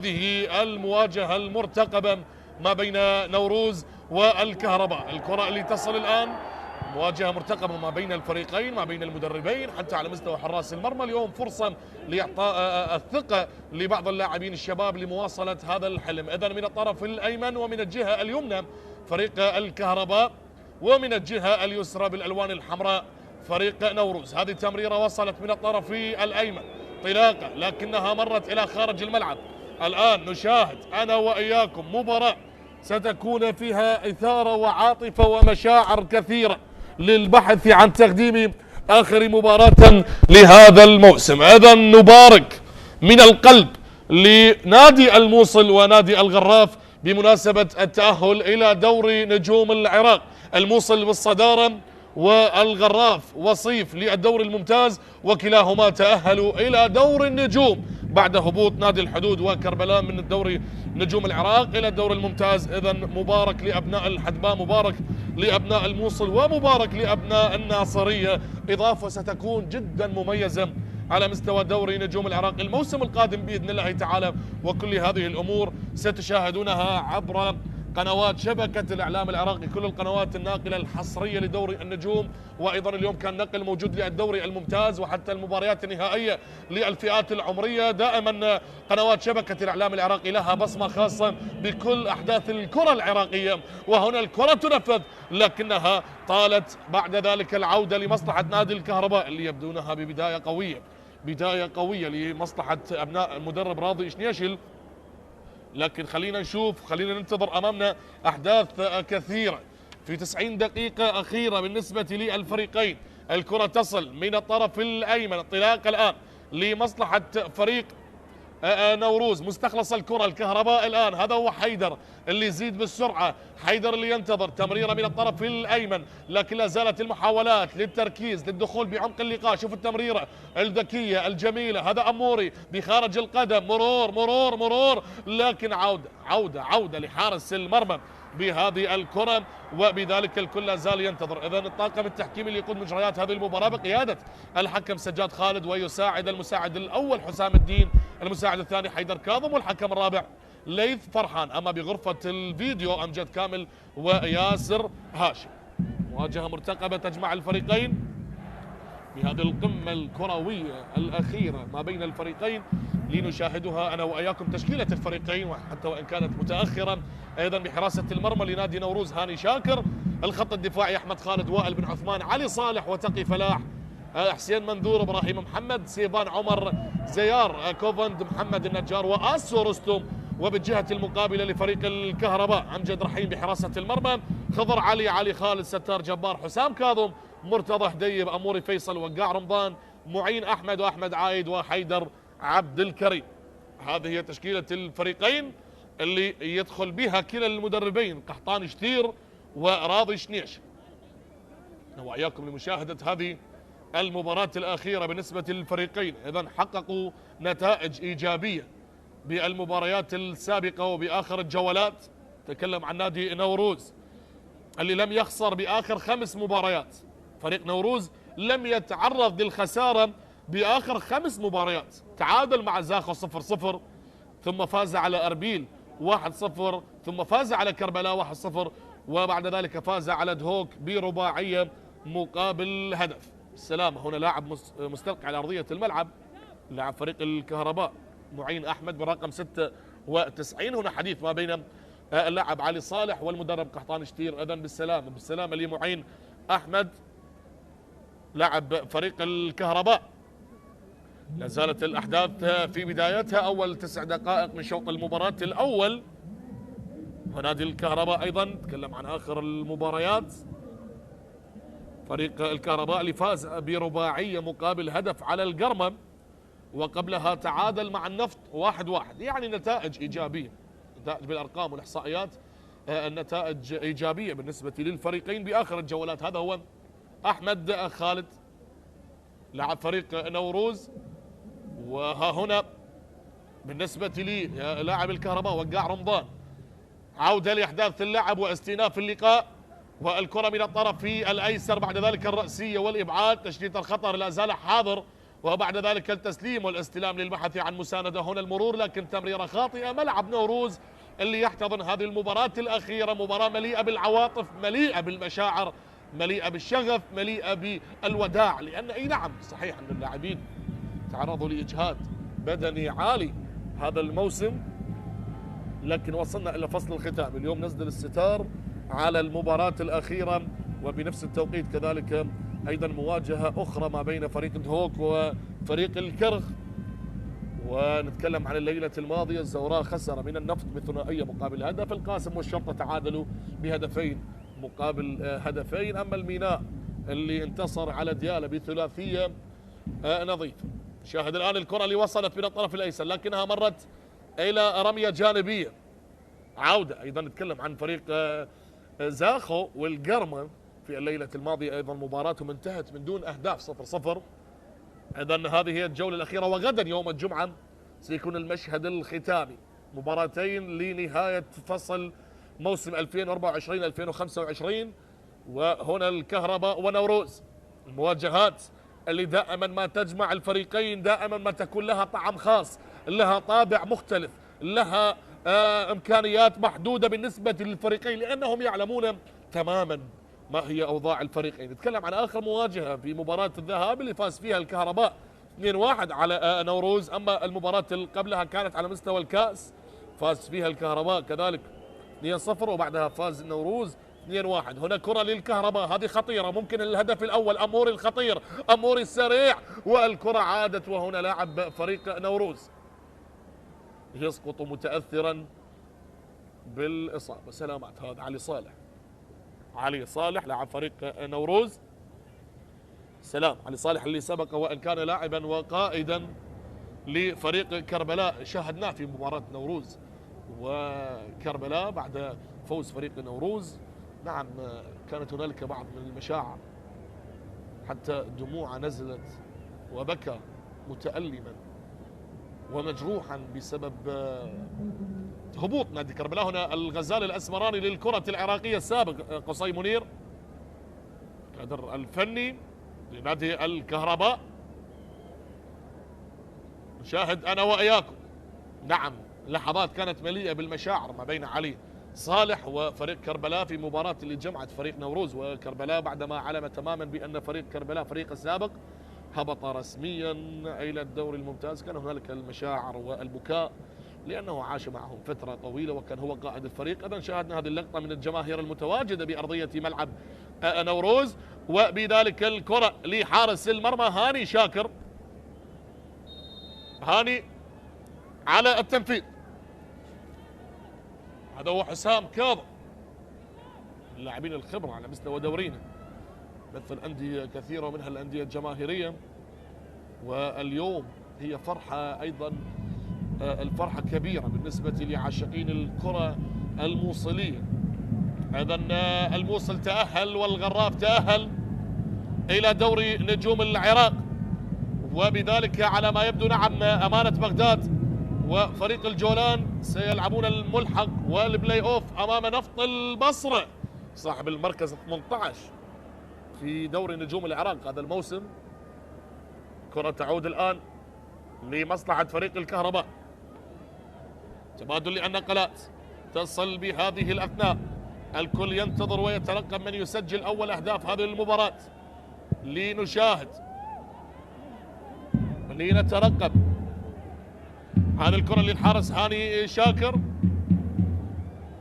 هذه المواجهة المرتقبة ما بين نوروز والكهرباء. الكرة اللي تصل الآن مواجهة مرتقبة ما بين الفريقين، ما بين المدربين، حتى على مستوى حراس المرمى. اليوم فرصة لإعطاء الثقة لبعض اللاعبين الشباب لمواصلة هذا الحلم. إذن من الطرف الأيمن ومن الجهة اليمنى فريق الكهرباء، ومن الجهة اليسرى بالألوان الحمراء فريق نوروز. هذه التمريرة وصلت من الطرف الأيمن طلاقة، لكنها مرت إلى خارج الملعب. الآن نشاهد أنا وإياكم مباراة ستكون فيها إثارة وعاطفة ومشاعر كثيرة للبحث عن تقديم آخر مباراة لهذا الموسم. إذن نبارك من القلب لنادي الموصل ونادي الغراف بمناسبة التأهل إلى دوري نجوم العراق. الموصل بالصدارة والغراف وصيف للدوري الممتاز، وكلاهما تأهلوا إلى دور النجوم بعد هبوط نادي الحدود وكربلاء من الدوري نجوم العراق إلى الدوري الممتاز. إذن مبارك لأبناء الحدباء، مبارك لأبناء الموصل، ومبارك لأبناء الناصرية. إضافة ستكون جدا مميزة على مستوى دوري نجوم العراق الموسم القادم بإذن الله تعالى. وكل هذه الأمور ستشاهدونها عبر قنوات شبكة الإعلام العراقي، كل القنوات الناقلة الحصرية لدوري النجوم. وأيضا اليوم كان نقل موجود للدوري الممتاز وحتى المباريات النهائية للفئات العمرية. دائما قنوات شبكة الإعلام العراقي لها بصمة خاصة بكل أحداث الكرة العراقية. وهنا الكرة تنفذ، لكنها طالت بعد ذلك العودة لمصلحة نادي الكهرباء اللي يبدونها ببداية قوية، بداية قوية لمصلحة أبناء المدرب راضي شنيشل. لكن خلينا نشوف، خلينا ننتظر أمامنا أحداث كثيرة في 90 دقيقة أخيرة بالنسبة للفريقين. الكرة تصل من الطرف الأيمن، انطلاق الآن لمصلحة فريق نوروز. مستخلص الكرة الكهرباء الآن، هذا هو حيدر اللي يزيد بالسرعة، حيدر اللي ينتظر تمريرة من الطرف الأيمن، لكن لا زالت المحاولات للتركيز للدخول بعمق اللقاء. شوف التمريرة الذكية الجميلة، هذا أموري بخارج القدم، مرور مرور مرور، لكن عودة لحارس المرمى بهذه الكرة، وبذلك الكل لا زال ينتظر. إذن الطاقم التحكيمي اللي يقود مجريات هذه المباراة بقيادة الحكم سجاد خالد، ويساعد المساعد الأول حسام الدين، المساعد الثاني حيدر كاظم، والحكم الرابع ليث فرحان. أما بغرفة الفيديو أمجد كامل وياسر هاشم. مواجهة مرتقبة تجمع الفريقين بهذه القمة الكروية الأخيرة ما بين الفريقين لنشاهدها أنا وإياكم. تشكيلة الفريقين وحتى وإن كانت متأخرا، أيضا بحراسة المرمى لنادي نوروز هاني شاكر، الخط الدفاعي أحمد خالد، وائل بن عثمان، علي صالح وتقي فلاح، حسين منذور، إبراهيم محمد، سيفان عمر، زيار كوفند، محمد النجار، وآسو رستم. وبالجهة المقابلة لفريق الكهرباء أمجد رحيم بحراسة المرمى، خضر علي، علي خالد، ستار جبار، حسام كاظم، مرتضى حديب، أموري فيصل، وقاع رمضان، معين أحمد، وأحمد عايد، وحيدر عبد الكريم. هذه هي تشكيلة الفريقين اللي يدخل بها كلا المدربين قحطان شتير وراضي شنيش. وإياكم لمشاهدة هذه المباراة الأخيرة بالنسبة للفريقين. إذن حققوا نتائج إيجابية بالمباريات السابقة وبآخر الجولات. تكلم عن نادي نوروز اللي لم يخسر بآخر 5 مباريات. فريق نوروز لم يتعرض للخسارة بآخر 5 مباريات. تعادل مع زاخو 0-0، ثم فاز على أربيل 1-0، ثم فاز على كربلاء 1-0، وبعد ذلك فاز على دهوك برباعية مقابل هدف. السلامة هنا لاعب مستلقي على أرضية الملعب، لاعب فريق الكهرباء معين أحمد برقم 96. هنا حديث ما بين اللاعب علي صالح والمدرب قحطان شتير. إذن بالسلامة لمعين أحمد لاعب فريق الكهرباء. لا زالت الأحداث في بدايتها، أول 9 دقائق من شوط المباراة الأول. ونادي الكهرباء أيضا تكلم عن آخر المباريات. فريق الكهرباء اللي فاز برباعية مقابل هدف على القرمة، وقبلها تعادل مع النفط 1-1. يعني نتائج إيجابية، نتائج بالأرقام والإحصائيات، النتائج إيجابية بالنسبة للفريقين بآخر الجولات. هذا هو أحمد خالد لاعب فريق نوروز. وها هنا بالنسبة لي لاعب الكهرباء وقاع رمضان، عودة لأحداث اللعب واستئناف اللقاء، والكرة من الطرف الأيسر، بعد ذلك الرأسية والإبعاد، تشتيت الخطر لا زال حاضر وبعد ذلك التسليم والاستلام للبحث عن مساندة. هنا المرور لكن تمريرة خاطئة. ملعب نوروز اللي يحتضن هذه المباراة الأخيرة، مباراة مليئة بالعواطف، مليئة بالمشاعر، مليئة بالشغف، مليئة بالوداع، لأن أي نعم صحيح أن اللاعبين تعرضوا لإجهاد بدني عالي هذا الموسم، لكن وصلنا إلى فصل الختام. اليوم نزل الستار على المباراة الأخيرة، وبنفس التوقيت كذلك أيضا مواجهة أخرى ما بين فريق دهوك وفريق الكرخ. ونتكلم عن الليلة الماضية، الزوراء خسر من النفط بثنائية مقابل هدف، القاسم والشرطة تعادلوا بهدفين مقابل هدفين، أما الميناء اللي انتصر على ديالى بثلاثية نظيفة. شاهد الآن الكرة اللي وصلت من الطرف الأيسر لكنها مرت إلى رمية جانبية. عودة أيضا نتكلم عن فريق زاخو والقرمة في الليلة الماضية، أيضا مباراتهم انتهت من دون أهداف 0-0. إذن هذه هي الجولة الأخيرة، وغدا يوم الجمعة سيكون المشهد الختامي، مباراتين لنهاية فصل موسم 2024-2025. وهنا الكهرباء ونوروز، المواجهات اللي دائما ما تجمع الفريقين، دائما ما تكون لها طعم خاص، لها طابع مختلف، لها إمكانيات محدودة بالنسبة للفريقين، لأنهم يعلمون تماما ما هي أوضاع الفريقين. نتكلم عن آخر مواجهة في مباراة الذهاب اللي فاز فيها الكهرباء 2-1 على نوروز، أما المباراة اللي قبلها كانت على مستوى الكأس، فاز فيها الكهرباء كذلك 2-0 وبعدها فاز نوروز 2-1. هنا كرة للكهرباء، هذه خطيرة، ممكن الهدف الأول. أموري الخطير، أموري السريع، والكرة عادت، وهنا لاعب فريق نوروز يسقط متأثرا بالإصابة. سلامات. هذا علي صالح لاعب فريق نوروز. سلام علي صالح اللي سبق وأن كان لاعبا وقائدا لفريق كربلاء، شاهدناه في مباراة نوروز وكربلاء بعد فوز فريق نوروز. نعم كانت هنالك بعض من المشاعر، حتى دموع نزلت، وبكى متألما ومجروحا بسبب هبوط نادي كربلاء. هنا الغزال الأسمراني للكرة العراقية السابق قصي منير، كادر الفني لنادي الكهرباء. نشاهد أنا وإياكم، نعم لحظات كانت مليئة بالمشاعر ما بين علي صالح وفريق كربلاء في مباراة اللي جمعت فريق نوروز وكربلاء، بعدما علم تماما بأن فريق كربلاء فريق السابق هبط رسميا إلى الدوري الممتاز. كان هنالك المشاعر والبكاء لأنه عاش معهم فترة طويلة وكان هو قائد الفريق. إذن شاهدنا هذه اللقطة من الجماهير المتواجدة بأرضية ملعب نوروز، وبذلك الكرة لحارس المرمى هاني شاكر. هاني على التنفيذ، هذا هو حسام كاظم، اللاعبين الخبرة على مستوى دورينا، مثل أندية كثيرة ومنها الأندية الجماهيرية. واليوم هي فرحة أيضا، الفرحة كبيرة بالنسبة لعاشقين الكرة الموصلية. إذن الموصل تأهل والغراف تأهل إلى دوري نجوم العراق، وبذلك على ما يبدو نعم أمانة بغداد وفريق الجولان سيلعبون الملحق والبلاي أوف أمام نفط البصرة صاحب المركز 18 في دوري نجوم العراق هذا الموسم. كرة تعود الآن لمصلحة فريق الكهرباء، تبادل النقلات تصل بهذه الأثناء، الكل ينتظر ويترقب من يسجل أول أهداف هذه المباراة. لنشاهد، لنترقب هذه الكرة للحارس هاني شاكر.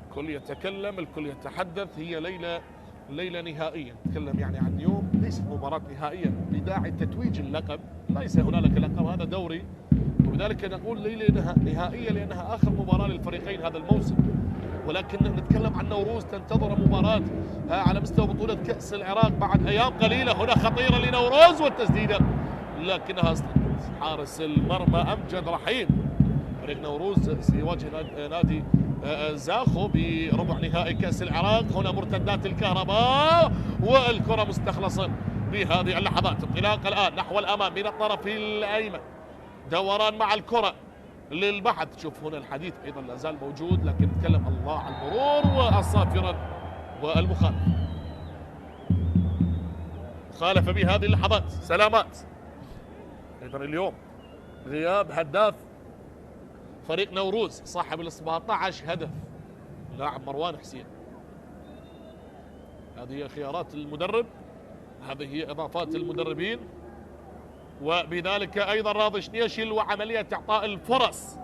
الكل يتكلم، الكل يتحدث، هي ليلة نهائية، نتكلم يعني عن يوم ليست مباراة نهائية بداعي تتويج اللقب، ليس هنالك لقب، هذا دوري، وبذلك نقول ليلة نهائية لأنها آخر مباراة للفريقين هذا الموسم. ولكن نتكلم عن نوروز تنتظر مباراة على مستوى بطولة كأس العراق بعد أيام قليلة. هنا خطيرة لنوروز والتسديدة لكنها أصلت حارس المرمى أمجد رحيم. فريق نوروز سيواجه نادي زاخو بربع نهائي كأس العراق. هنا مرتدات الكهرباء والكرة مستخلصة بهذه اللحظات. انطلاق الآن نحو الأمام من الطرف الأيمن، دوران مع الكرة للبحث. شوف هنا الحديث أيضا لا زال موجود، لكن نتكلم الله على المرور والصافرة والمخالف. خالف بهذه اللحظات سلامات ايضا اليوم غياب هداف فريق نوروز صاحب ال 17 هدف لاعب مروان حسين. هذه هي خيارات المدرب، هذه هي اضافات المدربين، وبذلك ايضا راضي شنيشل وعمليه اعطاء الفرص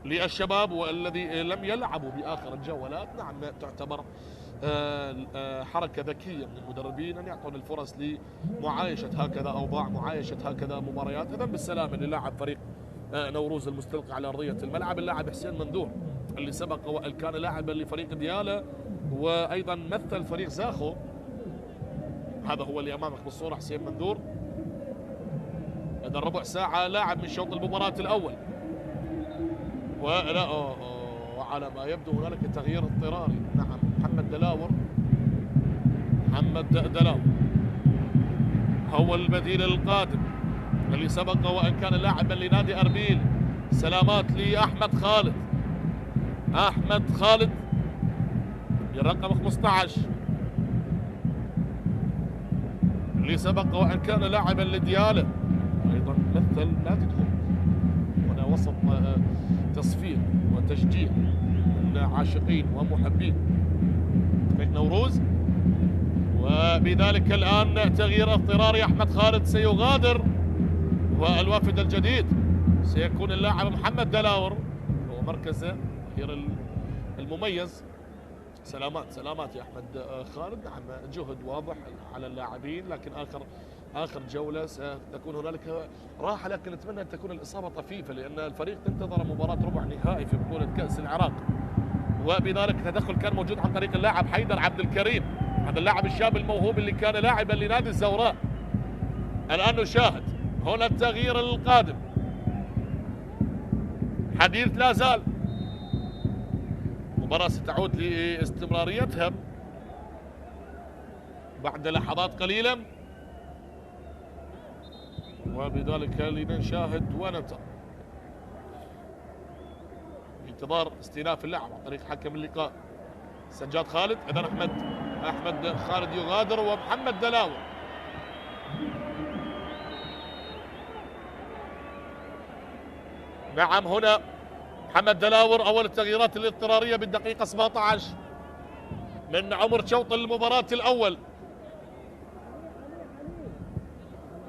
للشباب والذي لم يلعبوا باخر الجولات. نعم تعتبر حركه ذكيه من المدربين ان يعطون الفرص لمعايشه هكذا اوضاع، معايشه هكذا مباريات. اذا بالسلامه للاعب فريق نوروز المستلقى على ارضيه الملعب اللاعب حسين مندور اللي سبق وكان لاعبا لفريق ديالا وايضا مثل فريق زاخو. هذا هو اللي امامك بالصوره حسين مندور. اذا ربع ساعه لاعب من شوط المباراه الاول، ولا وعلى ما يبدو هنالك تغيير اضطراري. نعم محمد دلاور هو البديل القادم اللي سبق وان كان لاعبا لنادي اربيل. سلامات لاحمد خالد، احمد خالد برقم 15 اللي سبق وان كان لاعبا لدياله ايضا مثل نادي دخول. هنا وسط تصفيق وتشجيع من عاشقين ومحبين فريق نوروز. وبذلك الان تغيير اضطراري، احمد خالد سيغادر والوافد الجديد سيكون اللاعب محمد دلاور هو مركزه الظهير المميز. سلامات يا احمد خالد. نعم جهد واضح على اللاعبين، لكن اخر جوله ستكون هنالك راحه، لكن نتمنى ان تكون الاصابه طفيفه لان الفريق تنتظر مباراه ربع نهائي في بطوله كاس العراق. وبذلك تدخل كان موجود عن طريق اللاعب حيدر عبد الكريم، هذا اللاعب الشاب الموهوب اللي كان لاعبا لنادي الزوراء. الان نشاهد هنا التغيير القادم، حديث لا زال، مباراة ستعود لاستمراريتها بعد لحظات قليلة، وبذلك لنشاهد وننتظر انتظار استئناف اللعب عن طريق حكم اللقاء سجاد خالد. اذا احمد خالد يغادر ومحمد دلاور. نعم هنا محمد دلاور اول التغييرات الاضطراريه بالدقيقه 17 من عمر شوط المباراه الاول،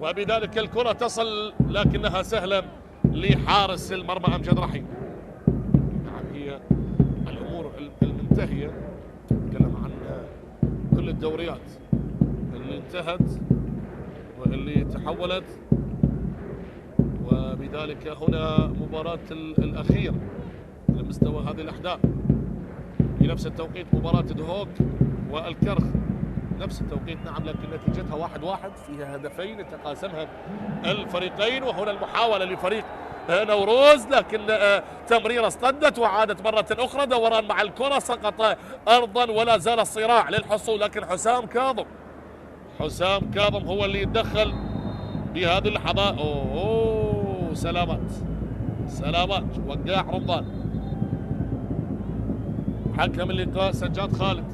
وبذلك الكره تصل لكنها سهله لحارس المرمى امجد رحيم. نعم هي الامور المنتهيه، نتكلم عن كل الدوريات اللي انتهت واللي تحولت، وبذلك هنا مباراة الأخير على مستوى هذه الأحداث في نفس التوقيت مباراة دهوك والكرخ نفس التوقيت. نعم لكن نتيجتها 1-1 فيها هدفين يتقاسمها الفريقين. وهنا المحاولة لفريق نوروز، لكن تمريرة اصطدت وعادت مرة أخرى، دوران مع الكرة سقط أرضا ولا زال الصراع للحصول، لكن حسام كاظم هو اللي يتدخل بهذه اللحظات. سلامات وقاع رمضان. حكم اللقاء سجاد خالد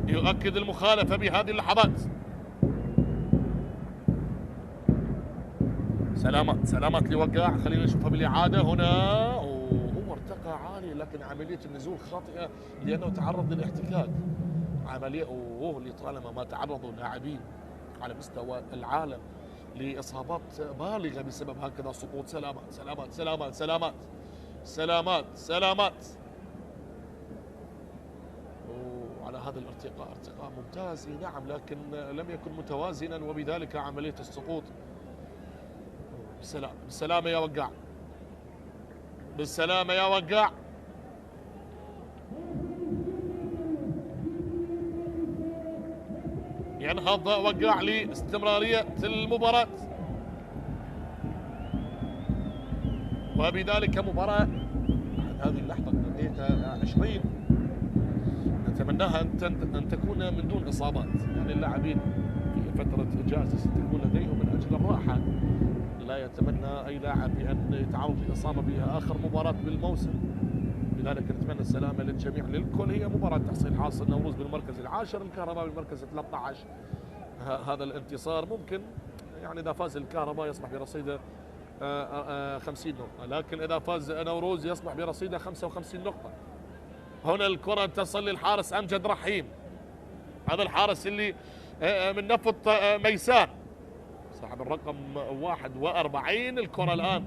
يؤكد المخالفة بهذه اللحظات. سلامات لوقاع، خلينا نشوفها بالإعادة. هنا هو ارتقى عالي، لكن عملية النزول خاطئة لأنه تعرض للاحتكاك. عملية لطالما ما تعرضوا اللاعبين على مستوى العالم لإصابات بالغة بسبب هكذا سقوط. سلامات وعلى هذا ارتقاء ممتاز. نعم لكن لم يكن متوازنا، وبذلك عملية السقوط. بالسلامة يا وقاع. ينهض وقاع لاستمرارية المباراة، وبذلك مباراة هذه اللحظة دقيقة 20 نتمناها أن تكون من دون إصابات، يعني اللاعبين في فترة إجازة ستكون لديهم من أجل الراحة. لا يتمنى أي لاعب بأن يتعرض لإصابة بها آخر مباراة بالموسم، لذلك نتمنى السلامة للجميع للكل. هي مباراة تحصيل حاصل، نوروز بالمركز العاشر، الكهرباء بالمركز 13 هذا الانتصار ممكن يعني إذا فاز الكهرباء يصبح برصيده 50 نقطة، لكن إذا فاز نوروز يصبح برصيده 55 نقطة. هنا الكرة تصل للحارس أمجد رحيم، هذا الحارس اللي من نفط ميسان صاحب الرقم 41. الكرة الآن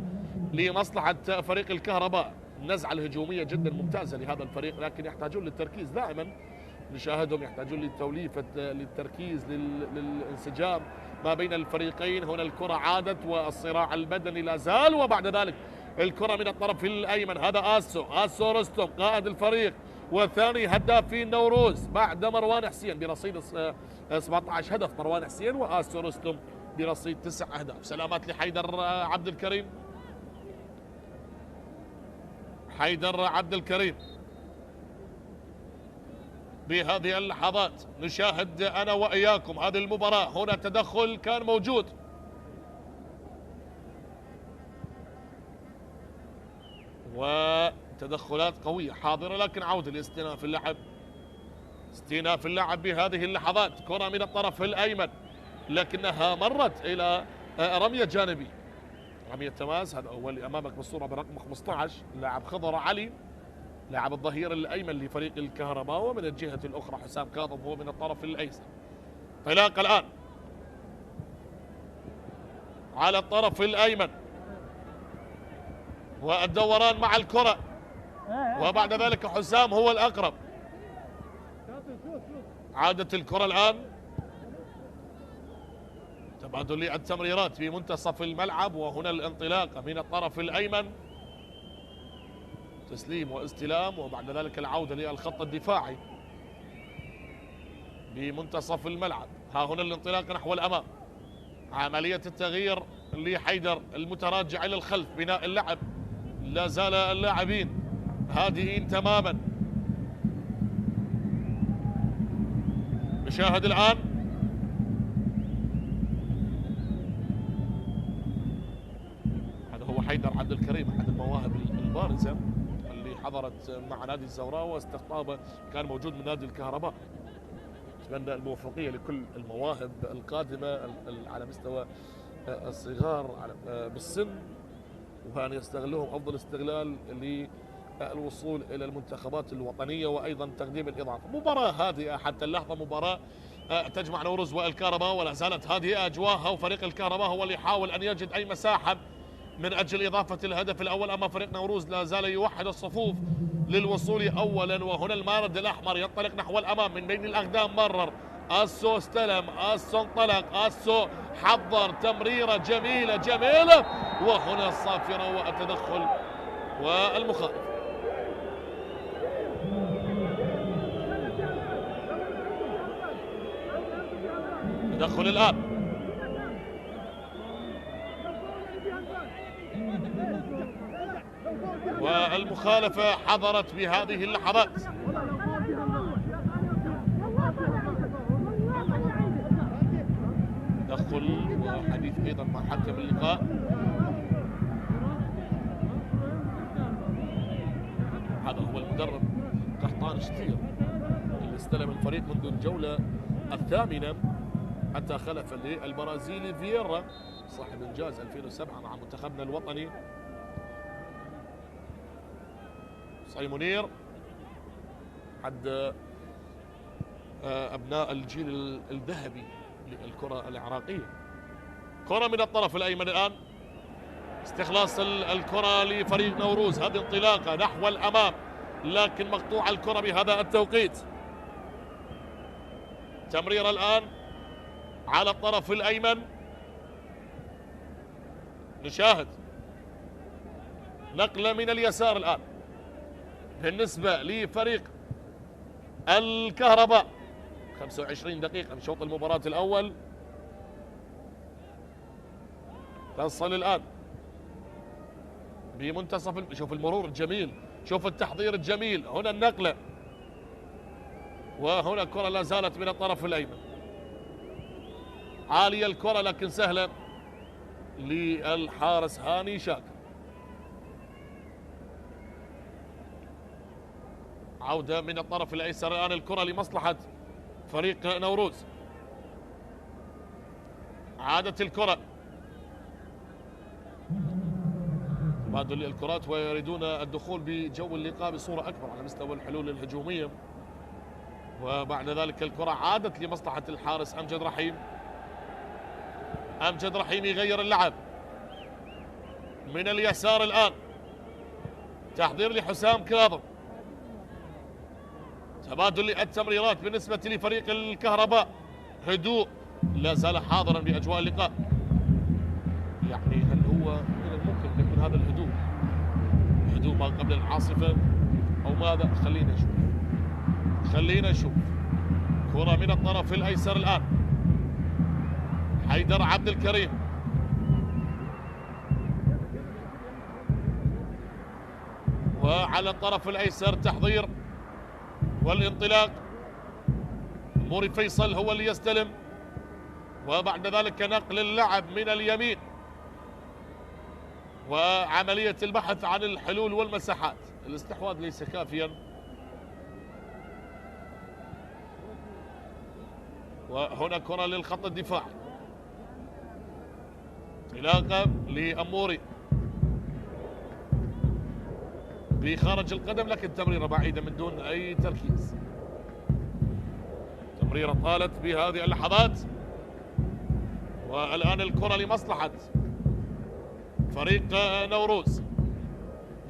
لمصلحة فريق الكهرباء، النزعة الهجومية جدا ممتازة لهذا الفريق، لكن يحتاجون للتركيز دائما، نشاهدهم يحتاجون للتوليفة للتركيز للانسجام ما بين الفريقين. هنا الكرة عادت والصراع البدني لا زال، وبعد ذلك الكرة من الطرف الأيمن، هذا آسو رستم قائد الفريق والثاني هدافي نوروز بعد مروان حسين برصيد 17 هدف. مروان حسين وآسو رستم برصيد 9 أهداف. سلامات لحيدر عبد الكريم، حيدر عبد الكريم. بهذه اللحظات نشاهد أنا وإياكم هذه المباراة. هنا تدخل كان موجود، وتدخلات قوية حاضرة، لكن عودة لاستئناف اللعب، استئناف اللعب بهذه اللحظات. كرة من الطرف الأيمن لكنها مرت إلى رمية جانبي، رمية تماس. هذا هو اللي أمامك بالصورة برقم 15 اللاعب خضر علي لاعب الظهير الأيمن لفريق الكهرباء، ومن الجهة الأخرى حسام كاظم هو من الطرف الأيسر. انطلاق الآن على الطرف الأيمن والدوران مع الكرة، وبعد ذلك حسام هو الأقرب. عادت الكرة الآن، تبادل التمريرات في منتصف الملعب، وهنا الانطلاقة من الطرف الأيمن، تسليم واستلام، وبعد ذلك العودة للخط الدفاعي بمنتصف الملعب. ها هنا الانطلاق نحو الأمام، عملية التغيير لحيدر المتراجع إلى الخلف، بناء اللعب، لا زال اللاعبين هادئين تماما. نشاهد الآن هذا هو حيدر عبد الكريم أحد المواهب البارزة اللي حضرت مع نادي الزوراء واستقطابه كان موجود من نادي الكهرباء. نتمنى الموفقية لكل المواهب القادمة على مستوى الصغار بالسن، وأن يستغلهم أفضل استغلال للوصول إلى المنتخبات الوطنية، وأيضا تقديم الإضافة. مباراة هادئة حتى اللحظة، مباراة تجمع نوروز والكهرباء، ولا زالت هادئة أجواها، وفريق الكهرباء هو اللي يحاول أن يجد أي مساحة من أجل إضافة الهدف الأول، أما فريق نوروز لا زال يوحد الصفوف للوصول أولا. وهنا المارد الأحمر ينطلق نحو الأمام من بين الأقدام، مرر آسو، استلم آسو، انطلق آسو، حضر تمريرة جميلة جميلة، وهنا الصافرة والتدخل والمخالف. تدخل الآن، والمخالفة حضرت بهذه اللحظات. تدخل وحديث أيضا مع حكم اللقاء. هذا هو المدرب قحطان شتير اللي استلم الفريق منذ الجولة الثامنة حتى خلف للبرازيلي فييرا صاحب إنجاز 2007 مع منتخبنا الوطني. منير حد أبناء الجيل الذهبي للكرة العراقية. كرة من الطرف الأيمن الآن، استخلاص الكرة لفريق نوروز، هذه انطلاقة نحو الأمام لكن مقطوع الكرة بهذا التوقيت. تمرير الآن على الطرف الأيمن، نشاهد نقلة من اليسار الآن بالنسبة لفريق الكهرباء. 25 دقيقة من شوط المباراة الأول، تصل الآن بمنتصف. شوف المرور الجميل، شوف التحضير الجميل، هنا النقلة، وهنا الكرة لا زالت من الطرف الأيمن، عالية الكرة لكن سهلة للحارس هاني شاكر. عودة من الطرف الأيسر الآن، الكرة لمصلحة فريق نوروز. عادت الكرة، تبادل الكرات ويريدون الدخول بجو اللقاء بصورة أكبر على مستوى الحلول الهجومية. وبعد ذلك الكرة عادت لمصلحة الحارس أمجد رحيم. أمجد رحيم يغير اللعب من اليسار الآن، تحضير لحسام كاظم، تبادل التمريرات بالنسبة لفريق الكهرباء. هدوء لا زال حاضرا بأجواء اللقاء. يعني هل هو من الممكن أن يكون هذا الهدوء هدوء ما قبل العاصفة أو ماذا؟ خلينا نشوف. كرة من الطرف الأيسر الآن، حيدر عبد الكريم، وعلى الطرف الأيسر تحضير والانطلاق. موري فيصل هو اللي يستلم، وبعد ذلك نقل اللعب من اليمين وعملية البحث عن الحلول والمساحات. الاستحواذ ليس كافيا، وهنا كرة للخط الدفاعي، انطلاقة لأموري بخارج القدم، لكن تمريرة بعيدة من دون أي تركيز. تمريرة طالت بهذه اللحظات، والآن الكرة لمصلحة فريق نوروز.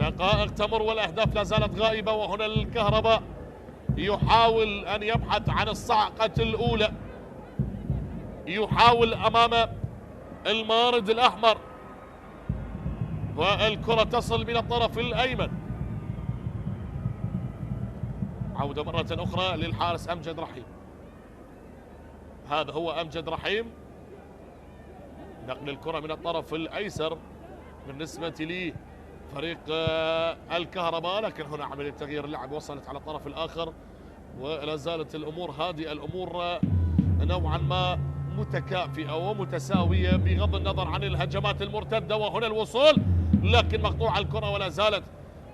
دقائق تمر والأهداف لا زالت غائبة، وهنا الكهرباء يحاول أن يبحث عن الصعقة الأولى، يحاول أمام المارد الأحمر، والكرة تصل من الطرف الأيمن. عودة مرة أخرى للحارس أمجد رحيم. هذا هو أمجد رحيم، نقل الكرة من الطرف الأيسر بالنسبة لفريق الكهرباء، لكن هنا عملية تغيير اللعب وصلت على الطرف الآخر، ولا زالت الأمور هذه الأمور نوعا ما متكافئة ومتساوية بغض النظر عن الهجمات المرتدة. وهنا الوصول، لكن مقطوعة الكرة ولا زالت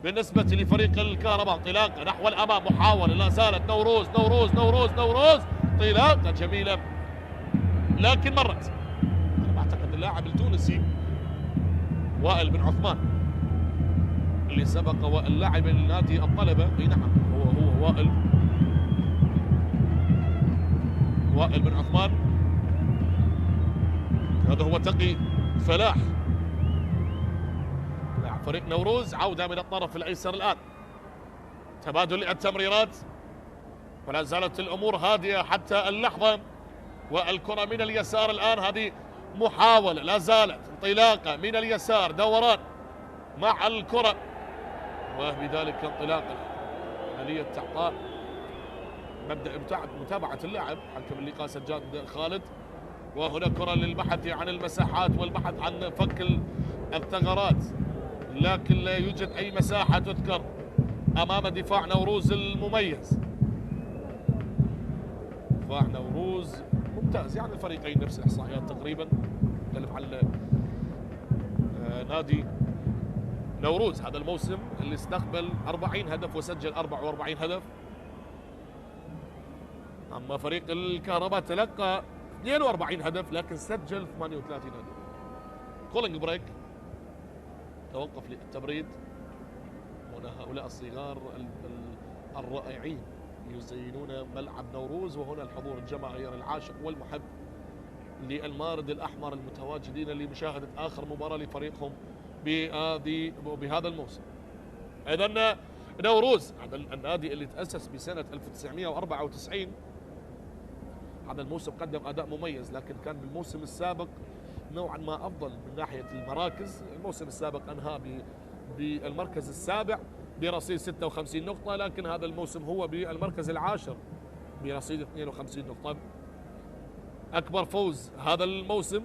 بالنسبة لفريق الكهرباء. انطلاقة نحو الأمام، محاولة لا زالت نوروز نوروز نوروز نوروز، انطلاقة جميلة لكن مرت. أنا أعتقد اللاعب التونسي وائل بن عثمان اللي سبق واللاعب النادي الطلبة. اي نعم، هو وائل بن عثمان. هذا هو تقي فلاح لاعب فريق نوروز. عودة من الطرف الأيسر الآن، تبادل التمريرات، ولا زالت الأمور هادئة حتى اللحظة. والكرة من اليسار الآن، هذه محاولة لا زالت، انطلاقة من اليسار، دوران مع الكرة، وبذلك انطلاقة عملية تعطاء مبدأ متابعة اللعب حكم اللقاء سجاد خالد. وهنا كرة للبحث عن المساحات والبحث عن فك الثغرات، لكن لا يوجد أي مساحة تذكر أمام دفاع نوروز المميز. دفاع نوروز ممتاز، يعني الفريقين نفس الإحصائيات تقريبا، نتكلم عن نادي نوروز هذا الموسم اللي استقبل 40 هدف وسجل 44 هدف، أما فريق الكهرباء تلقى 42 هدف لكن سجل 38 هدف. كولينج بريك، توقف للتبريد. هنا هؤلاء الصغار الرائعين يزينون ملعب نوروز، وهنا الحضور الجماهيري العاشق والمحب للمارد الأحمر المتواجدين لمشاهدة آخر مباراة لفريقهم بهذا الموسم. إذن نوروز هذا النادي اللي تأسس بسنة 1994، هذا الموسم قدم أداء مميز، لكن كان بالموسم السابق نوعا ما أفضل من ناحية المراكز. الموسم السابق أنهى بالمركز السابع برصيد 56 نقطة، لكن هذا الموسم هو بالمركز العاشر برصيد 52 نقطة. أكبر فوز هذا الموسم،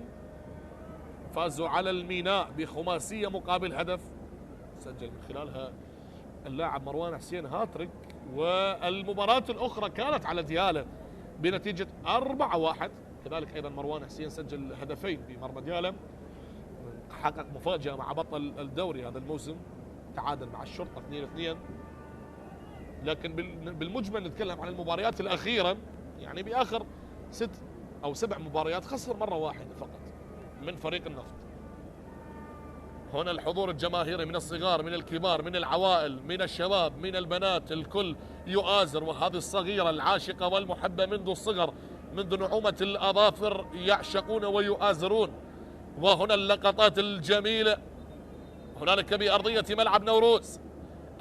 فازوا على الميناء بخماسية مقابل هدف، سجل من خلالها اللاعب مروان حسين هاتريك. والمباراة الأخرى كانت على ديالى بنتيجة 4-1، كذلك أيضا مروان حسين سجل هدفين بمرمى ديالى، حقق مفاجأة مع بطل الدوري هذا الموسم، تعادل مع الشرطة 2-2. لكن بالمجمل نتكلم عن المباريات الأخيرة، يعني بآخر 6 أو 7 مباريات خسر مرة واحدة فقط. من فريق النفط. هنا الحضور الجماهيري من الصغار من الكبار من العوائل من الشباب من البنات، الكل يؤازر، وهذه الصغيرة العاشقة والمحبة منذ الصغر، منذ نعومة الأظافر يعشقون ويؤازرون. وهنا اللقطات الجميلة هنالك بأرضية ملعب نوروز،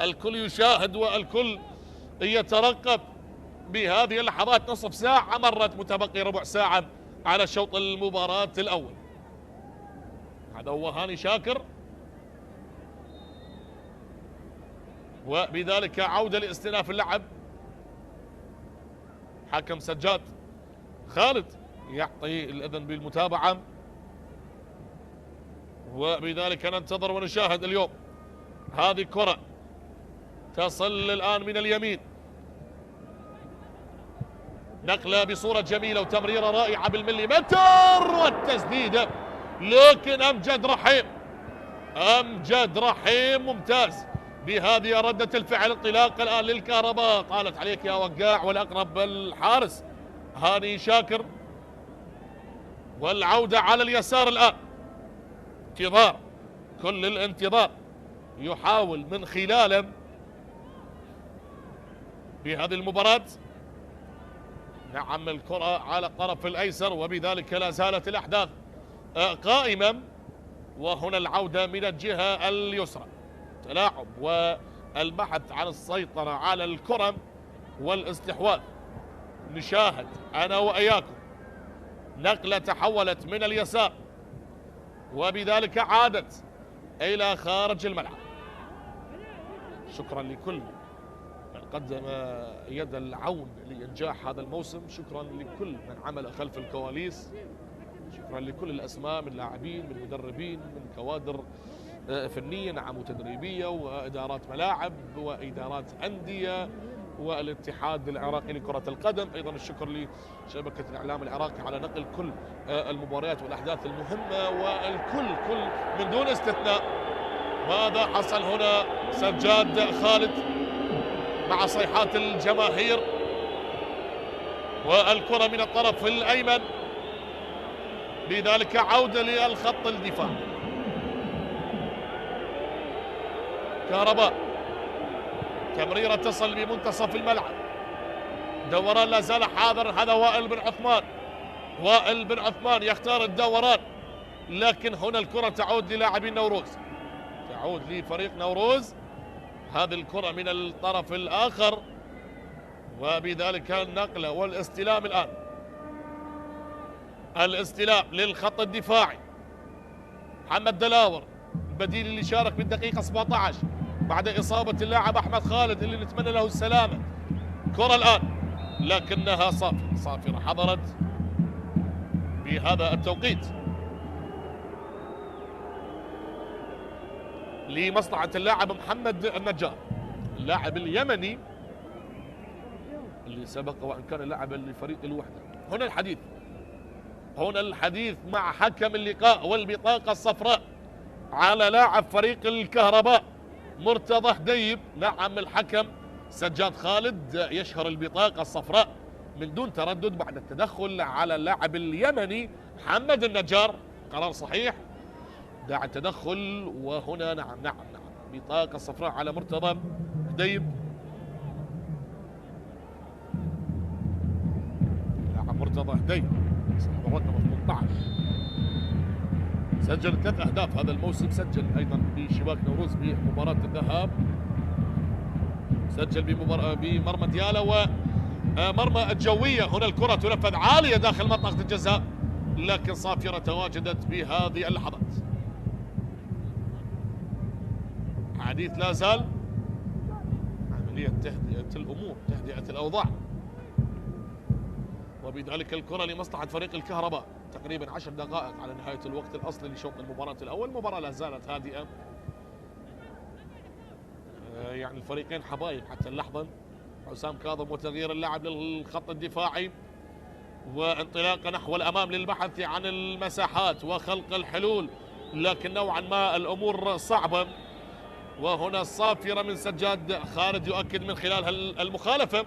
الكل يشاهد والكل يترقب بهذه اللحظات. نصف ساعة مرت، متبقي ربع ساعة على شوط المباراة الأول. هذا هو هاني شاكر، وبذلك عودة لاستئناف اللعب. حكم سجاد خالد يعطي الإذن بالمتابعة، وبذلك ننتظر ونشاهد اليوم. هذه كرة تصل الآن من اليمين، نقلة بصورة جميلة وتمريرة رائعة بالمليمتر والتسديدة، لكن أمجد رحيم ممتاز بهذه ردة الفعل. انطلاق الآن للكهرباء، طالت عليك يا وقاع، والأقرب الحارس هاني شاكر، والعودة على اليسار الآن. انتظار، كل الانتظار، يحاول من خلاله بهذه المباراة. نعم الكرة على الطرف الأيسر، وبذلك لا زالت الأحداث قائمة. وهنا العودة من الجهة اليسرى، تلاعب والبحث عن السيطرة على الكرة والاستحواذ. نشاهد أنا وإياكم نقلة تحولت من اليسار، وبذلك عادت إلى خارج الملعب. شكرا لكل من قدم يد العون لإنجاح هذا الموسم، شكرا لكل من عمل خلف الكواليس، شكرا لكل الأسماء من لاعبين من مدربين من كوادر فنية نعم وتدريبية وإدارات ملاعب وإدارات أندية والاتحاد العراقي لكرة القدم. أيضا الشكر لشبكة الإعلام العراقي على نقل كل المباريات والأحداث المهمة، والكل من دون استثناء. ماذا حصل هنا؟ سجاد خالد مع صيحات الجماهير، والكرة من الطرف الأيمن، لذلك عودة للخط الدفاع. كهرباء، تمريرة تصل بمنتصف الملعب، دوران لا زال حاضر، هذا وائل بن عثمان يختار الدوران، لكن هنا الكرة تعود للاعبين نوروز، تعود لفريق نوروز. هذه الكرة من الطرف الآخر، وبذلك النقلة والاستلام الآن، الاستلام للخط الدفاعي. محمد دلاور البديل اللي شارك بالدقيقة 17 بعد إصابة اللاعب أحمد خالد اللي نتمنى له السلامة. كرة الآن لكنها صافرة حضرت بهذا التوقيت لمصلحة اللاعب محمد النجار، اللاعب اليمني اللي سبق وأن كان لاعبا لفريق الوحدة. هنا الحديث مع حكم اللقاء والبطاقة الصفراء على لاعب فريق الكهرباء مرتضى هديب. نعم الحكم سجاد خالد يشهر البطاقة الصفراء من دون تردد بعد التدخل على اللاعب اليمني محمد النجار. قرار صحيح، داعي التدخل. وهنا نعم بطاقة صفراء على مرتضى هديب. لاعب مرتضى هديب صاحب الرقم 18 سجل 3 أهداف هذا الموسم، سجل أيضا بشباك نوروز بمباراة الذهاب، سجل بمرمى ديالا ومرمى الجوية. هنا الكرة تنفذ عالية داخل منطقة الجزاء، لكن صافرة تواجدت بهذه اللحظات. حديث لا زال عملية تهدئة الأمور، تهدئة الأوضاع، وبذلك الكرة لمصلحة فريق الكهرباء. تقريبا 10 دقائق على نهاية الوقت الأصلي لشوط المباراة الأول. المباراة لا زالت هادئة، يعني الفريقين حبايب حتى اللحظة. حسام كاظم وتغيير اللاعب للخط الدفاعي، وانطلاقة نحو الأمام للبحث عن المساحات وخلق الحلول، لكن نوعا ما الأمور صعبة. وهنا الصافرة من سجاد خالد يؤكد من خلالها المخالفة.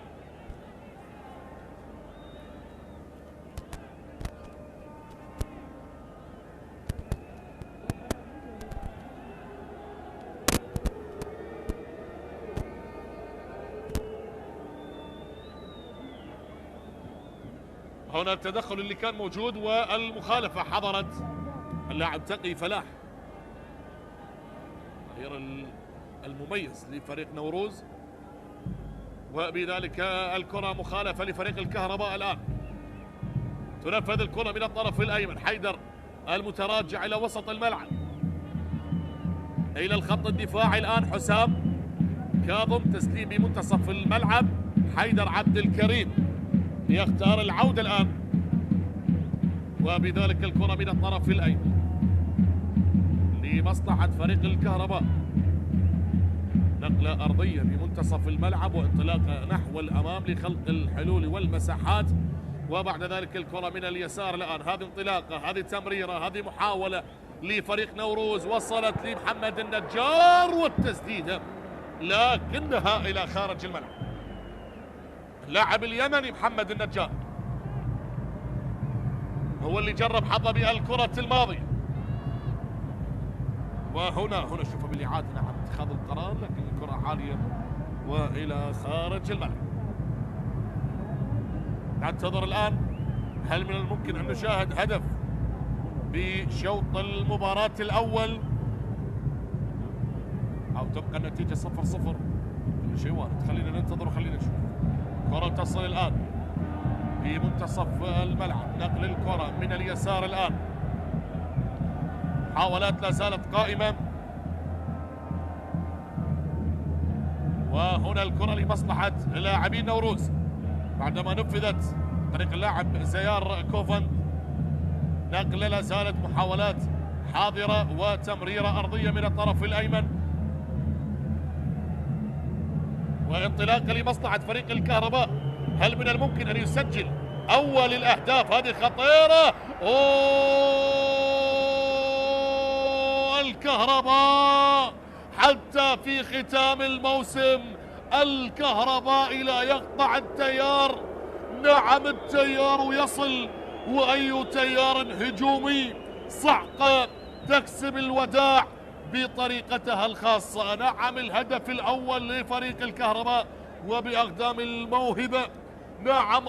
هنا التدخل اللي كان موجود والمخالفة حضرت اللاعب تقي فلاح، غير المميز لفريق نوروز، وبذلك الكرة مخالفة لفريق الكهرباء. الآن تنفذ الكرة من الطرف الأيمن، حيدر المتراجع إلى وسط الملعب إلى الخط الدفاعي. الآن حسام كاظم، تسليم بمنتصف الملعب، حيدر عبد الكريم يختار العودة الآن، وبذلك الكرة من الطرف الأيمن لمصلحة فريق الكهرباء، نقلة أرضية بمنتصف الملعب وانطلاقة نحو الأمام لخلق الحلول والمساحات، وبعد ذلك الكرة من اليسار. الآن هذه انطلاقة، هذه تمريرة، هذه محاولة لفريق نوروز، وصلت لمحمد النجار والتسديدة لكنها إلى خارج الملعب. اللاعب اليمني محمد النجار هو اللي جرب حظه بالكرة الماضية، وهنا شوف بالإعادة نعم اتخاذ القرار، لكن الكرة عالية وإلى خارج الملعب. ننتظر الآن هل من الممكن أن نشاهد هدف بشوط المباراة الأول أو تبقى النتيجة 0-0؟ كل شيء وارد، خلينا ننتظر وخلينا نشوف. كرة تصل الآن في منتصف الملعب، نقل الكرة من اليسار. الآن محاولات لا زالت قائمة، وهنا الكرة لمصلحة لاعبين نوروز بعدما نفذت طريق اللاعب زيار كوفن. نقلة لا زالت محاولات حاضرة وتمريرة أرضية من الطرف الأيمن، وانطلاقة لمصلحة فريق الكهرباء. هل من الممكن أن يسجل أول الأهداف؟ هذه خطيرة. الكهرباء حتى في ختام الموسم الكهرباء لا يقطع التيار. نعم التيار يصل، وأي تيار هجومي، صعقة تكسب الوداع بطريقتها الخاصة. نعم الهدف الأول لفريق الكهرباء وبأقدام الموهبة. نعم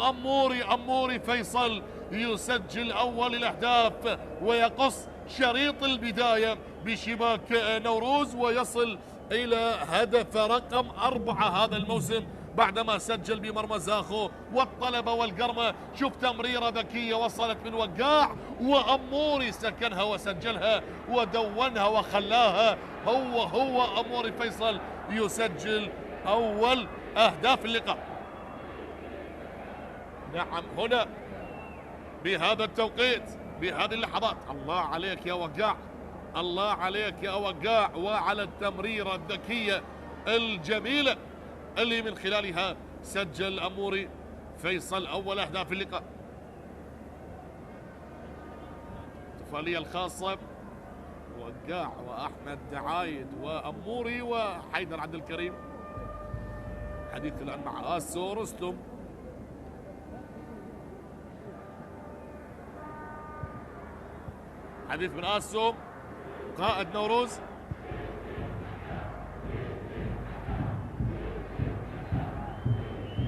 أموري فيصل يسجل أول الأهداف ويقص شريط البداية بشباك نوروز ويصل إلى هدف رقم 4 هذا الموسم بعدما سجل بمرمى زاخو والطلبة والقرمة. شوف تمريرة ذكية وصلت من وقاع، وأموري سكنها وسجلها ودونها وخلاها. هو أموري فيصل يسجل أول أهداف اللقاء. نعم هنا بهذا التوقيت بهذه اللحظات. الله عليك يا وقاع، الله عليك يا وقاع، وعلى التمريرة الذكية الجميلة اللي من خلالها سجل أموري فيصل أول أهداف اللقاء. الاحتفالية الخاصة وقاع وأحمد عايد وأموري وحيدر عبد الكريم. حديث الآن مع آسو رستم. حديث من آسو قائد نوروز.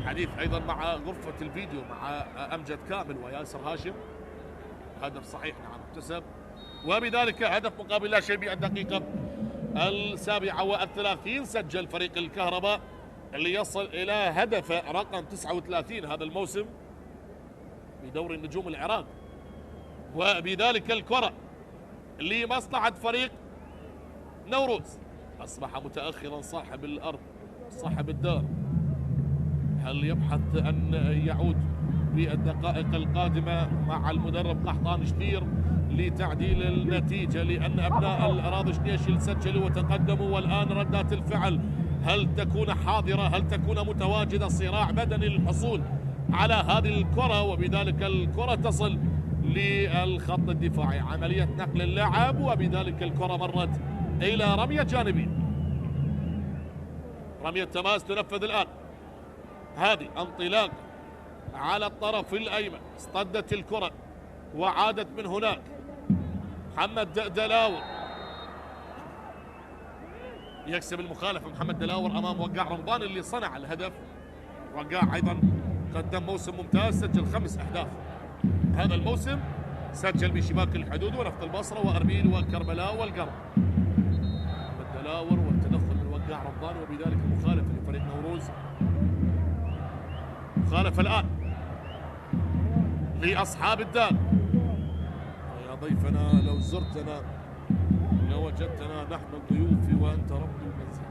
حديث أيضا مع غرفة الفيديو مع أمجد كامل وياسر هاشم. هدف صحيح نعم اكتسب، وبذلك هدف مقابل لا شيء بالدقيقة 37 سجل فريق الكهرباء اللي يصل إلى هدفه رقم 39 هذا الموسم بدوري النجوم العراق. وبذلك الكرة لمصلحة فريق نوروز. أصبح متأخرا صاحب الأرض صاحب الدار. هل يبحث أن يعود في الدقائق القادمة مع المدرب قحطان شتير لتعديل النتيجة، لأن أبناء الأراضي شنيش سجلوا وتقدموا، والآن ردات الفعل هل تكون حاضرة، هل تكون متواجدة، صراع بدني للحصول على هذه الكرة، وبذلك الكرة تصل للخط الدفاعي. عملية نقل اللاعب وبذلك الكرة مرت إلى رمية جانبية. رمية تماس تنفذ الآن. هذه انطلاق على الطرف الأيمن، اصطدت الكرة وعادت من هناك. محمد دلاور يكسب المخالفة. محمد دلاور أمام وقاع رمضان اللي صنع الهدف. وقاع أيضا قدم موسم ممتاز، سجل 5 أهداف هذا الموسم، سجل بشباك الحدود ونفط البصرة وأربيل وكربلاء والقرب. الدلاور والتدخل من وقاع رمضان، وبذلك مخالفة لفريق نوروز. مخالفة الآن لأصحاب الدار. يا ضيفنا لو زرتنا لوجدتنا نحن الضيوف وأنت رب المنزل.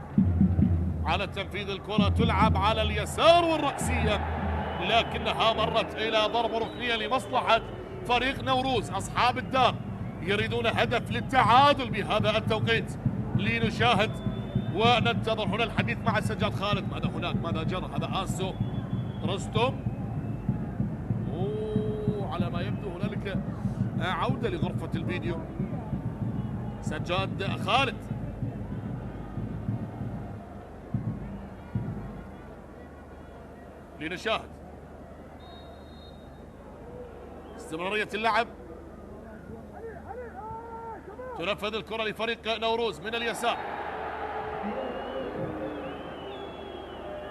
على تنفيذ الكرة تلعب على اليسار والرأسية، لكنها مرت إلى ضربة ركنية لمصلحة فريق نوروز. أصحاب الدار يريدون هدف للتعادل بهذا التوقيت. لنشاهد وننتظر هنا الحديث مع سجاد خالد. ماذا هناك؟ ماذا جرى؟ هذا آسو رستم. على ما يبدو هنالك عودة لغرفة الفيديو. سجاد خالد لنشاهد استمرارية اللعب. تنفذ الكرة لفريق نوروز من اليسار،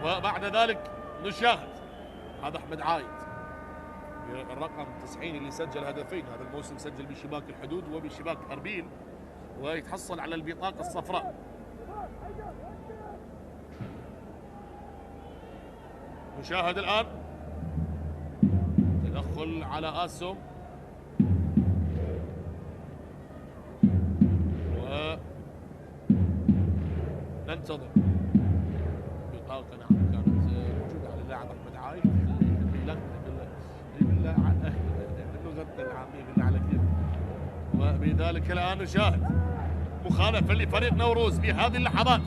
وبعد ذلك نشاهد هذا أحمد عايد الرقم 90 اللي سجل هدفين هذا الموسم، سجل بشباك الحدود وبشباك أربيل، ويتحصل على البطاقة الصفراء. نشاهد الآن تدخل على آسو، وننتظر بطاقة نعم كانت موجودة على اللاعب أحمد عايد. بالله اللغة العامية بالله على كيف. وبذلك الآن نشاهد مخالفة لفريق نوروز بهذه اللحظات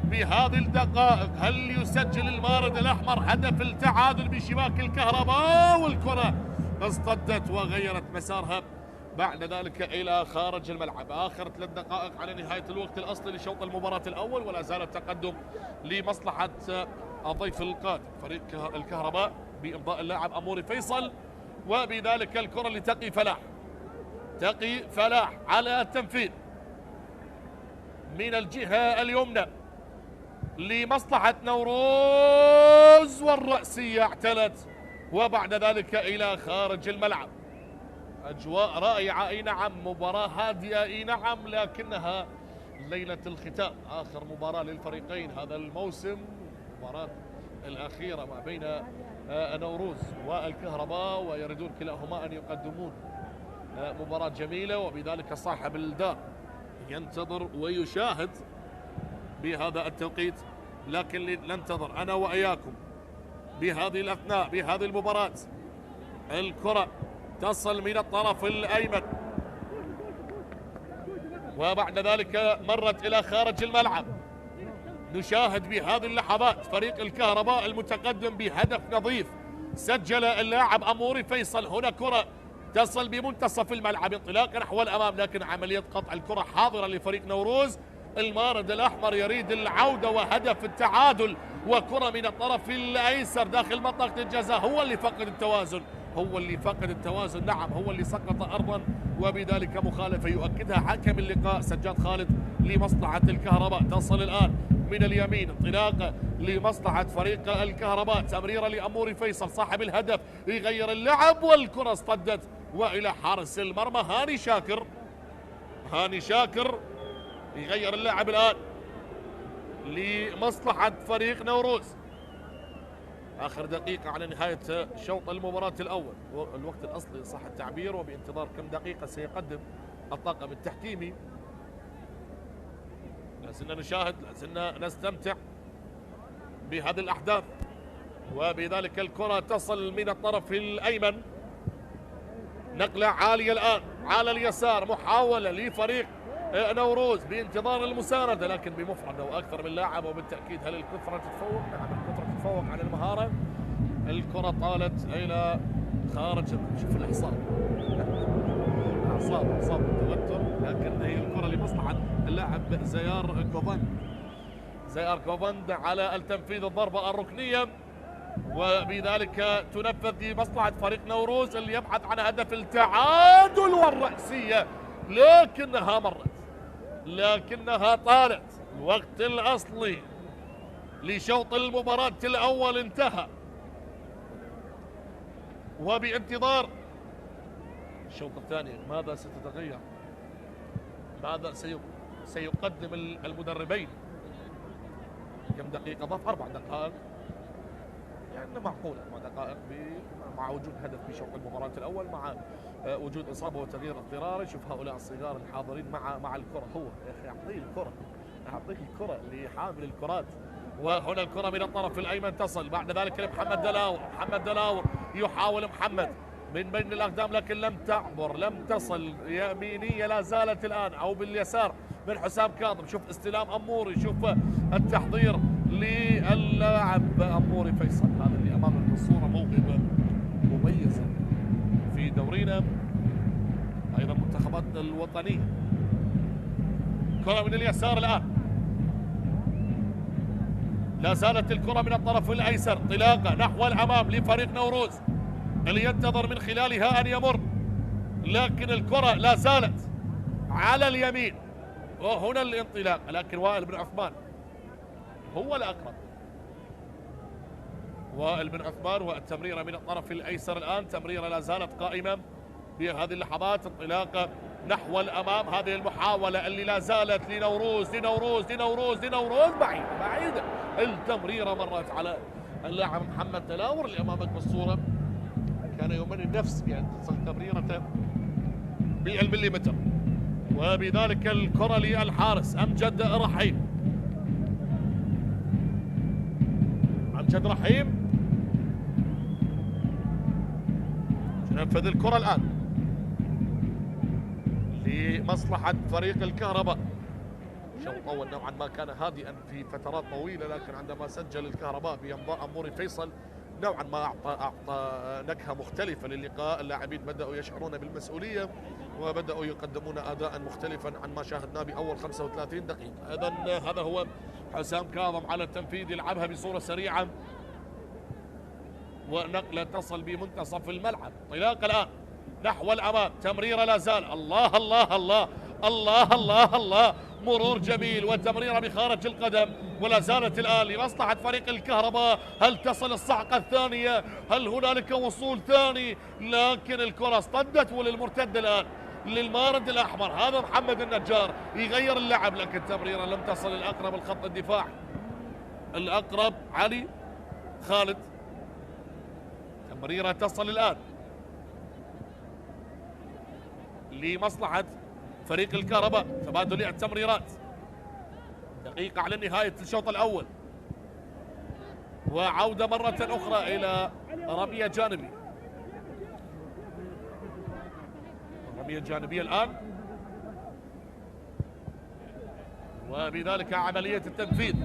بهذه الدقائق. هل يسجل المارد الأحمر هدف التعادل بشباك الكهرباء؟ والكرة اصطدت وغيرت مسارها بعد ذلك إلى خارج الملعب. آخر 3 دقائق على نهاية الوقت الأصلي لشوط المباراة الأول، ولا زال التقدم لمصلحة الضيف القادم فريق الكهرباء بإمضاء اللاعب أموري فيصل. وبذلك الكرة لتقي فلاح. تقي فلاح على التنفيذ من الجهة اليمنى لمصلحة نوروز، والرأسية اعتلت وبعد ذلك إلى خارج الملعب. أجواء رائعة أي نعم، مباراة هادئة أي نعم، لكنها ليلة الختام، آخر مباراة للفريقين هذا الموسم، المباراة الأخيرة ما بين نوروز والكهرباء، ويريدون كلاهما أن يقدمون مباراة جميلة، وبذلك صاحب الدار ينتظر ويشاهد بهذا التوقيت. لكن ننتظر أنا وإياكم بهذه الأثناء بهذه المباراة. الكرة تصل من الطرف الأيمن وبعد ذلك مرت إلى خارج الملعب. نشاهد بهذه اللحظات فريق الكهرباء المتقدم بهدف نظيف سجل اللاعب أموري فيصل. هنا كرة تصل بمنتصف الملعب، انطلاق نحو الأمام، لكن عملية قطع الكرة حاضرة لفريق نوروز. المارد الأحمر يريد العودة وهدف التعادل، وكرة من الطرف الأيسر داخل منطقة الجزاء. هو اللي فقد التوازن، نعم هو اللي سقط أرضا، وبذلك مخالفة يؤكدها حكم اللقاء سجاد خالد لمصلحة الكهرباء. تصل الآن من اليمين، انطلاقة لمصلحة فريق الكهرباء، تمريرة لأموري فيصل صاحب الهدف يغير اللعب، والكرة اصطدت وإلى حارس المرمى هاني شاكر يغير اللعب الآن لمصلحة فريق نوروز. آخر دقيقة على نهاية شوط المباراة الأول، الوقت الأصلي صح التعبير، وبانتظار كم دقيقة سيقدم الطاقم التحكيمي. لازلنا نشاهد، لازلنا نستمتع بهذه الأحداث، وبذلك الكرة تصل من الطرف الأيمن، نقلة عالية الآن على اليسار، محاولة لفريق نوروز بانتظار المساندة لكن بمفردة وأكثر من لاعب، وبالتأكيد هل الكثرة تتفوق؟ نعم الكثرة تتفوق على المهارة. الكرة طالت إلى خارج، شوف الأعصاب توتر، لكن هي الكرة لمصلحة اللاعب زيار كوفند على التنفيذ الضربة الركنية، وبذلك تنفذ لمصلحة فريق نوروز اللي يبحث عن هدف التعادل والرأسية، لكنها طالت. الوقت الأصلي لشوط المباراة الأول انتهى، وبانتظار الشوط الثاني ماذا ستتغير؟ ماذا سيقدم المدربين؟ كم دقيقة؟ ضاف 4 دقائق، يعني معقولة 4 دقائق مع وجود هدف في شوط المباراة الأول، مع وجود إصابة وتغيير اضطراري. شوف هؤلاء الصغار الحاضرين مع الكرة. هو يا أخي أعطيه الكرة لحامل الكرات. وهنا الكرة من الطرف الأيمن تصل، بعد ذلك لمحمد دلاور. محمد دلاور يحاول محمد من بين الأقدام لكن لم تعبر، لم تصل. يمينية لا زالت الآن أو باليسار من حسام كاظم. شوف استلام أموري، شوف التحضير للاعب أموري فيصل. هذا اللي أمامنا في الصورة موهبة مميزة في دورينا، أيضا المنتخبات الوطنية. كرة من اليسار الآن، لا زالت الكرة من الطرف الأيسر، انطلاقة نحو الأمام لفريق نوروز اللي ينتظر من خلالها أن يمر، لكن الكرة لا زالت على اليمين. وهنا الانطلاق، لكن وائل بن عثمان هو الأقرب. وائل بن عثمان والتمريرة من الطرف الأيسر الآن، تمريرة لا زالت قائمة في هذه اللحظات، انطلاقة نحو الأمام. هذه المحاولة اللي لا زالت لنوروز بعيدة. التمريرة مرت على اللاعب محمد دلاور اللي أمامك بالصورة، كان يمني النفس بأن تصل تمريرته بالمليمتر. وبذلك الكرة للحارس أمجد رحيم. ينفذ الكرة الآن لمصلحة فريق الكهرباء. شوط أول نوعا ما كان هادئا في فترات طويلة، لكن عندما سجل الكهرباء بإمضاء أموري فيصل نوعا ما أعطى نكهة مختلفة للقاء. اللاعبين بدأوا يشعرون بالمسؤولية وبدأوا يقدمون أداء مختلفا عن ما شاهدناه بأول 35 دقيقة. إذن هذا هو حسام كاظم على التنفيذ، يلعبها بصورة سريعة ونقلة تصل بمنتصف الملعب. انطلاق الآن نحو الأمام، تمريرة لا زال. الله الله الله الله الله الله، مرور جميل وتمريرة بخارج القدم، ولا زالت الآن لمصلحة فريق الكهرباء. هل تصل الصعقة الثانية؟ هل هنالك وصول ثاني؟ لكن الكرة اصطدت، وللمرتد الآن للمارد الأحمر. هذا محمد النجار يغير اللعب، لكن تمريرة لم تصل. الأقرب الخط الدفاع، الأقرب علي خالد. تمريرة تصل الآن لمصلحة فريق الكهرباء. تبادل التمريرات، دقيقة على نهاية الشوط الأول، وعودة مرة أخرى إلى رمية جانبي. رمية جانبية الآن، وبذلك عملية التنفيذ.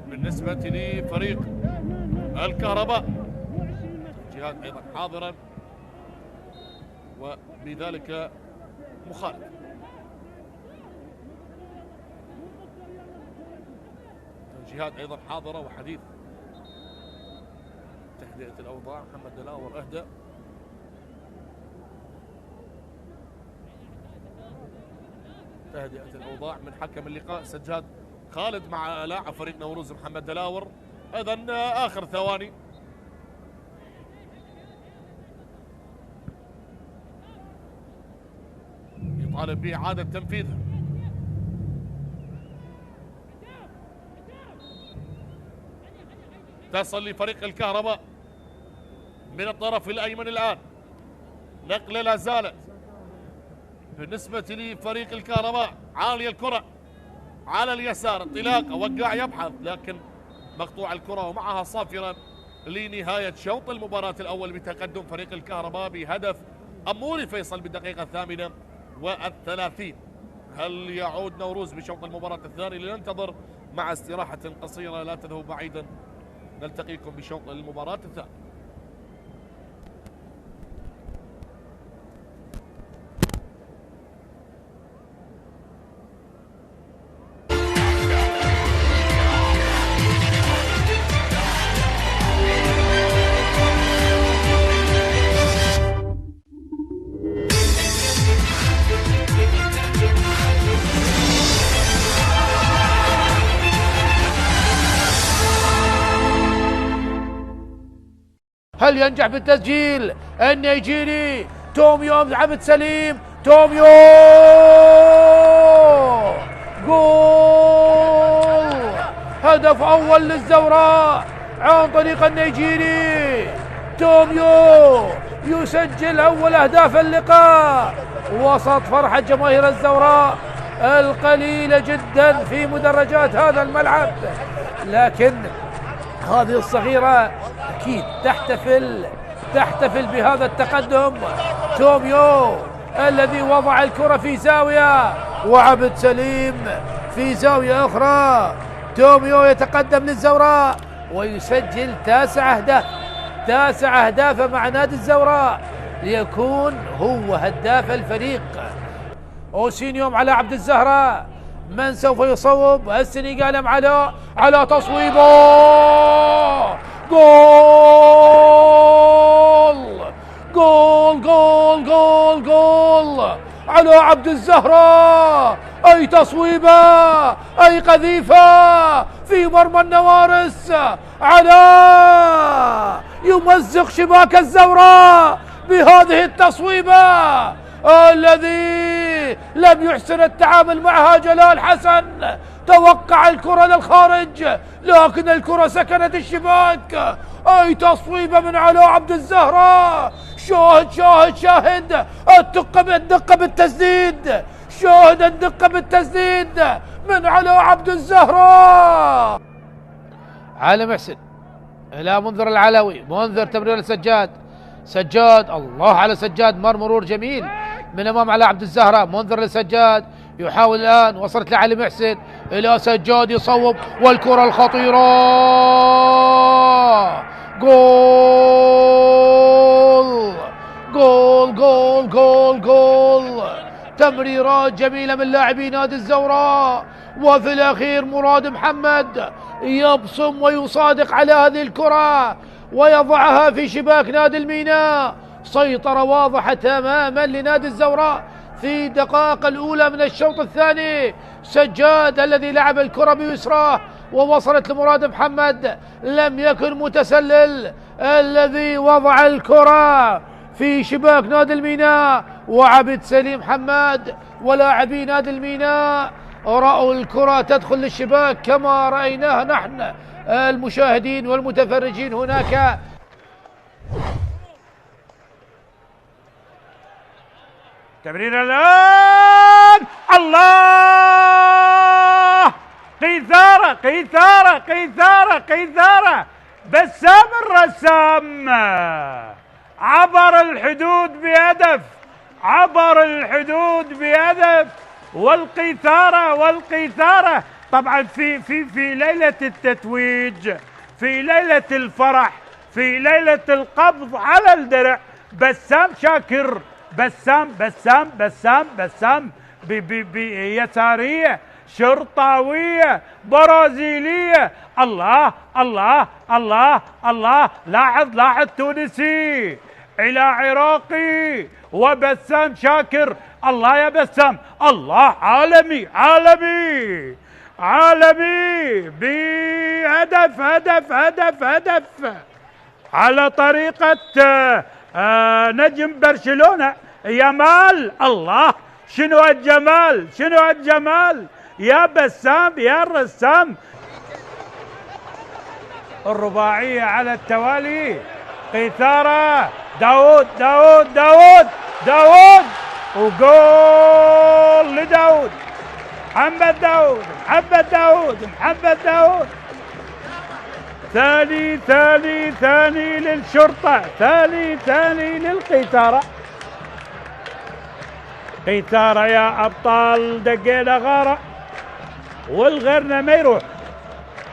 بالنسبة لفريق الكهرباء جهاد أيضا حاضرا، وبذلك مخالف. جهاد أيضا حاضرة وحديث تهدئة الأوضاع. محمد دلاور أهدى، تهدئة الأوضاع من حكم اللقاء سجاد خالد مع لاعب فريق نوروز محمد دلاور. إذن آخر ثواني، يطالب بإعادة تنفيذها. تصل لفريق الكهرباء من الطرف الأيمن الآن، نقلة لا زالت بالنسبة لفريق الكهرباء. عالية الكرة على اليسار، انطلاقة، وقاع يبحث، لكن مقطوع الكرة ومعها صافرة لنهاية شوط المباراة الأول بتقدم فريق الكهرباء بهدف أموري فيصل بالدقيقة 38. هل يعود نوروز بشوط المباراة الثاني؟ لننتظر مع استراحة قصيرة، لا تذهبوا بعيدا، نلتقيكم بشوط المباراة الثاني. هل ينجح في التسجيل النيجيري توميو عبد سليم؟ توميو جول، هدف أول للزوراء عن طريق النيجيري. توميو يسجل أول أهداف اللقاء وسط فرحة جماهير الزوراء القليلة جدا في مدرجات هذا الملعب، لكن هذه الصغيرة أكيد تحتفل بهذا التقدم. توميو الذي وضع الكرة في زاوية وعبد سليم في زاوية أخرى. توميو يتقدم للزوراء ويسجل 9 أهداف مع نادي الزوراء ليكون هو هداف الفريق. أوسينيوم على عبد الزهراء، من سوف يصوب؟ السنغال على تصويبه، جول جول جول جول جول على عبد الزهراء. أي تصويبة، أي قذيفة في مرمى النوارس. يمزق شباك الزوراء بهذه التصويبة الذي لم يحسن التعامل معها جلال حسن. توقع الكرة للخارج لكن الكرة سكنت الشباك. أي تصويبة من علاء عبد الزهراء. شاهد الدقة بالتسديد، شاهد الدقة بالتسديد من علاء عبد الزهراء. علي محسن إلى منذر العلوي، منذر تمرير لسجاد، سجاد الله على سجاد، مرور جميل من امام علاء عبد الزهراء. منذر لسجاد يحاول الان، وصلت لعلي محسن الى سجاد يصوب والكرة الخطيرة، جول جول جول جول جول. تمريرات جميلة من لاعبي نادي الزوراء، وفي الاخير مراد محمد يبصم ويصادق على هذه الكرة ويضعها في شباك نادي الميناء. سيطرة واضحة تماما لنادي الزوراء في الدقائق الأولى من الشوط الثاني. سجاد الذي لعب الكرة بيسراه ووصلت لمراد محمد، لم يكن متسلل الذي وضع الكرة في شباك نادي الميناء. وعبد سليم حماد ولاعبي نادي الميناء رأوا الكرة تدخل للشباك كما رأيناها نحن المشاهدين والمتفرجين هناك. تمرير الآن، الله، قيثارة قيثارة قيثارة قيثارة. بسام الرسام عبر الحدود بهدف، عبر الحدود بهدف. والقيثارة طبعا في ليلة التتويج، في ليلة الفرح، في ليلة القبض على الدرع، بسام شاكر، بسام بيسارية شرطاوية برازيلية. الله الله الله الله، لاحظ تونسي إلى عراقي وبسام شاكر. الله يا بسام، الله، عالمي عالمي عالمي بهدف هدف على طريقة نجم برشلونة يامال. الله، شنو هالجمال يا بسام يا الرسام. الرباعية على التوالي، قيثارة، داود وجول لداود، محمد داود. ثاني للشرطة، ثاني للقيثارة. قيثارة يا أبطال، دقينا غارة والغيرنا ما يروح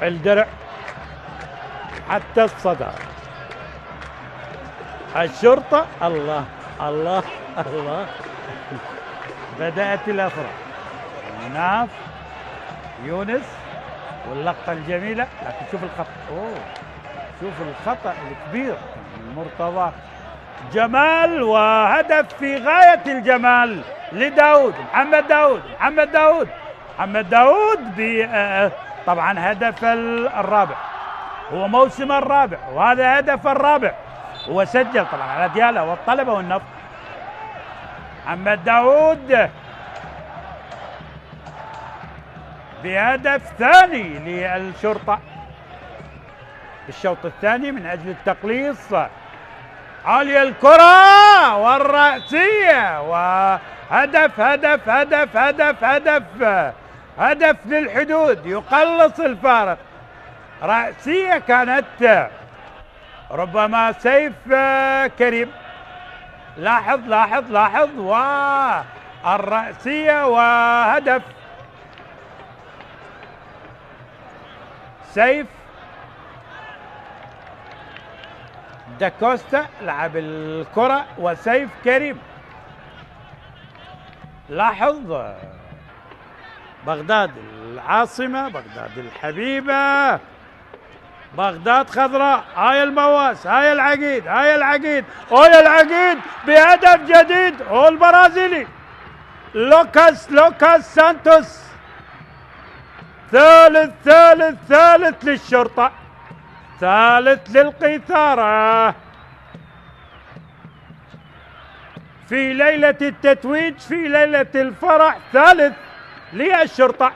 الدرع حتى الصدى. الشرطة، الله الله الله، بدأت الأفراح. مناف، يونس، واللقطة الجميلة، لكن شوف الخطأ، شوف الخطأ الكبير. مرتضى جمال، وهدف في غاية الجمال لداود، محمد داود طبعا هدف الرابع، هو موسم الرابع وهذا هدف الرابع وسجل طبعا على ديالا والطلبة والنفط. محمد داوود بهدف ثاني للشرطة بالشوط الثاني من أجل التقليص. عالية الكرة والرأسية وهدف هدف هدف هدف هدف هدف للحدود يقلص الفارق. رأسية كانت ربما سيف كريم. لاحظ لاحظ لاحظ والرأسية وهدف سيف داكوستا لعب الكرة وسيف كريم. لاحظ بغداد العاصمة، بغداد الحبيبة، بغداد خضراء. هاي المواس، هاي العقيد، هاي العقيد، هاي العقيد بهدف جديد. هو البرازيلي لوكاس سانتوس. ثالث للشرطة، ثالث للقيثارة في ليلة التتويج، في ليلة الفرح. ثالث للشرطة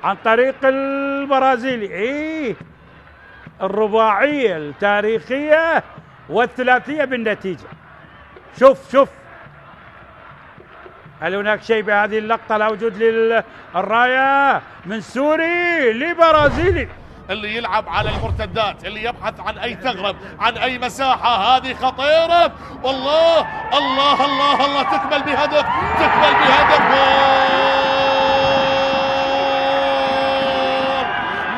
عن طريق البرازيلي. الرباعية التاريخية والثلاثية بالنتيجة. شوف هل هناك شيء بهذه اللقطة؟ لا وجود للراية من سوري لبرازيلي اللي يلعب على المرتدات، اللي يبحث عن اي ثغرة، عن اي مساحة. هذه خطيرة والله. الله الله الله، تكمل بهدف، تكمل بهدف.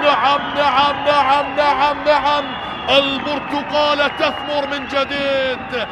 نعم نعم نعم نعم نعم، البرتقالة تثمر من جديد.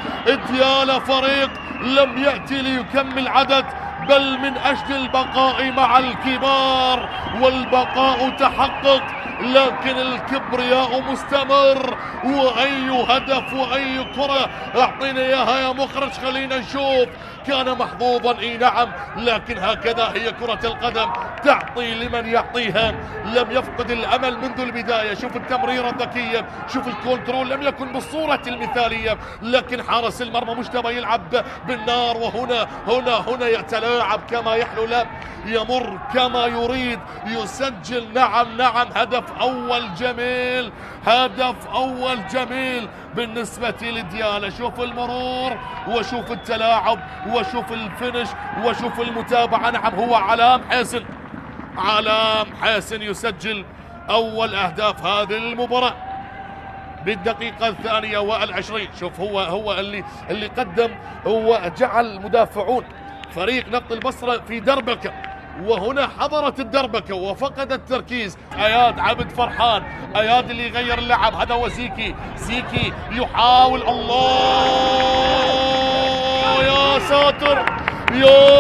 ديالا فريق لم يأتي ليكمل عدد، بل من أجل البقاء مع الكبار، والبقاء تحقق، لكن الكبرياء مستمر. وأي هدف وأي كرة، أعطينا إياها يا مخرج خلينا نشوف. كان محظوظا اي نعم، لكن هكذا هي كرة القدم، تعطي لمن يعطيها. لم يفقد الامل منذ البداية. شوف التمريرة الذكية، شوف الكنترول، لم يكن بالصورة المثالية، لكن حارس المرمى مجتبى يلعب بالنار. وهنا يتلاعب كما يحلو له، يمر كما يريد، يسجل. نعم هدف اول جميل، هدف اول جميل بالنسبة لديالا. شوف المرور وشوف التلاعب وشوف الفينش وشوف المتابعة. نعم هو علام حسن يسجل أول أهداف هذه المباراة بالدقيقة 22. شوف هو اللي قدم، هو جعل مدافعون فريق نفط البصرة في دربكة، وهنا حضرت الدربكة وفقد التركيز. اياد عبد فرحان، اياد اللي يغير اللعب. هذا هو زيكي يحاول. الله يا ساتر يا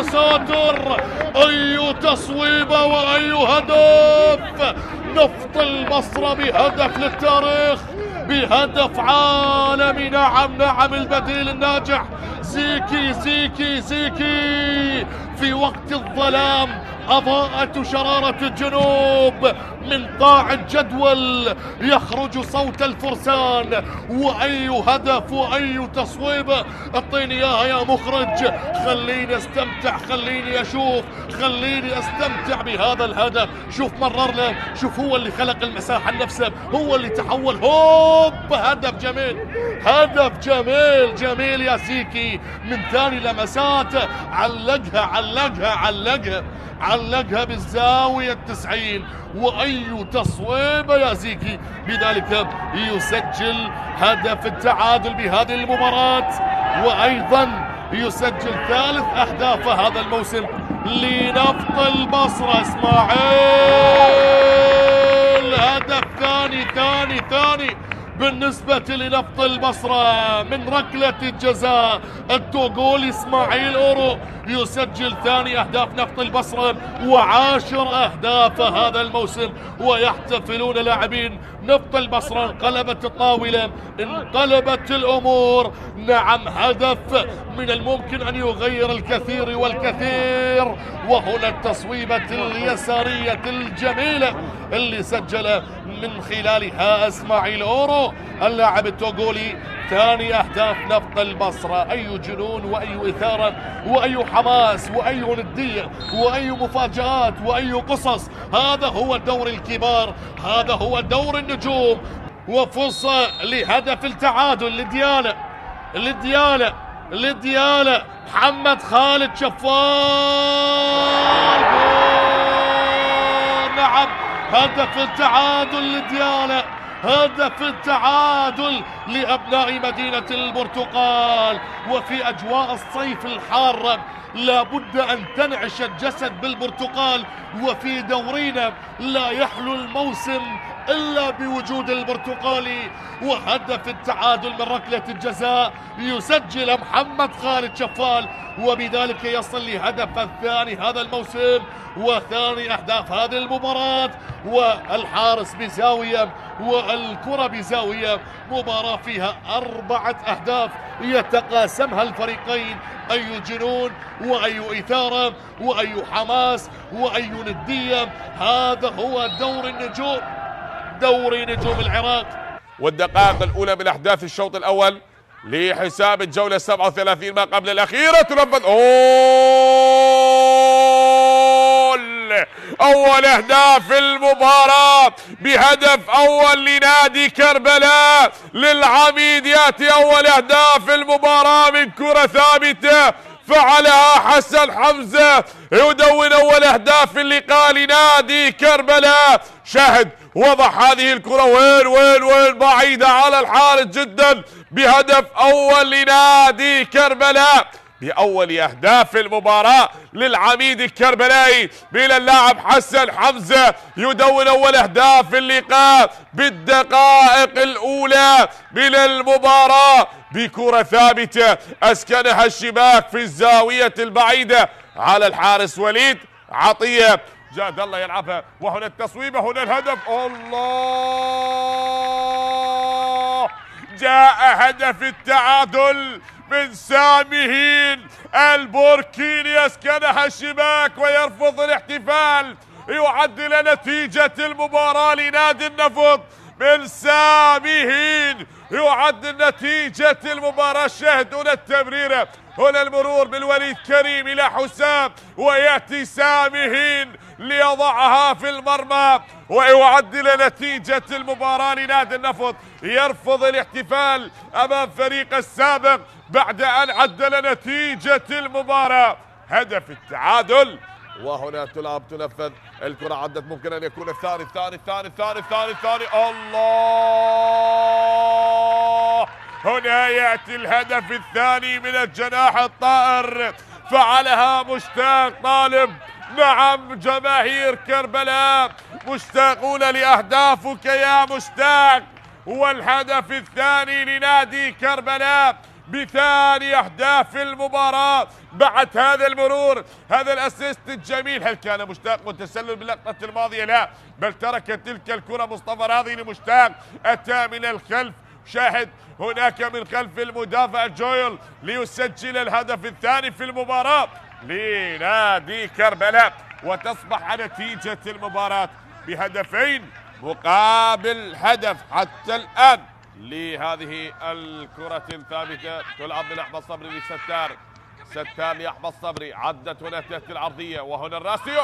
ساتر، اي تصويبة واي هدف. نفط البصرة بهدف للتاريخ، بهدف عالمي. نعم البديل الناجح زيكي في وقت الظلام أضاءت شرارة الجنوب من قاع الجدول، يخرج صوت الفرسان. وأي هدف وأي تصويبة، اعطيني إياها يا مخرج، خليني استمتع، خليني أشوف، خليني استمتع بهذا الهدف. شوف مرر له، شوف هو اللي خلق المساحة لنفسه، هو اللي تحول. هدف جميل، هدف جميل يا زيكي من ثاني لمسات. علقها بالزاوية 90. وأي تصويبة يا زيكي، بذلك يسجل هدف التعادل بهذه المباراة، وأيضا يسجل ثالث أهدافه هذا الموسم لنفط البصرة. إسماعيل هدف ثاني بالنسبة لنفط البصرة من ركلة الجزاء. التوغولي إسماعيل أورو يسجل ثاني أهداف نفط البصرة و10 أهداف هذا الموسم، ويحتفلون لاعبين نفط البصرة انقلبت الطاولة، انقلبت الأمور. نعم، هدف من الممكن أن يغير الكثير والكثير. وهنا التصويبة اليسارية الجميلة اللي سجل من خلالها اسماعيل أورو اللاعب التوغولي ثاني أهداف نفط البصرة. أي جنون وأي إثارة وأي حماس وأي ندية وأي مفاجآت وأي قصص. هذا هو دور الكبار، هذا هو دور النجوم. وفرصة لهدف التعادل لديالة محمد خالد شفال. نعم، هدف التعادل لديالة، هدف التعادل لأبناء مدينة البرتقال. وفي أجواء الصيف الحارة لابد أن تنعش الجسد بالبرتقال، وفي دورينا لا يحلو الموسم إلا بوجود البرتقالي. وهدف التعادل من ركلة الجزاء يسجل محمد خالد شفال، وبذلك يصل لهدف الثاني هذا الموسم وثاني أهداف هذه المباراة. والحارس بزاوية والكرة بزاوية، مباراة فيها 4 أهداف يتقاسمها الفريقين. أي جنون وأي إثارة وأي حماس وأي ندية. هذا هو دور النجوم، دوري نجوم العراق. والدقائق الأولى من أحداث الشوط الأول لحساب الجولة 37 ما قبل الأخيرة. تنفذ أول أهداف المباراة بهدف أول لنادي كربلاء للعميد. يأتي أول أهداف المباراة من كرة ثابتة فعلها حسن حمزة يدون أول أهداف اللقاء لنادي كربلاء. شاهد وضع هذه الكرة وين بعيدة على الحارس جدا بهدف أول لنادي كربلاء بأول أهداف المباراة للعميد الكربلائي من اللاعب حسن حمزة يدون أول أهداف اللقاء بالدقائق الأولى من المباراة بكرة ثابتة أسكنها الشباك في الزاوية البعيدة على الحارس وليد عطية. جاد الله يلعبها، وهنا التصويبة، هنا الهدف. الله، جاء هدف التعادل من سامهين البوركيني يسكنها الشباك ويرفض الاحتفال. يعدل نتيجة المباراة لنادي النفط من سامهين، يعدل نتيجة المباراة. شاهد هنا التمريرة، هنا المرور بالوليد كريم إلى حسام، ويأتي سامهين ليضعها في المرمى ويعدل نتيجة المباراة لنادي النفط. يرفض الاحتفال أمام فريق السابق بعد أن عدل نتيجة المباراة. هدف التعادل، وهنا تنفذ الكرة، عدت ممكن أن يكون الثاني. الله، هنا يأتي الهدف الثاني من الجناح الطائر فعلها مشتاق طالب. نعم، جماهير كربلاء مشتاقون لأهدافك يا مشتاق. والهدف الثاني لنادي كربلاء بثاني أهداف المباراة بعد هذا المرور، هذا الأسيست الجميل. هل كان مشتاق متسلل باللقطة الماضية؟ لا، بل ترك تلك الكرة مصطفى راضي لمشتاق، أتى من الخلف. شاهد هناك من خلف المدافع جويل ليسجل الهدف الثاني في المباراة لنادي كربلاء، وتصبح نتيجة المباراة بهدفين مقابل هدف حتى الآن لهذه الكرة الثابتة. تلعب من أحمد صبري لستار، ستار لأحمد صبري، عدت هنا تحت العرضية، وهنا الراسية.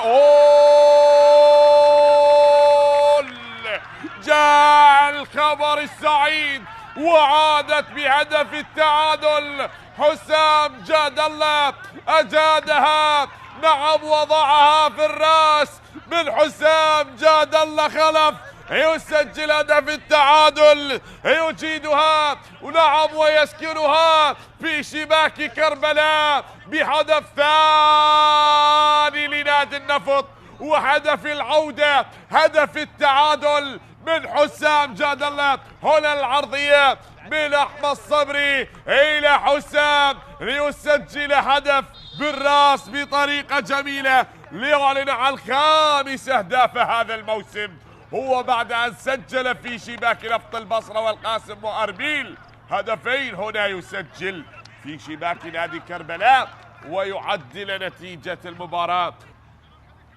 جاء الخبر السعيد وعادت بهدف التعادل. حسام جاد الله أجادها، نعم، وضعها في الراس من حسام جاد الله خلف، يسجل هدف التعادل، يجيدها ونعم ويسكنها في شباك كربلاء بهدف ثاني لنادي النفط، وهدف العودة هدف التعادل من حسام جاد الله. هنا العرضية من أحمد صبري إلى حسام ليسجل هدف بالراس بطريقة جميلة ليعلن عن 5 أهداف هذا الموسم. هو بعد أن سجل في شباك نفط البصرة والقاسم وأربيل هدفين، هنا يسجل في شباك نادي كربلاء ويعدل نتيجة المباراة.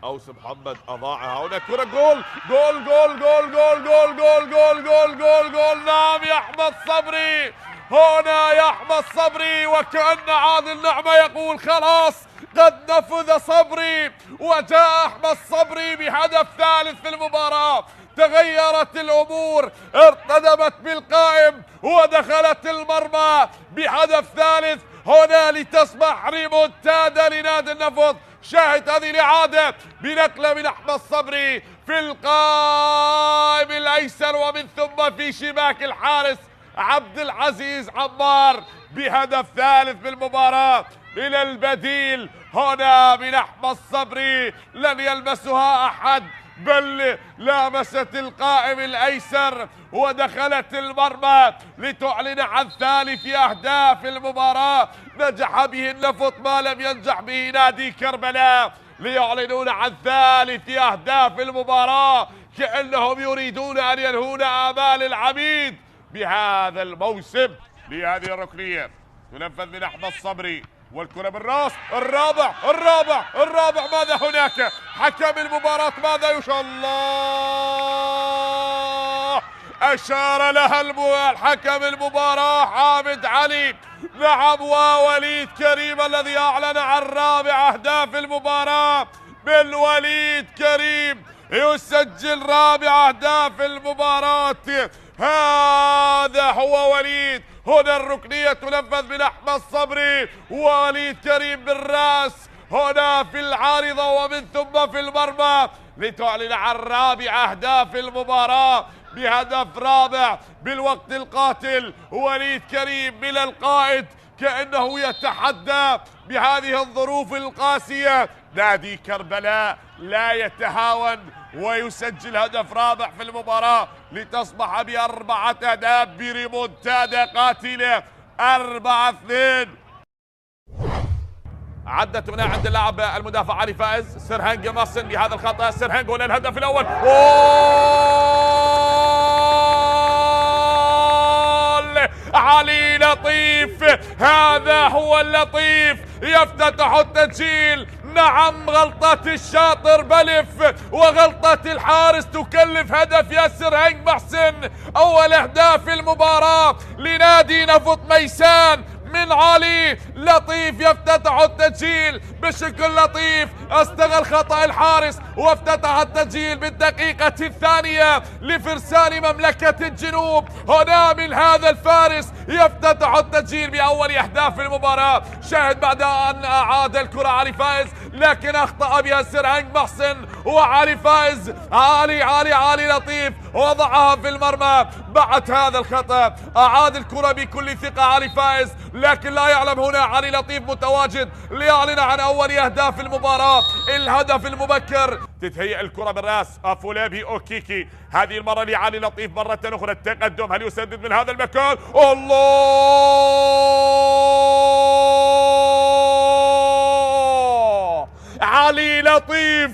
أوس محمد أضاعها، هنا كرة جول جول جول جول جول جول جول جول جول جول جول. نعم يا أحمد صبري، هنا يا أحمد صبري، وكأن عادل نعمة يقول خلاص قد نفذ صبري، وجاء أحمد صبري بهدف ثالث في المباراة. تغيرت الأمور، ارتدمت بالقائم ودخلت المرمى بهدف ثالث هنا لتصبح ريمونتادا لنادي النفط. شاهد هذه الإعادة بنقلة من أحمد صبري في القائم الأيسر ومن ثم في شباك الحارس عبد العزيز عمار بهدف ثالث بالمباراة من البديل هنا من أحمد صبري. لن يلمسها أحد بل لامست القائم الأيسر ودخلت المرمى لتعلن عن ثالث أهداف المباراة. نجح به النفط ما لم ينجح به نادي كربلاء، ليعلنون عن ثالث أهداف المباراة كأنهم يريدون أن ينهون آمال العميد بهذا الموسم. لهذه الركنية تنفذ من أحمد صبري والكرة بالراس. الرابع ماذا هناك؟ حكم المباراة ماذا يشاء الله؟ أشار لها الحكم المباراة حامد علي. نعم، ووليد كريم الذي أعلن عن رابع أهداف المباراة. من وليد كريم يسجل رابع أهداف المباراة. هذا هو وليد. هنا الركنية تنفذ من أحمد صبري ووليد كريم بالراس هنا في العارضة ومن ثم في المرمى لتعلن عن رابع أهداف المباراة بهدف رابع بالوقت القاتل. وليد كريم من القائد كأنه يتحدى بهذه الظروف القاسية. نادي كربلاء لا يتهاون ويسجل هدف رابع في المباراة لتصبح ب4 أهداف بريمونتادا قاتلة 4-2. عدت هنا عند اللاعب المدافع علي فائز. سرهنج مصن بهذا الخطأ. سرهنج هنا الهدف الأول. علي لطيف، هذا هو اللطيف يفتتح التسجيل. نعم، غلطة الشاطر بلف وغلطة الحارس تكلف هدف ياسر هنج محسن. أول أهداف المباراة لنادي نفط ميسان من علي لطيف يفتتح التسجيل بشكل لطيف. استغل خطأ الحارس وافتتح التسجيل بالدقيقة الثانية لفرسان مملكة الجنوب. هنا من هذا الفارس يفتتح التسجيل بأول أهداف المباراة. شاهد بعد أن أعاد الكرة علي فائز لكن أخطأ بياسر هنج محسن وعلي فائز. علي لطيف وضعها في المرمى. بعد هذا الخطأ أعاد الكرة بكل ثقة علي فائز لكن لا يعلم هنا علي لطيف متواجد ليعلن عن أول أهداف المباراة الهدف المبكر. تتهيأ الكرة بالراس أفولابي أوكيكي، هذه المرة لعلي لطيف مرة أخرى. التقدم، هل يسدد من هذا المكان؟ الله، علي لطيف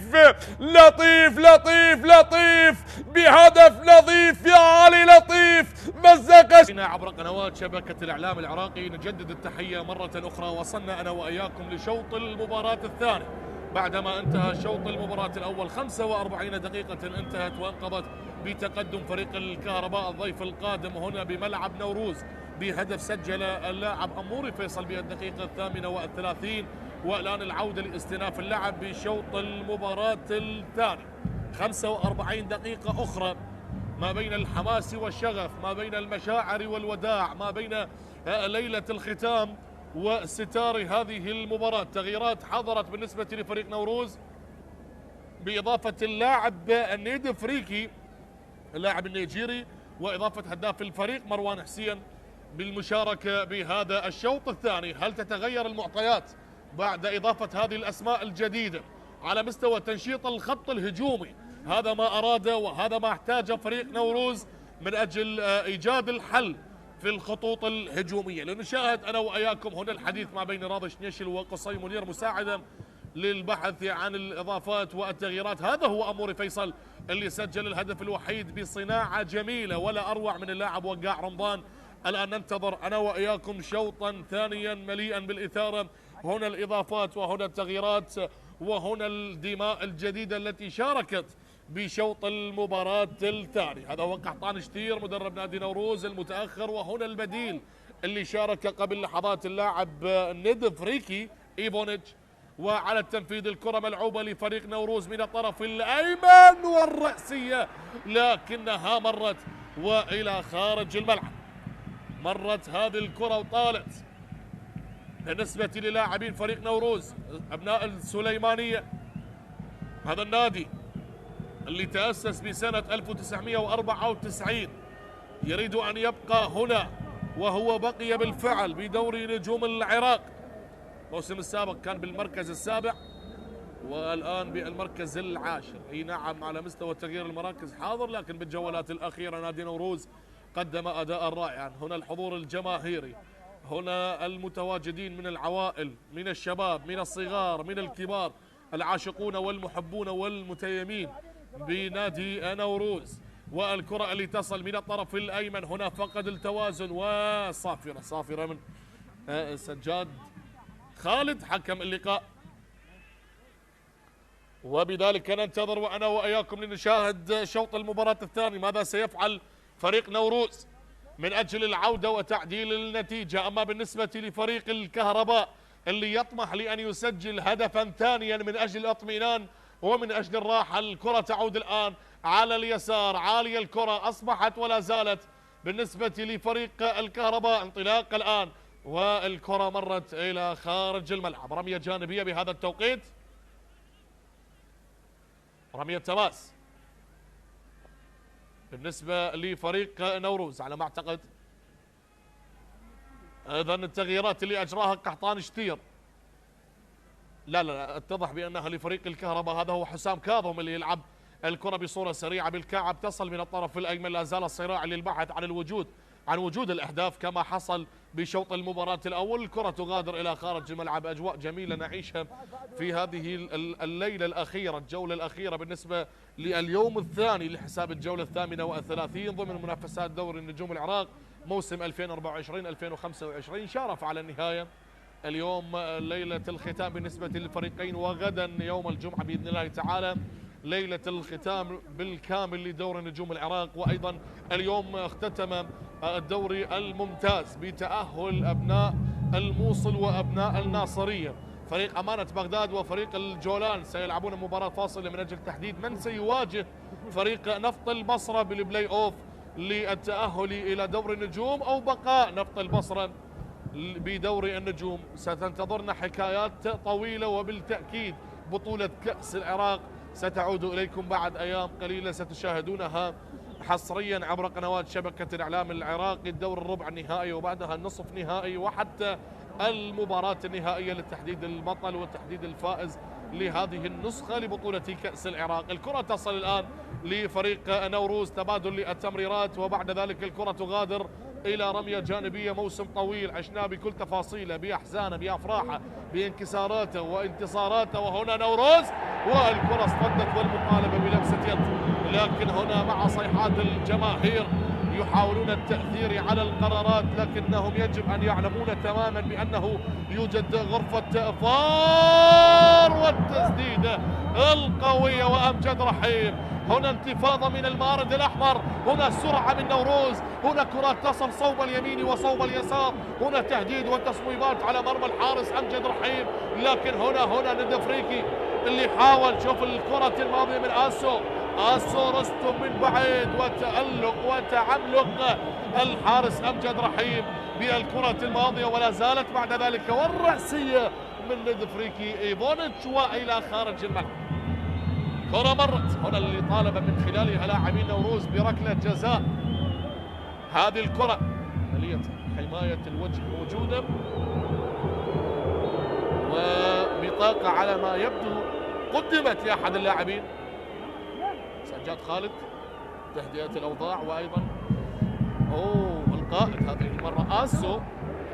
بهدف نظيف يا علي لطيف. مزق عبر قنوات شبكة الإعلام العراقي. نجدد التحية مرة أخرى. وصلنا أنا وإياكم لشوط المباراة الثاني بعدما انتهى شوط المباراة الأول. 45 دقيقة انتهت وانقضت بتقدم فريق الكهرباء الضيف القادم هنا بملعب نوروز بهدف سجل اللاعب أموري فيصل بالدقيقة 38. والآن العودة لاستئناف اللعب بشوط المباراة الثاني. 45 دقيقة أخرى ما بين الحماس والشغف، ما بين المشاعر والوداع، ما بين ليلة الختام وستار هذه المباراة. تغييرات حضرت بالنسبة لفريق نوروز بإضافة اللاعب النيد فريكي اللاعب النيجيري وإضافة هداف الفريق مروان حسين بالمشاركة بهذا الشوط الثاني. هل تتغير المعطيات بعد إضافة هذه الأسماء الجديدة على مستوى تنشيط الخط الهجومي؟ هذا ما أراد وهذا ما احتاج فريق نوروز من أجل إيجاد الحل في الخطوط الهجومية. لنشاهد أنا وإياكم هنا الحديث ما بين راضي شنيشل وقصي منير مساعدا للبحث عن الإضافات والتغييرات. هذا هو أموري فيصل اللي سجل الهدف الوحيد بصناعة جميلة ولا أروع من اللاعب وقاع رمضان. الآن ننتظر أنا وإياكم شوطا ثانيا مليئا بالإثارة. هنا الإضافات وهنا التغييرات وهنا الدماء الجديدة التي شاركت بشوط المباراة الثاني. هذا هو قحطان شتير مدرب نادي نوروز المتأخر، وهنا البديل اللي شارك قبل لحظات اللاعب ندفريكي إيفونيتش. وعلى التنفيذ الكرة ملعوبة لفريق نوروز من الطرف الأيمن والرأسية، لكنها مرت وإلى خارج الملعب. مرت هذه الكرة وطالت بالنسبة للاعبين فريق نوروز أبناء السليمانية. هذا النادي اللي تأسس بسنة 1994 يريد أن يبقى هنا، وهو بقي بالفعل بدوري نجوم العراق. الموسم السابق كان بالمركز السابع والآن بالمركز العاشر. اي نعم، على مستوى تغيير المراكز حاضر، لكن بالجولات الأخيرة نادي نوروز قدم أداء رائعا. هنا الحضور الجماهيري، هنا المتواجدين من العوائل، من الشباب، من الصغار، من الكبار، العاشقون والمحبون والمتيمين بنادي نوروز. والكرة اللي تصل من الطرف الأيمن هنا فقد التوازن، وصافرة من سجاد خالد حكم اللقاء. وبذلك ننتظر وأنا وإياكم لنشاهد شوط المباراة الثاني، ماذا سيفعل فريق نوروز من أجل العودة وتعديل النتيجة. أما بالنسبة لفريق الكهرباء اللي يطمح لأن يسجل هدفا ثانيا من أجل الاطمئنان ومن أجل الراحة، الكرة تعود الآن على اليسار، عالية الكرة أصبحت ولا زالت بالنسبة لفريق الكهرباء. انطلاق الآن والكرة مرت إلى خارج الملعب. رمية جانبية بهذا التوقيت، رمية تماس بالنسبة لفريق نوروز على ما أعتقد. إذن التغييرات اللي أجراها قحطان شتير لا اتضح بأنها لفريق الكهرباء. هذا هو حسام كاظم اللي يلعب الكرة بصورة سريعة بالكعب، تصل من الطرف الأيمن. لا زال الصراع للبحث عن وجود الأهداف كما حصل بشوط المباراة الأول. الكرة تغادر إلى خارج الملعب. أجواء جميلة نعيشها في هذه الليلة الأخيرة، الجولة الأخيرة بالنسبة لليوم الثاني لحساب الجولة 38 ضمن منافسات دوري النجوم العراق موسم 2024-2025. شارف على النهاية اليوم ليلة الختام بالنسبة للفريقين، وغدا يوم الجمعة بإذن الله تعالى ليلة الختام بالكامل لدور نجوم العراق. وأيضا اليوم اختتم الدوري الممتاز بتأهل أبناء الموصل وأبناء الناصرية. فريق أمانة بغداد وفريق الجولان سيلعبون مباراة فاصلة من أجل تحديد من سيواجه فريق نفط البصرة بالبلاي أوف للتأهل إلى دور النجوم أو بقاء نفط البصرة بدوري النجوم. ستنتظرنا حكايات طويلة، وبالتأكيد بطولة كأس العراق ستعود إليكم بعد أيام قليلة، ستشاهدونها حصريا عبر قنوات شبكة الإعلام العراقي. الدور الربع النهائي وبعدها النصف نهائي وحتى المباراة النهائية لتحديد البطل وتحديد الفائز لهذه النسخة لبطولة كأس العراق. الكرة تصل الآن لفريق نوروز، تبادل للتمريرات، وبعد ذلك الكرة تغادر إلى رمية جانبية. موسم طويل عشناه بكل تفاصيله، بأحزانه، بأفراحه، بانكساراته وانتصاراته. وهنا نوروز والكرة اصطدت والمطالبة بلمسة يد، لكن هنا مع صيحات الجماهير يحاولون التأثير على القرارات، لكنهم يجب أن يعلمون تماما بأنه يوجد غرفة فار. والتسديدة القوية وأمجد رحيم. هنا انتفاضة من المارد الأحمر، هنا سرعة من نوروز، هنا كرات تصل صوب اليمين وصوب اليسار، هنا تهديد وتصويبات على مرمى الحارس أمجد رحيم. لكن هنا ندفريكي اللي حاول، شوف الكرة الماضية من آسو رستم من بعيد، وتألق وتعملق الحارس أمجد رحيم بالكرة الماضية، ولا زالت بعد ذلك والرأسية من ندفريكي إيفونيتش وإلى خارج الملعب. كرة مرت هنا اللي طالب من خلالها لاعبين نوروز بركلة جزاء. هذه الكرة عملية حماية الوجه موجودة، وبطاقة على ما يبدو قدمت لأحد اللاعبين سجاد خالد تهدئة الأوضاع. وأيضا القائد هذه المرة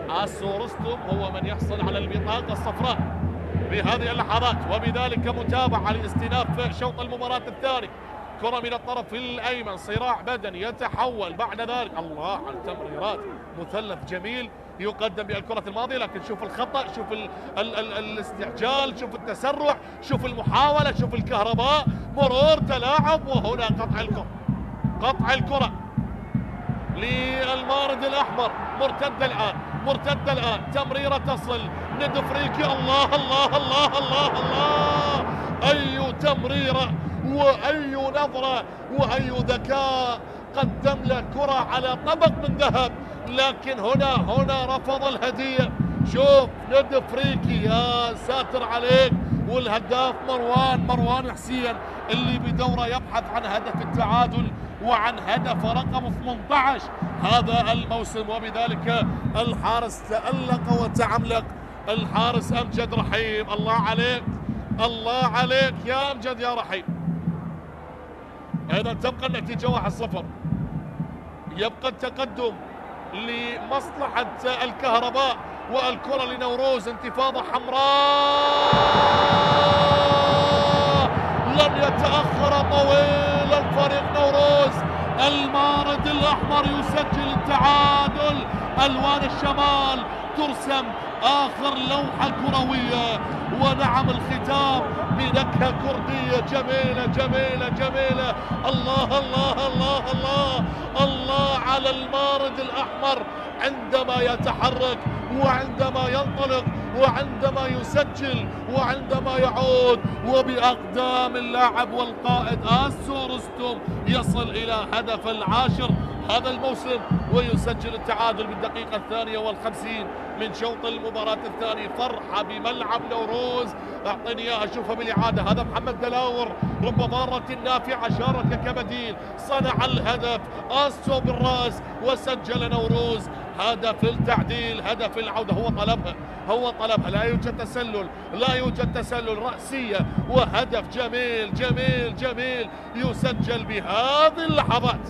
آسو رستم هو من يحصل على البطاقة الصفراء بهذه اللحظات، وبذلك متابعة لاستئناف شوط المباراة الثاني. كرة من الطرف الأيمن، صراع بدني يتحول بعد ذلك. الله على التمريرات، مثلث جميل يقدم بالكرة الماضية، لكن شوف الخطأ، شوف الاستعجال، شوف التسرع، شوف المحاولة، شوف الكهرباء، مرور تلاعب، وهنا قطع الكرة للمارد الأحمر. مرتدة الآن، تمريرة تصل، ند فريكي. الله الله الله الله الله، أي تمريرة وأي نظرة وأي ذكاء، قدم له كرة على طبق من ذهب، لكن هنا رفض الهدية. شوف ند فريكي، يا ساتر عليك. والهداف مروان حسين اللي بدوره يبحث عن هدف التعادل وعن هدف رقم 18 هذا الموسم، وبذلك الحارس تألق وتعملق، الحارس أمجد رحيم. الله عليك يا أمجد يا رحيم. أيضا تبقى النتيجة 1-0، يبقى التقدم لمصلحة الكهرباء، والكرة لنوروز، انتفاضة حمراء، لن يتأخر طويل الفريق نوروز. المارد الأحمر يسجل التعادل، ألوان الشمال ترسم آخر لوحة كروية، ونعم الختام بنكهة كردية جميلة جميلة جميلة. الله الله الله الله الله على المارد الأحمر عندما يتحرك وعندما ينطلق وعندما يسجل وعندما يعود، وبأقدام اللاعب والقائد آسو رستم يصل إلى هدف العاشر هذا الموسم، ويسجل التعادل بالدقيقة 52 من شوط المباراة الثاني. فرحة بملعب نوروز، اعطيني اياها اشوفها بالاعاده. هذا محمد دلاور، رب ضارة نافعة، شارك كبديل، صنع الهدف، آسو بالراس، وسجل نوروز هدف التعديل، هدف العودة. هو طلبها، لا يوجد تسلل، رأسية وهدف جميل جميل جميل يسجل بهذه اللحظات،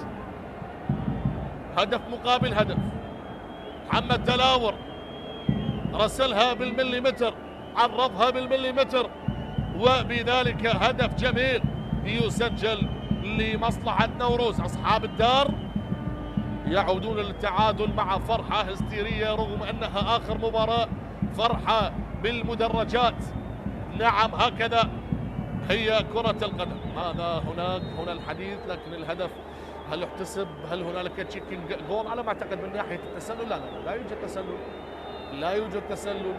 هدف مقابل هدف. محمد دلاور رسلها بالمليمتر، عرضها بالمليمتر، وبذلك هدف جميل يسجل لمصلحة نوروز. أصحاب الدار يعودون للتعادل مع فرحة هستيرية رغم أنها آخر مباراة، فرحة بالمدرجات. نعم هكذا هي كرة القدم. هنا الحديث، لكن الهدف هل احتسب؟ هل هنالك تشيكينج جول؟ على ما أعتقد من ناحية التسلل لا يوجد تسلل، لا يوجد تسلل،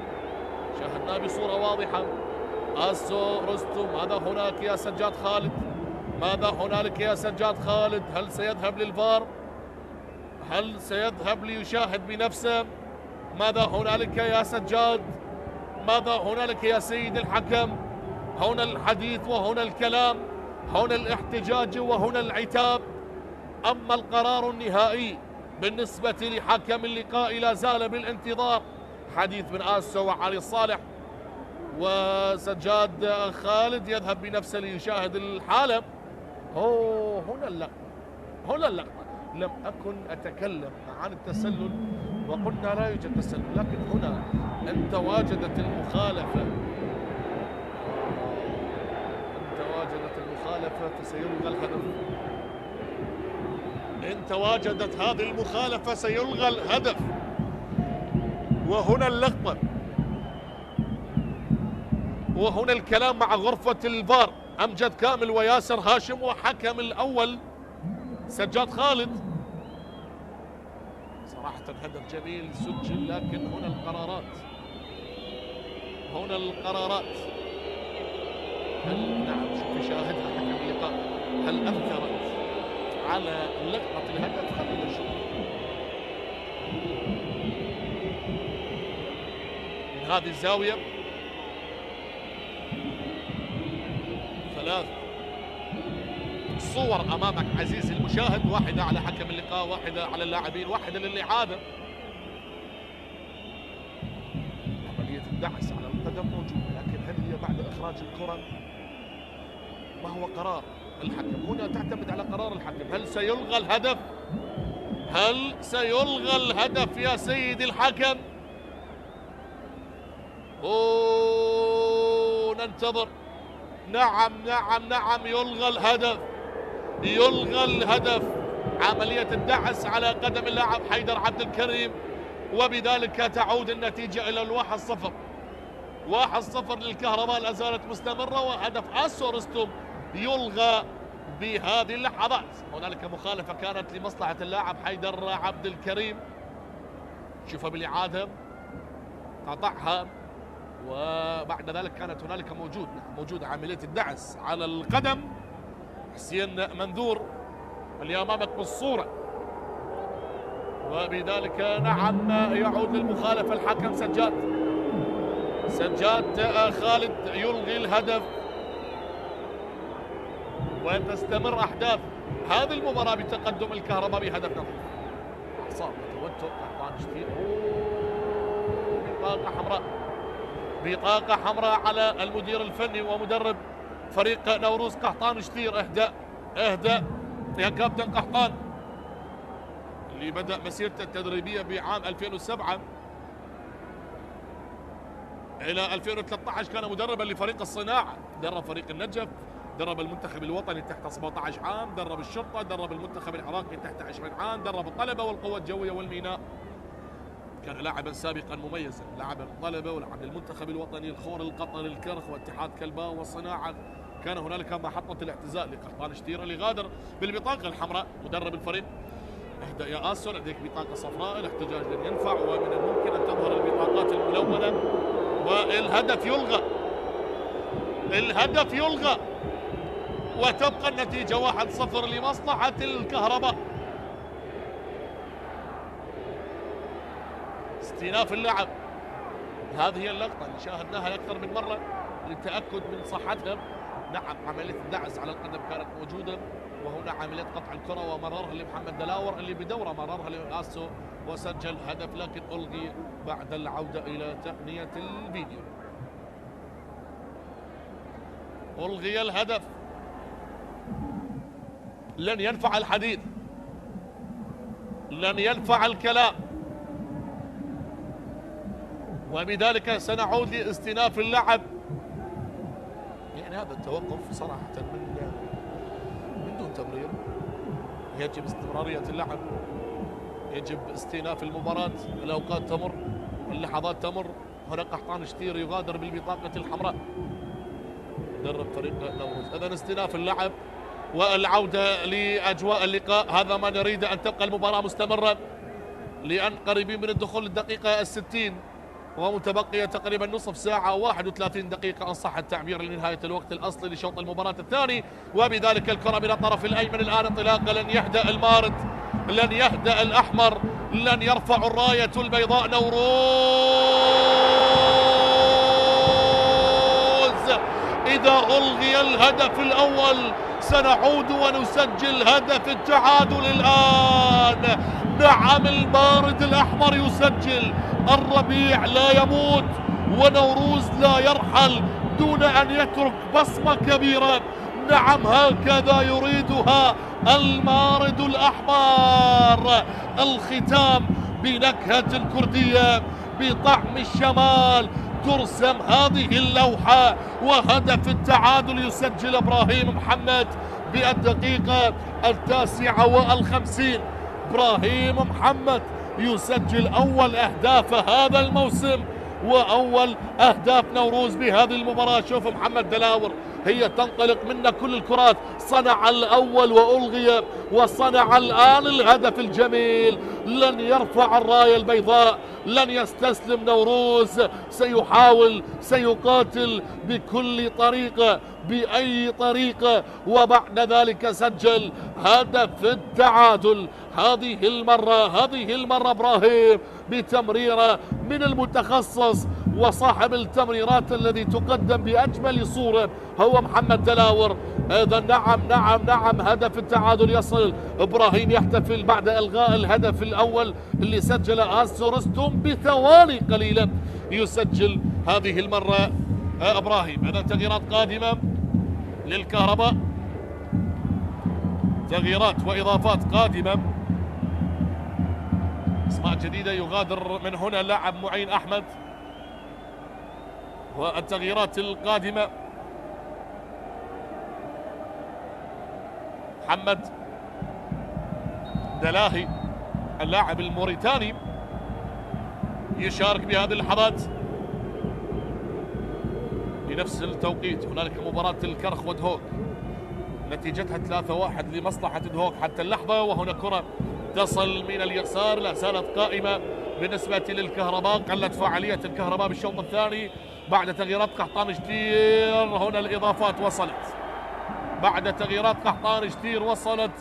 شاهدناه بصورة واضحة. آسو رستم، ماذا هناك يا سجاد خالد؟ ماذا هنالك يا سجاد خالد؟ هل سيذهب للفار؟ هل سيذهب ليشاهد بنفسه؟ ماذا هنالك يا سجاد؟ ماذا هنالك يا سيد الحكم؟ هنا الحديث وهنا الكلام، هنا الاحتجاج وهنا العتاب. أما القرار النهائي بالنسبة لحكم اللقاء لا زال بالانتظار. حديث من آسو وعلي الصالح، وسجاد خالد يذهب بنفسه ليشاهد الحالة. هنا اللقطة لم أكن أتكلم عن التسلل وقلنا لا يوجد تسلل، لكن هنا أن تواجدت المخالفة فسيلغى الهدف. إن تواجدت هذه المخالفة سيلغى الهدف. وهنا اللقطة، وهنا الكلام مع غرفة الفار، أمجد كامل وياسر هاشم، وحكم الأول سجاد خالد. صراحة هدف جميل سجل، لكن هنا القرارات هل نعم شوف يشاهدها حكم اللقاء، هل أثرت على لقطة الهدف؟ خلينا نشوف. من هذه الزاوية 3 صور أمامك عزيزي المشاهد، واحدة على حكم اللقاء، واحدة على اللاعبين، واحدة للإعادة. عملية الدعس على القدم موجودة، لكن هل هي بعد إخراج الكرة؟ ما هو قرار الحكم؟ هنا تعتمد على قرار الحكم. هل سيلغى الهدف؟ هل سيلغى الهدف يا سيدي الحكم؟ ننتظر. نعم يلغى الهدف. يلغى الهدف. عملية الدعس على قدم اللاعب حيدر عبد الكريم، وبذلك تعود النتيجة إلى 1-0. 1-0 للكهرباء لا زالت مستمرة، وهدف آسو رستم يلغى بهذه اللحظات. هنالك مخالفة كانت لمصلحة اللاعب حيدر عبد الكريم، شوفها بالإعادة، قطعها، وبعد ذلك كانت هنالك موجودة عملية الدعس على القدم. حسين منذور اللي أمامك بالصورة، وبذلك نعم يعود للمخالفة الحكم سجاد خالد يلغي الهدف، وتستمر أحداث هذه المباراة بتقدم الكهرباء بهدف نظيف. أعصاب توتر قحطان شتير، بطاقة حمراء على المدير الفني ومدرب فريق نوروز قحطان شتير. اهدأ يا كابتن قحطان، اللي بدأ مسيرته التدريبية بعام 2007 إلى 2013 كان مدربا لفريق الصناعة، درب فريق النجف، درب المنتخب الوطني تحت 17 عام، درب الشرطة، درب المنتخب العراقي تحت 20 عام، درب الطلبة والقوة الجوية والميناء. كان لاعبا سابقا مميزا، لعب الطلبة ولعب المنتخب الوطني، الخور القطري، الكرخ، واتحاد كلباء والصناعة. كان هنالك محطة الاعتزال لقحطان شتير اللي غادر بالبطاقة الحمراء مدرب الفريق. اهدأ يا آسو، لديك بطاقة صفراء، الاحتجاج لن ينفع، ومن الممكن أن تظهر البطاقات الملونة. والهدف يلغى، وتبقى النتيجة 1-0 لمصلحة الكهرباء. استئناف اللعب، هذه هي اللقطة اللي شاهدناها أكثر من مرة للتأكد من صحتها. نعم عملية الدعس على القدم كانت موجودة، وهنا عملية قطع الكرة ومررها لمحمد دلاور اللي بدوره مررها لآسو وسجل هدف، لكن ألغي بعد العودة إلى تقنية الفيديو. ألغي الهدف، لن ينفع الحديث، لن ينفع الكلام، وبذلك سنعود لاستئناف اللعب. يعني هذا التوقف صراحة من دون تبرير، يجب استمرارية اللعب، يجب استئناف المباراة. الأوقات تمر، اللحظات تمر. هنا قحطان شتير يغادر بالبطاقة الحمراء، مدرب فريق نوروز. إذن استئناف اللعب والعودة لأجواء اللقاء، هذا ما نريد، أن تبقى المباراة مستمرة، لأن قريبين من الدخول للدقيقة 60 ومتبقية تقريبا نصف ساعة 31 دقيقة إن صح التعبير لنهاية الوقت الأصلي لشوط المباراة الثاني. وبذلك الكرة من الطرف الأيمن الآن انطلاقة، لن يهدأ المارد، لن يهدأ الأحمر، لن يرفع الراية البيضاء نوروز. إذا ألغي الهدف الأول سنعود ونسجل هدف التعادل الآن. نعم المارد الأحمر يسجل، الربيع لا يموت ونوروز لا يرحل دون أن يترك بصمة كبيرة. نعم هكذا يريدها المارد الأحمر. الختام بنكهة الكردية بطعم الشمال، ترسم هذه اللوحة، وهدف التعادل يسجل إبراهيم محمد بالدقيقة 59. إبراهيم محمد يسجل أول أهداف هذا الموسم وأول أهداف نوروز بهذه المباراة. شوف محمد دلاور، هي تنطلق منا كل الكرات، صنع الأول وألغي، وصنع الآن الهدف الجميل. لن يرفع الراية البيضاء، لن يستسلم نوروز، سيحاول، سيقاتل بكل طريقة، بأي طريقة، وبعد ذلك سجل هدف التعادل. هذه المرة إبراهيم بتمريرة من المتخصص وصاحب التمريرات الذي تقدم بأجمل صورة هو محمد دلاور. إذا نعم هدف التعادل يصل. إبراهيم يحتفل بعد إلغاء الهدف الأول اللي سجله آسو رستم بثواني قليلة، يسجل هذه المرة إبراهيم. إذا تغييرات قادمة للكهرباء، تغييرات وإضافات قادمة، اسماء جديدة. يغادر من هنا اللاعب معين أحمد. والتغييرات القادمة محمد دلاهي اللاعب الموريتاني يشارك بهذه اللحظات. بنفس التوقيت هنالك مباراة الكرخ ودهوك نتيجتها 3-1 لمصلحة دهوك حتى اللحظة، وهنا كرة تصل من اليسار لا زالت قائمة بالنسبة للكهرباء. قلت فعالية الكهرباء بالشوط الثاني بعد تغييرات قحطان جدير. هنا الإضافات وصلت بعد تغييرات قحطان جدير، وصلت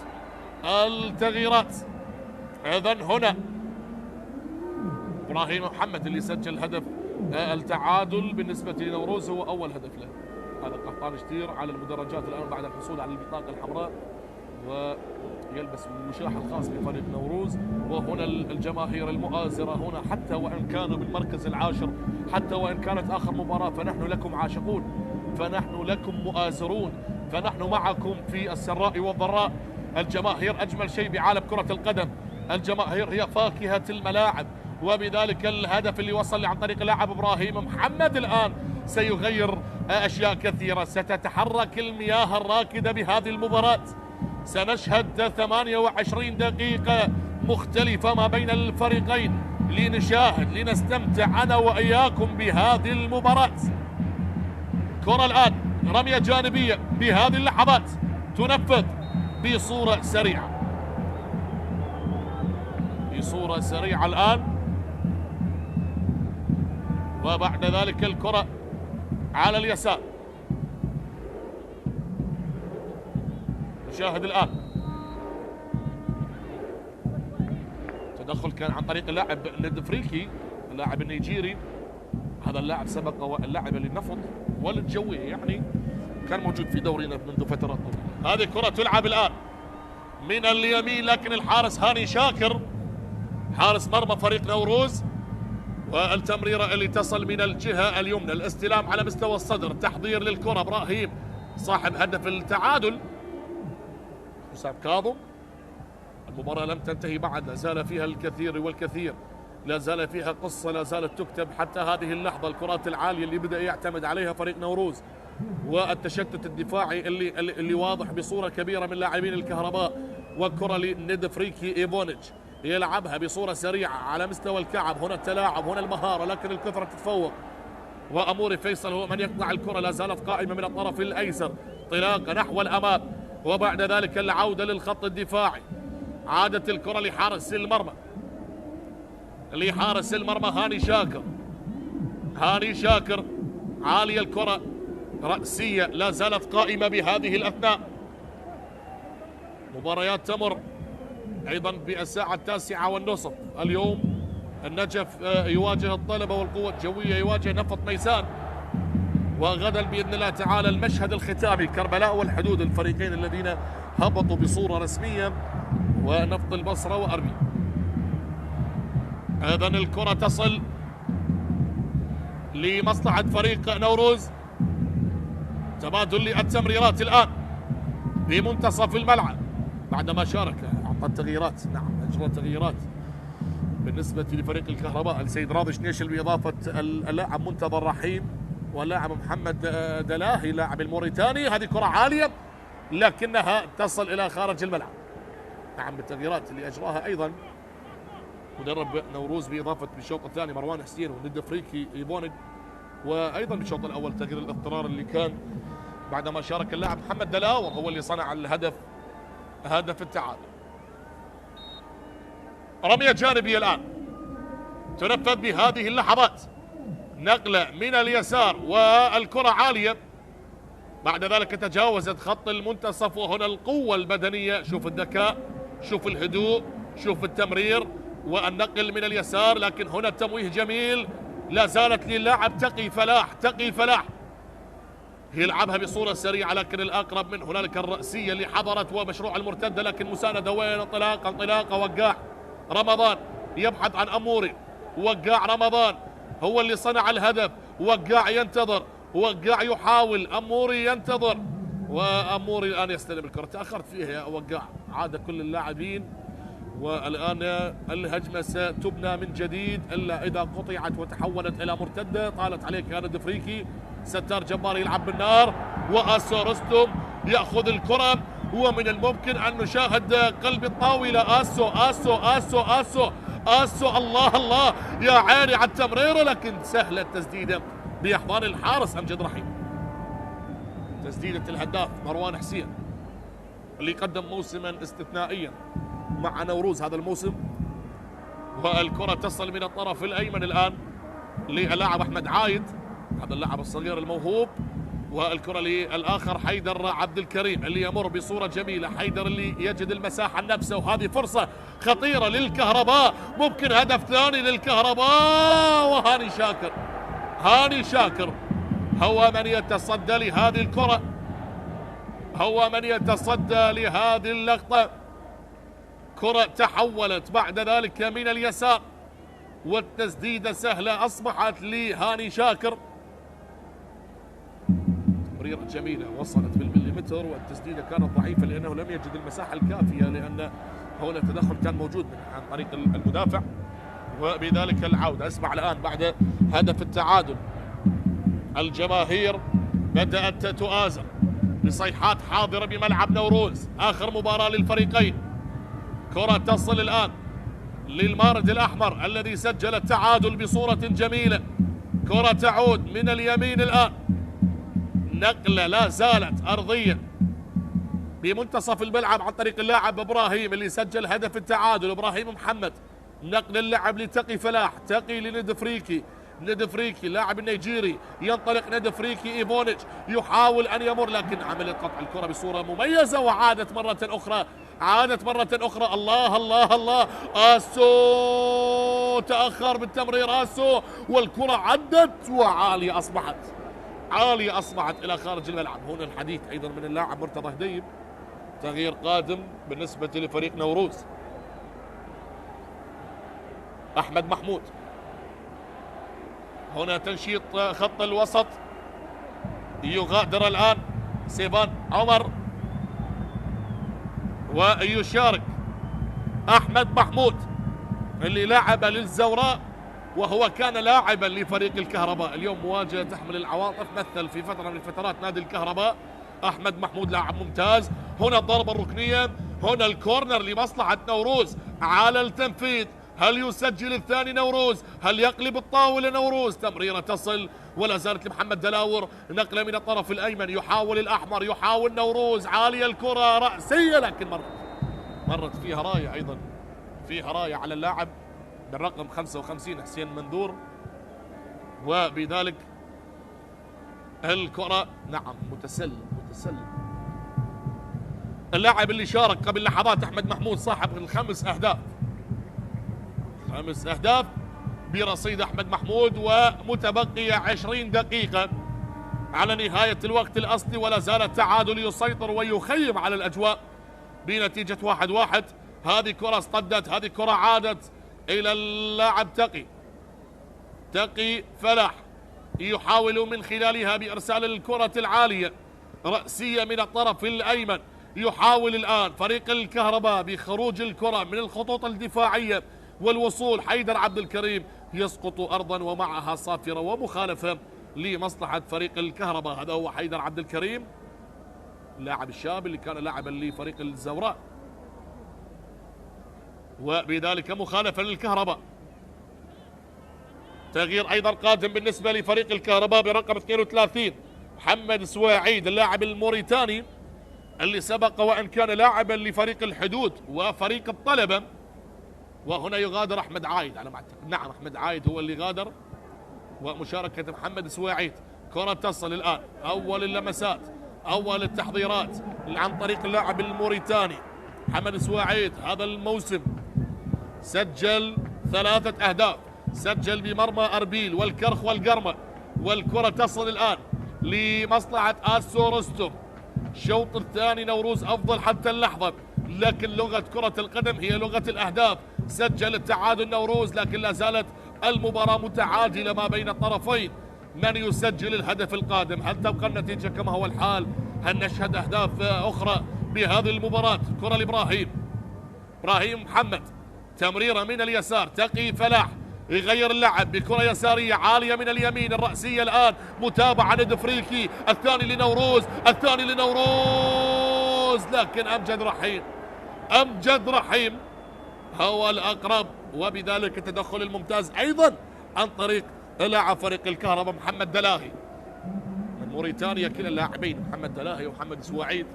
التغييرات. إذن هنا إبراهيم محمد اللي سجل هدف التعادل بالنسبة لنوروز، هو أول هدف له. هذا قحطان جدير على المدرجات الآن بعد الحصول على البطاقة الحمراء، ويلبس الوشاح الخاص بفريق نوروز. وهنا الجماهير المؤازرة هنا حتى وإن كانوا بالمركز العاشر، حتى وإن كانت آخر مباراة، فنحن لكم عاشقون، فنحن لكم مؤازرون، فنحن معكم في السراء والضراء. الجماهير أجمل شيء بعالم كرة القدم، الجماهير هي فاكهة الملاعب، وبذلك الهدف اللي وصل عن طريق اللاعب إبراهيم محمد الآن سيغير أشياء كثيرة. ستتحرك المياه الراكدة بهذه المباراة. سنشهد 28 دقيقة مختلفة ما بين الفريقين لنشاهد لنستمتع أنا وإياكم بهذه المباراة. كرة الآن رمية جانبية بهذه اللحظات تنفذ بصورة سريعة، بصورة سريعة الآن، وبعد ذلك الكرة على اليسار. نشاهد الآن تدخل كان عن طريق اللاعب ندفريكي اللاعب النيجيري. هذا اللاعب سبق واللاعب للنفط والجوي، يعني كان موجود في دورينا منذ فترات طويلة. هذه كرة تلعب الآن من اليمين، لكن الحارس هاني شاكر حارس مرمى فريق نوروز، والتمريرة اللي تصل من الجهة اليمنى. الاستلام على مستوى الصدر، تحضير للكرة إبراهيم صاحب هدف التعادل حسام كاظم. المباراة لم تنتهي بعد، لا زال فيها الكثير والكثير، لا زال فيها قصة لا زالت تكتب حتى هذه اللحظة. الكرات العالية اللي بدأ يعتمد عليها فريق نوروز، والتشتت الدفاعي اللي واضح بصورة كبيرة من لاعبين الكهرباء. والكرة لندفريكي إيفونيتش يلعبها بصورة سريعة على مستوى الكعب. هنا التلاعب، هنا المهارة، لكن الكثرة تتفوق. وأموري فيصل هو من يقطع الكرة، لا زالت قائمة من الطرف الأيسر، انطلاقة نحو الأمام، وبعد ذلك العودة للخط الدفاعي. عادت الكرة لحارس المرمى، لحارس المرمى هاني شاكر. هاني شاكر عالية الكرة، رأسية لا زالت قائمة بهذه الأثناء. مباريات تمر أيضا بالساعة 9:30 اليوم. النجف يواجه الطلبة والقوة الجوية يواجه نفط ميسان، وغدا بإذن الله تعالى المشهد الختامي كربلاء والحدود، الفريقين الذين هبطوا بصورة رسمية، ونفط البصرة وأربيل. أيضا الكرة تصل لمصلحة فريق نوروز. تبادل للتمريرات الآن بمنتصف الملعب بعدما شارك، أعطى تغييرات، نعم أجرى تغييرات بالنسبة لفريق الكهرباء. السيد راضي شنيشل بإضافة اللاعب منتظر رحيم واللاعب محمد دلاهي لاعب الموريتاني. هذه كرة عالية لكنها تصل إلى خارج الملعب. نعم بالتغييرات اللي أجراها أيضا مدرب نوروز بإضافة بالشوط الثاني مروان حسين وندفريكي إيبونج، وأيضا بالشوط الأول تغيير الاضطرار اللي كان بعدما شارك اللاعب محمد دلاور هو اللي صنع الهدف، هدف التعادل. رمية جانبية الآن تنفذ بهذه اللحظات، نقلة من اليسار والكرة عالية، بعد ذلك تجاوزت خط المنتصف. وهنا القوة البدنية، شوف الذكاء، شوف الهدوء، شوف التمرير والنقل من اليسار، لكن هنا التمويه جميل. لا زالت للاعب تقي فلاح، تقي فلاح يلعبها بصورة سريعة، لكن الأقرب من هنالك الرأسية اللي حضرت ومشروع المرتدة، لكن مساندة وين؟ انطلاقة انطلاقة. وقاع رمضان يبحث عن أموري، وقاع رمضان هو اللي صنع الهدف. وقاع ينتظر، وقاع يحاول، أموري ينتظر، وأموري الآن يستلم الكرة. تأخرت فيها يا وقاع، عاد كل اللاعبين، والآن الهجمة ستبنى من جديد إلا إذا قطعت وتحولت إلى مرتدة. طالت عليك يا ندفريكي، ستار جبار يلعب بالنار، وأسو رستم يأخذ الكرة ومن الممكن أن نشاهد قلب الطاولة. آسو آسو آسو آسو آسو، الله الله يا عيني على التمريرة، لكن سهلة التسديدة بأحضان الحارس أمجد رحيم. تسديدة الهداف مروان حسين اللي قدم موسما استثنائيا مع نوروز هذا الموسم. والكرة تصل من الطرف الأيمن الآن للاعب أحمد عايد، هذا اللاعب الصغير الموهوب، والكرة للآخر حيدر عبد الكريم اللي يمر بصورة جميلة. حيدر اللي يجد المساحة لنفسه، وهذه فرصة خطيرة للكهرباء، ممكن هدف ثاني للكهرباء. وهاني شاكر، هاني شاكر هو من يتصدى لهذه الكرة، هو من يتصدى لهذه اللقطة. كرة تحولت بعد ذلك من اليسار، والتسديدة سهلة أصبحت لهاني شاكر. تمريرة جميلة وصلت بالمليمتر، والتسديدة كانت ضعيفة لأنه لم يجد المساحة الكافية، لأن هنا التدخل كان موجود عن طريق المدافع. وبذلك العودة. اسمع الآن بعد هدف التعادل الجماهير بدأت تؤازر بصيحات حاضرة بملعب نوروز، آخر مباراة للفريقين. كرة تصل الآن للمارد الأحمر الذي سجل التعادل بصورة جميلة. كرة تعود من اليمين الآن، نقلة لا زالت أرضية بمنتصف الملعب عن طريق اللاعب إبراهيم اللي سجل هدف التعادل. إبراهيم محمد، نقل اللعب لتقي فلاح، تقي لندفريكي، ندفريكي اللاعب النيجيري، ينطلق ندفريكي. إيفونيتش يحاول أن يمر، لكن عمل قطع الكرة بصورة مميزة، وعادت مرة أخرى، عادت مرة أخرى. الله الله الله، آسو تأخر بالتمرير آسو، والكرة عدت وعالية أصبحت، عالية أصبحت إلى خارج الملعب. هنا الحديث أيضا من اللاعب مرتضى هديب، تغيير قادم بالنسبة لفريق نوروز. أحمد محمود، هنا تنشيط خط الوسط، يغادر الآن سيفان عمر ويشارك أحمد محمود اللي لعب للزوراء، وهو كان لاعبا لفريق الكهرباء. اليوم مواجهة تحمل العواطف، مثل في فترة من الفترات نادي الكهرباء. أحمد محمود لاعب ممتاز. هنا الضربة الركنية، هنا الكورنر لمصلحة نوروز على التنفيذ. هل يسجل الثاني نوروز؟ هل يقلب الطاولة نوروز؟ تمريرة تصل ولا زالت لمحمد دلاور، نقلة من الطرف الأيمن، يحاول الأحمر، يحاول نوروز، عالية الكرة رأسية، لكن مرت فيها راية، أيضا فيها راية على اللاعب بالرقم 55 حسين منذور. وبذلك الكرة نعم متسلل. اللاعب اللي شارك قبل لحظات أحمد محمود صاحب الخمس أهداف، 5 أهداف برصيد أحمد محمود، ومتبقية 20 دقيقة على نهاية الوقت الأصلي، ولا زال التعادل يسيطر ويخيم على الأجواء بنتيجة 1-1. هذه كرة اصطدت، هذه كرة عادت إلى اللاعب تقي فلاح، يحاول من خلالها بإرسال الكرة العالية رأسية من الطرف الأيمن. يحاول الآن فريق الكهرباء بخروج الكرة من الخطوط الدفاعية والوصول. حيدر عبد الكريم يسقط أرضا ومعها صافرة ومخالفة لمصلحة فريق الكهرباء. هذا هو حيدر عبد الكريم اللاعب الشاب اللي كان لاعبا لفريق الزوراء، وبذلك مخالفة للكهرباء. تغيير أيضا قادم بالنسبة لفريق الكهرباء برقم 32 محمد سواعيد اللاعب الموريتاني اللي سبق وأن كان لاعبا لفريق الحدود وفريق الطلبة. وهنا يغادر أحمد عايد على ما أعتقد، نعم أحمد عايد هو اللي غادر، ومشاركة محمد سواعيد. كرة تصل الآن، أول اللمسات، أول التحضيرات عن طريق اللاعب الموريتاني محمد سواعيد. هذا الموسم سجل 3 أهداف، سجل بمرمى أربيل والكرخ والقرمة. والكرة تصل الآن لمصلحة آسو رستم. الشوط الثاني نوروز أفضل حتى اللحظة، لكن لغة كرة القدم هي لغة الأهداف. سجل التعادل نوروز، لكن لا زالت المباراة متعادلة ما بين الطرفين. من يسجل الهدف القادم؟ هل تبقى النتيجة كما هو الحال؟ هل نشهد أهداف أخرى بهذه المباراة؟ كرة لإبراهيم محمد، تمريرة من اليسار، تقي فلاح يغير اللعب بكرة يسارية عالية من اليمين، الرأسية الآن، متابعة ندفريكي، الثاني لنوروز، الفوز، لكن أمجد رحيم هو الأقرب، وبذلك التدخل الممتاز أيضا عن طريق لاعب فريق الكهرباء محمد دلاهي من موريتانيا. كلا اللاعبين محمد دلاهي ومحمد سواعيد.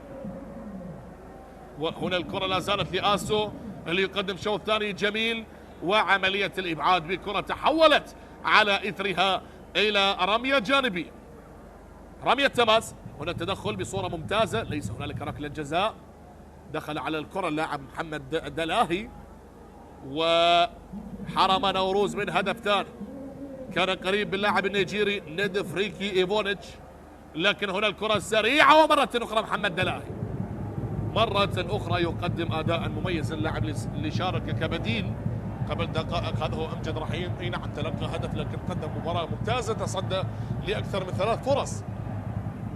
وهنا الكرة لا زالت لآسو اللي يقدم شوط ثاني جميل، وعملية الإبعاد بكرة تحولت على إثرها إلى رمية جانبية، رمية تماس. هنا التدخل بصورة ممتازة، ليس هنالك ركلة جزاء. دخل على الكرة اللاعب محمد دلاهي وحرم نوروز من هدف ثاني. كان قريب باللاعب النيجيري ندفريكي إيفونيتش، لكن هنا الكرة سريعة ومرة أخرى محمد دلاهي مرة أخرى يقدم أداء مميزا. اللاعب اللي شارك كبديل قبل دقائق هذا هو أمجد رحيم. أي نعم تلقى هدف، لكن قدم مباراة ممتازة، تصدى لأكثر من 3 فرص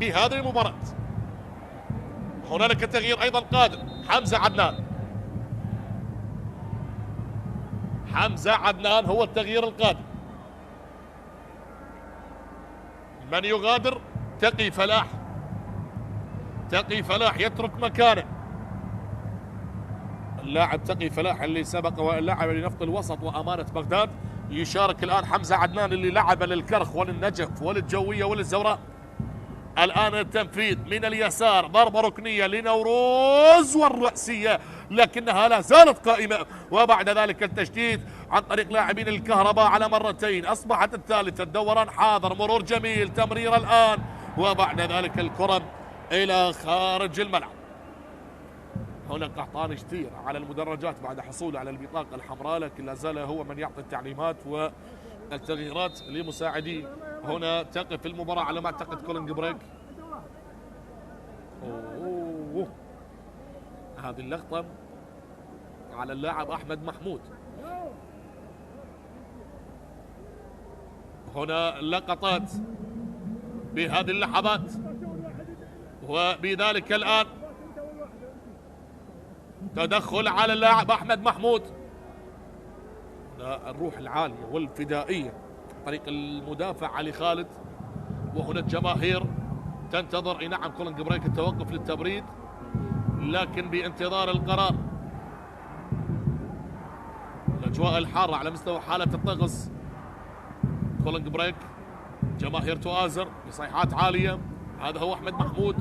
بهذه المباراة. هنالك تغيير أيضا قادم، حمزة عدنان هو التغيير القادم. من يغادر؟ تقي فلاح يترك مكانه. اللاعب تقي فلاح اللي سبق واللاعب لنفط الوسط وأمانة بغداد، يشارك الآن حمزة عدنان اللي لعب للكرخ وللنجف وللجوية وللزوراء. الآن التنفيذ من اليسار، ضربة ركنية لنوروز والرأسية، لكنها لا زالت قائمة. وبعد ذلك التشديد عن طريق لاعبين الكهرباء على مرتين، أصبحت الثالثة. الدوران حاضر، مرور جميل، تمرير الآن، وبعد ذلك الكرة إلى خارج الملعب. هنا قحطان شتير على المدرجات بعد حصوله على البطاقة الحمراء، لكن لا زال هو من يعطي التعليمات والتغييرات لمساعديه. هنا تقف المباراة على ما اعتقد كولينج بريك. هذه اللقطة على اللاعب أحمد محمود. هنا لقطات بهذه اللحظات، وبذلك الآن تدخل على اللاعب أحمد محمود. الروح العالية والفدائية طريق المدافع علي خالد. وهنا الجماهير تنتظر، اي نعم كولينج بريك، التوقف للتبريد، لكن بانتظار القرار. الاجواء الحاره على مستوى حاله الطقس. كولينج بريك، جماهير تؤازر بصيحات عاليه. هذا هو احمد محمود.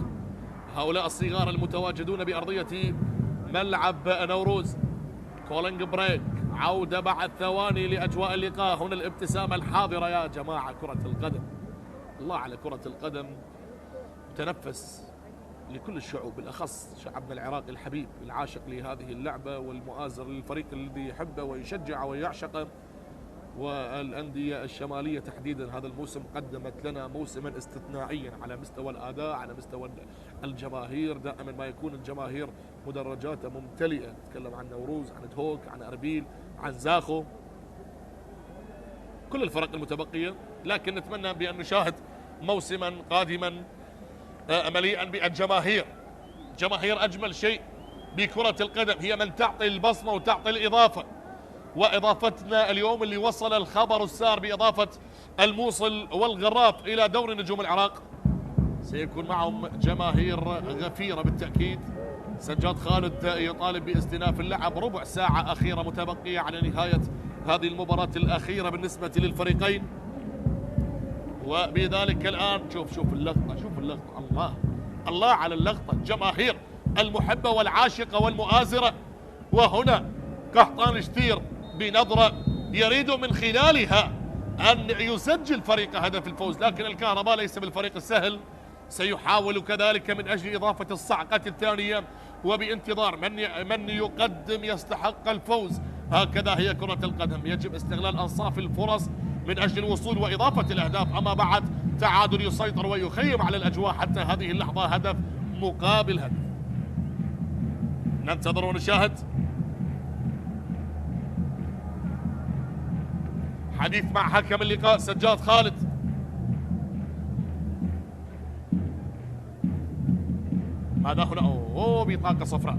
هؤلاء الصغار المتواجدون بارضيه ملعب نوروز. كولينج بريك، عودة بعد ثواني لأجواء اللقاء. هنا الابتسامة الحاضرة يا جماعة. كرة القدم، الله على كرة القدم، تنفس لكل الشعوب، بالأخص شعبنا العراقي الحبيب العاشق لهذه اللعبة والمؤازر للفريق الذي يحبه ويشجعه ويعشقه. والأندية الشمالية تحديدا هذا الموسم قدمت لنا موسما استثنائيا على مستوى الأداء، على مستوى الجماهير. دائما ما يكون الجماهير مدرجاتها ممتلئة. نتكلم عن نوروز، عن دهوك، عن أربيل، عن زاخو، كل الفرق المتبقية. لكن نتمنى بأن نشاهد موسما قادما مليئا بالجماهير. جماهير أجمل شيء بكرة القدم، هي من تعطي البصمة وتعطي الإضافة. وإضافتنا اليوم اللي وصل الخبر السار بإضافة الموصل والغراف إلى دوري نجوم العراق، سيكون معهم جماهير غفيرة بالتأكيد. سجاد خالد يطالب باستئناف اللعب، ربع ساعة أخيرة متبقية على نهاية هذه المباراة الأخيرة بالنسبة للفريقين. وبذلك الآن شوف اللقطة، الله على اللقطة، الجماهير المحبة والعاشقة والمؤازرة. وهنا قحطان شتير بنظرة يريد من خلالها أن يسجل فريق هدف الفوز، لكن الكهرباء ليس بالفريق السهل، سيحاول كذلك من أجل إضافة الصعقة الثانية وبانتظار من يقدم يستحق الفوز. هكذا هي كرة القدم، يجب استغلال أنصاف الفرص من أجل الوصول وإضافة الأهداف. أما بعد تعادل يسيطر ويخيم على الأجواء حتى هذه اللحظة، هدف مقابل هدف. ننتظر ونشاهد. حديث مع حكم اللقاء سجاد خالد. ماذا هنا؟ بطاقة صفراء،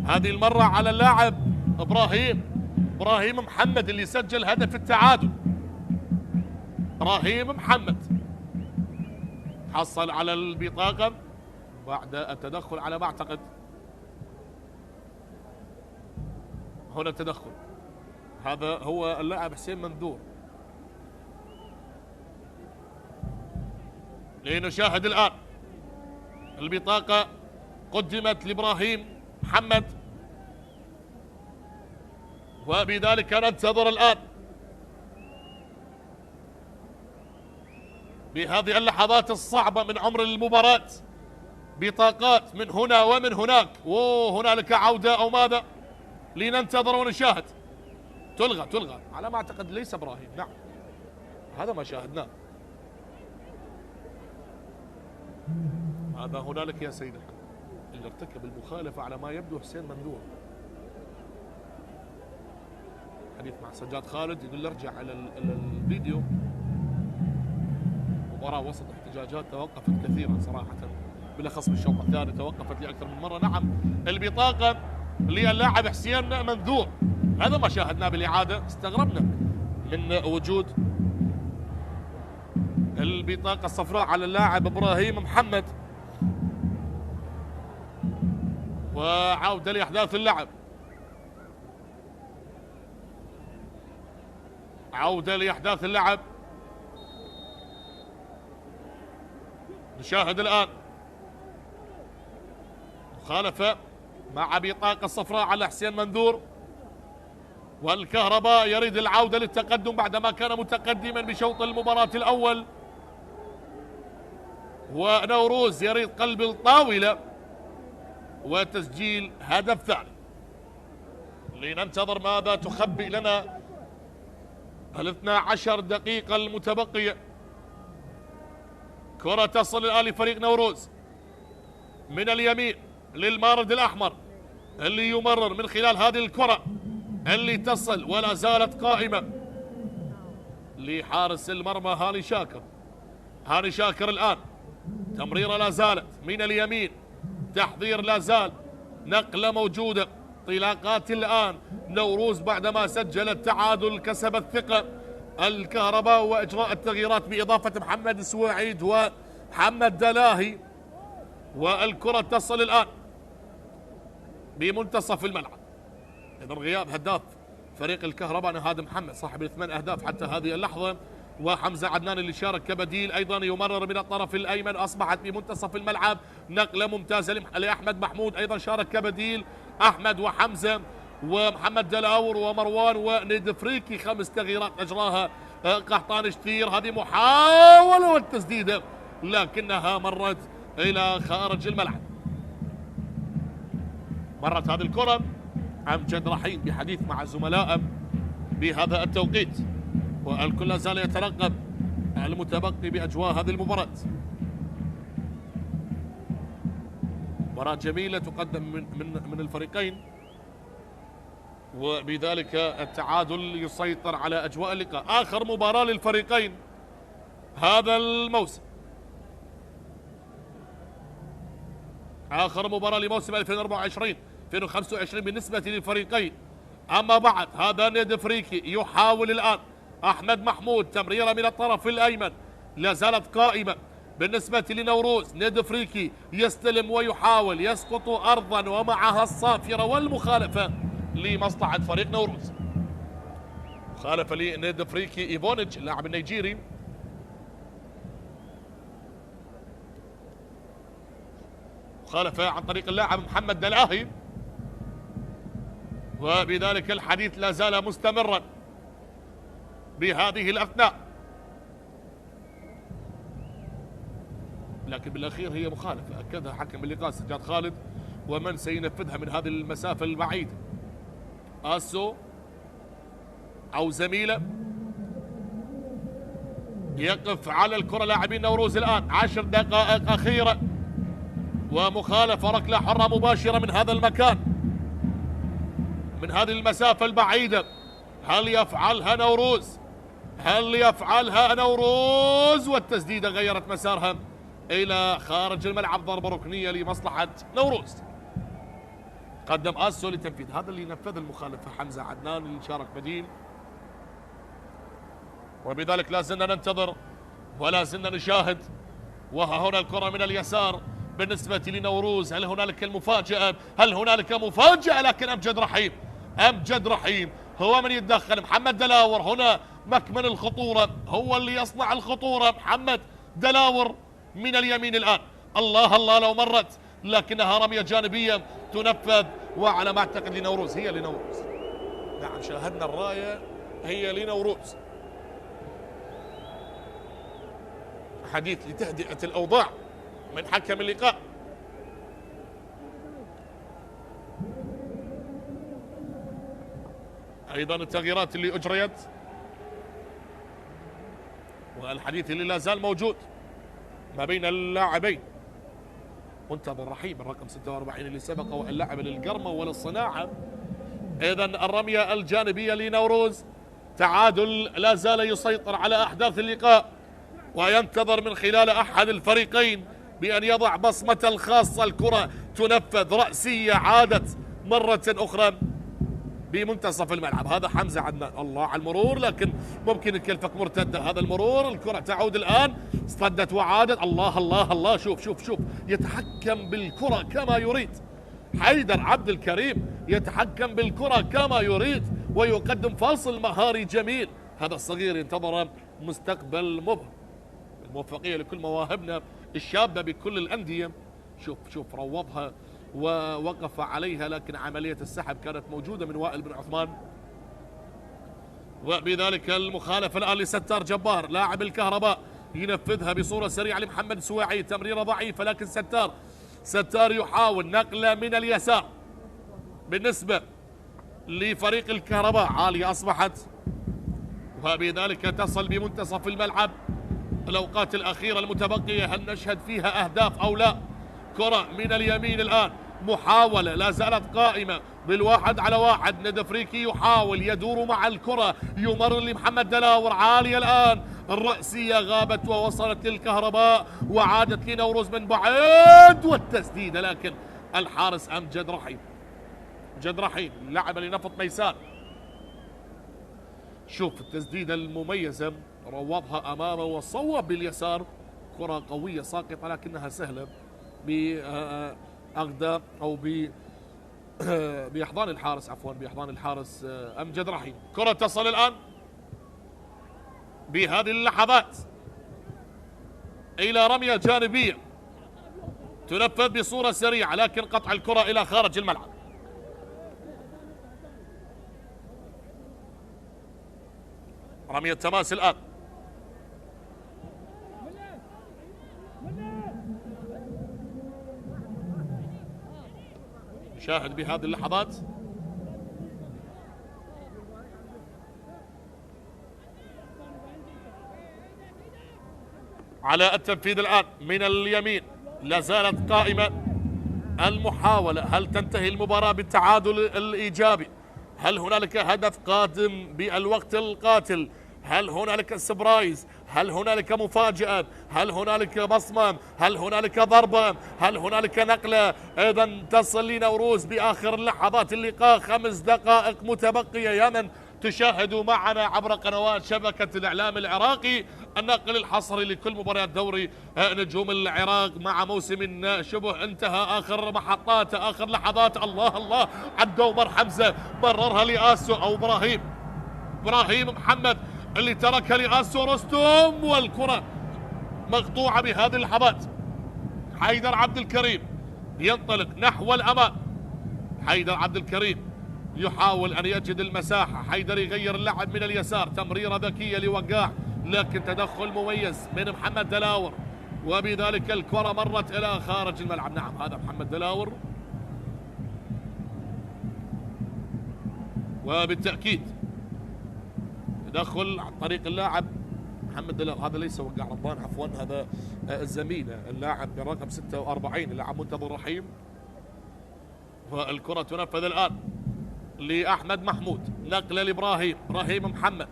هذه المرة على اللاعب إبراهيم محمد اللي سجل هدف التعادل. إبراهيم محمد حصل على البطاقة بعد التدخل على ما أعتقد. هنا التدخل، هذا هو اللاعب حسين منذور. لنشاهد الآن البطاقة قدمت لإبراهيم محمد، وبذلك ننتظر الآن بهذه اللحظات الصعبة من عمر المباراة بطاقات من هنا ومن هناك، وهنالك عودة أو ماذا؟ لننتظر ونشاهد. تلغى على ما أعتقد، ليس إبراهيم، نعم هذا ما شاهدناه. هذا هنالك يا سيدي اللي ارتكب المخالفة على ما يبدو حسين منذور. حديث مع سجاد خالد يقول له ارجع على الفيديو. مباراة وسط احتجاجات توقفت كثيرا صراحة، بالاخص بالشوط الثاني توقفت لأكثر من مرة. نعم البطاقة للاعب حسين منذور، هذا ما شاهدناه بالإعادة. استغربنا من وجود البطاقة الصفراء على اللاعب إبراهيم محمد. وعودة لأحداث اللعب، عودة لأحداث اللعب. نشاهد الآن مخالفة مع بطاقة صفراء على حسين منذور، والكهرباء يريد العودة للتقدم بعدما كان متقدما بشوط المباراة الأول، ونوروز يريد قلب الطاولة وتسجيل هدف ثاني. لننتظر ماذا تخبئ لنا 12 دقيقة المتبقية. كرة تصل الآن لفريق نوروز من اليمين للمارد الأحمر اللي يمرر من خلال هذه الكرة اللي تصل ولا زالت قائمة لحارس المرمى هاني شاكر. هاني شاكر الآن تمريرة لا زالت من اليمين، تحضير لا زال، نقلة موجودة، انطلاقات الآن. نوروز بعدما سجل التعادل كسب الثقة الكهرباء وإجراء التغييرات بإضافة محمد سويعيد ومحمد دلاهي. والكرة تصل الآن بمنتصف الملعب. إذن غياب هداف فريق الكهرباء نهاد محمد صاحب 8 أهداف حتى هذه اللحظة، وحمزة عدنان اللي شارك كبديل أيضا يمرر من الطرف الأيمن. أصبحت بمنتصف الملعب نقلة ممتازة لأحمد محمود أيضا شارك كبديل. أحمد وحمزة ومحمد دلاور ومروان وندفريكي، 5 تغييرات أجراها قحطان شتير. هذه محاولة والتسديدة لكنها مرت إلى خارج الملعب. مرت هذه الكرة. أمجد رحيم بحديث مع زملائه بهذا التوقيت، والكل لا زال يترقب المتبقي بأجواء هذه المباراة. مباراة جميلة تقدم من الفريقين، وبذلك التعادل يسيطر على أجواء اللقاء. آخر مباراة للفريقين هذا الموسم، آخر مباراة لموسم 2024-2025 بالنسبة للفريقين. أما بعد هذا ندفريكي يحاول الآن. أحمد محمود تمريرة من الطرف الأيمن لا زالت قائمة بالنسبة لنوروز. ندفريكي يستلم ويحاول، يسقط أرضا ومعها الصافرة والمخالفة لمصلحة فريق نوروز. مخالفة لندفريكي إيفونيتش اللاعب النيجيري. مخالفة عن طريق اللاعب محمد دلاهي، وبذلك الحديث لا زال مستمرا بهذه الأثناء، لكن بالأخير هي مخالفة أكدها حكم اللقاء سجاد خالد. ومن سينفذها من هذه المسافة البعيدة؟ آسو أو زميله يقف على الكرة لاعبين نوروز الآن. 10 دقائق أخيرة ومخالفة ركلة حرة مباشرة من هذا المكان، من هذه المسافة البعيدة. هل يفعلها نوروز؟ هل يفعلها نوروز؟ والتسديدة غيرت مسارها إلى خارج الملعب، ضربة ركنية لمصلحة نوروز. قدم آسو لتنفيذ، هذا اللي نفذ المخالفة حمزة عدنان اللي شارك بديل. وبذلك لا زلنا ننتظر ولا زلنا نشاهد. وها هنا الكرة من اليسار بالنسبة لنوروز. هل هنالك المفاجأة؟ هل هنالك مفاجأة؟ لكن أمجد رحيم هو من يتدخل. محمد دلاور هنا مكمن الخطورة، هو اللي يصنع الخطورة. محمد دلاور من اليمين الآن. الله الله لو مرت، لكنها رمية جانبية تنفذ، وعلى ما أعتقد لنوروز. هي لنوروز. نعم شاهدنا الراية هي لنوروز. حديث لتهدئة الأوضاع من حكم اللقاء. أيضا التغييرات اللي أجريت والحديث اللي لا زال موجود ما بين اللاعبين. منتظر رحيم الرقم 46 اللي سبق واللاعب للقرمة وللصناعة. إذا الرمية الجانبية لنوروز. تعادل لا زال يسيطر على أحداث اللقاء، وينتظر من خلال أحد الفريقين بأن يضع بصمته الخاصة. الكرة تنفذ رأسية، عادت مرة أخرى بمنتصف الملعب. هذا حمزة عدنان. الله على المرور، لكن ممكن الكلفك مرتدة. هذا المرور، الكرة تعود الآن، اصطدت وعادت. الله الله الله، شوف يتحكم بالكرة كما يريد. حيدر عبد الكريم يتحكم بالكرة كما يريد ويقدم فاصل مهاري جميل. هذا الصغير ينتظر مستقبل مبهر. الموفقية لكل مواهبنا الشابة بكل الأندية. شوف روضها ووقف عليها، لكن عملية السحب كانت موجودة من وائل بن عثمان. وبذلك المخالفة الآن لستار جبار لاعب الكهرباء، ينفذها بصورة سريعة لمحمد سواعي. تمريرة ضعيفة، لكن ستار يحاول نقلة من اليسار. بالنسبة لفريق الكهرباء عالية أصبحت، وبذلك تصل بمنتصف الملعب. الأوقات الأخيرة المتبقية هل نشهد فيها أهداف أو لا؟ كرة من اليمين الآن، محاولة لا زالت قائمة بالواحد على واحد. ندفريكي يحاول يدور مع الكرة، يمر لمحمد دلاور. عالية الآن، الرأسية غابت ووصلت للكهرباء وعادت لنوروز من بعيد، والتسديدة لكن الحارس أمجد رحيم. اللاعب لنفط ميسان. شوف التسديدة المميزة، روضها أمامه وصوب باليسار. كرة قوية ساقطة لكنها سهلة بأغدى أو بأحضان الحارس، بأحضان الحارس أمجد رحيم. كرة تصل الآن بهذه اللحظات إلى رمية جانبية تنفذ بصورة سريعة، لكن قطع الكرة إلى خارج الملعب. رمية تماس الآن. شاهد بهذه اللحظات على التنفيذ الآن من اليمين. لا زالت قائمة المحاولة. هل تنتهي المباراة بالتعادل الإيجابي؟ هل هنالك هدف قادم بالوقت القاتل؟ هل هنالك سبرايز؟ هل هنالك مفاجأة؟ هل هنالك بصمة؟ هل هنالك ضربة؟ هل هنالك نقلة؟ إذا تصل لنوروز بآخر لحظات اللقاء. 5 دقائق متبقية. يا من تشاهدوا معنا عبر قنوات شبكة الإعلام العراقي النقل الحصري لكل مباريات دوري نجوم العراق مع موسم شبه انتهى. آخر محطات، آخر لحظات. الله الله، عالدومر حمزة مررها لآسو أو إبراهيم محمد اللي تركها لآسو رستم، والكرة مقطوعة بهذه اللحظات. حيدر عبد الكريم ينطلق نحو الأمام. حيدر عبد الكريم يحاول أن يجد المساحة. حيدر يغير اللعب من اليسار. تمريرة ذكية لوقاع، لكن تدخل مميز من محمد دلاور، وبذلك الكرة مرت إلى خارج الملعب. نعم هذا محمد دلاور، وبالتأكيد تدخل عن طريق اللاعب محمد دلاور. هذا ليس وقاع رضوان، عفوا، هذا الزميل اللاعب برقم 46 اللاعب منتظر رحيم. والكرة تنفذ الآن لأحمد محمود. نقلة لإبراهيم محمد.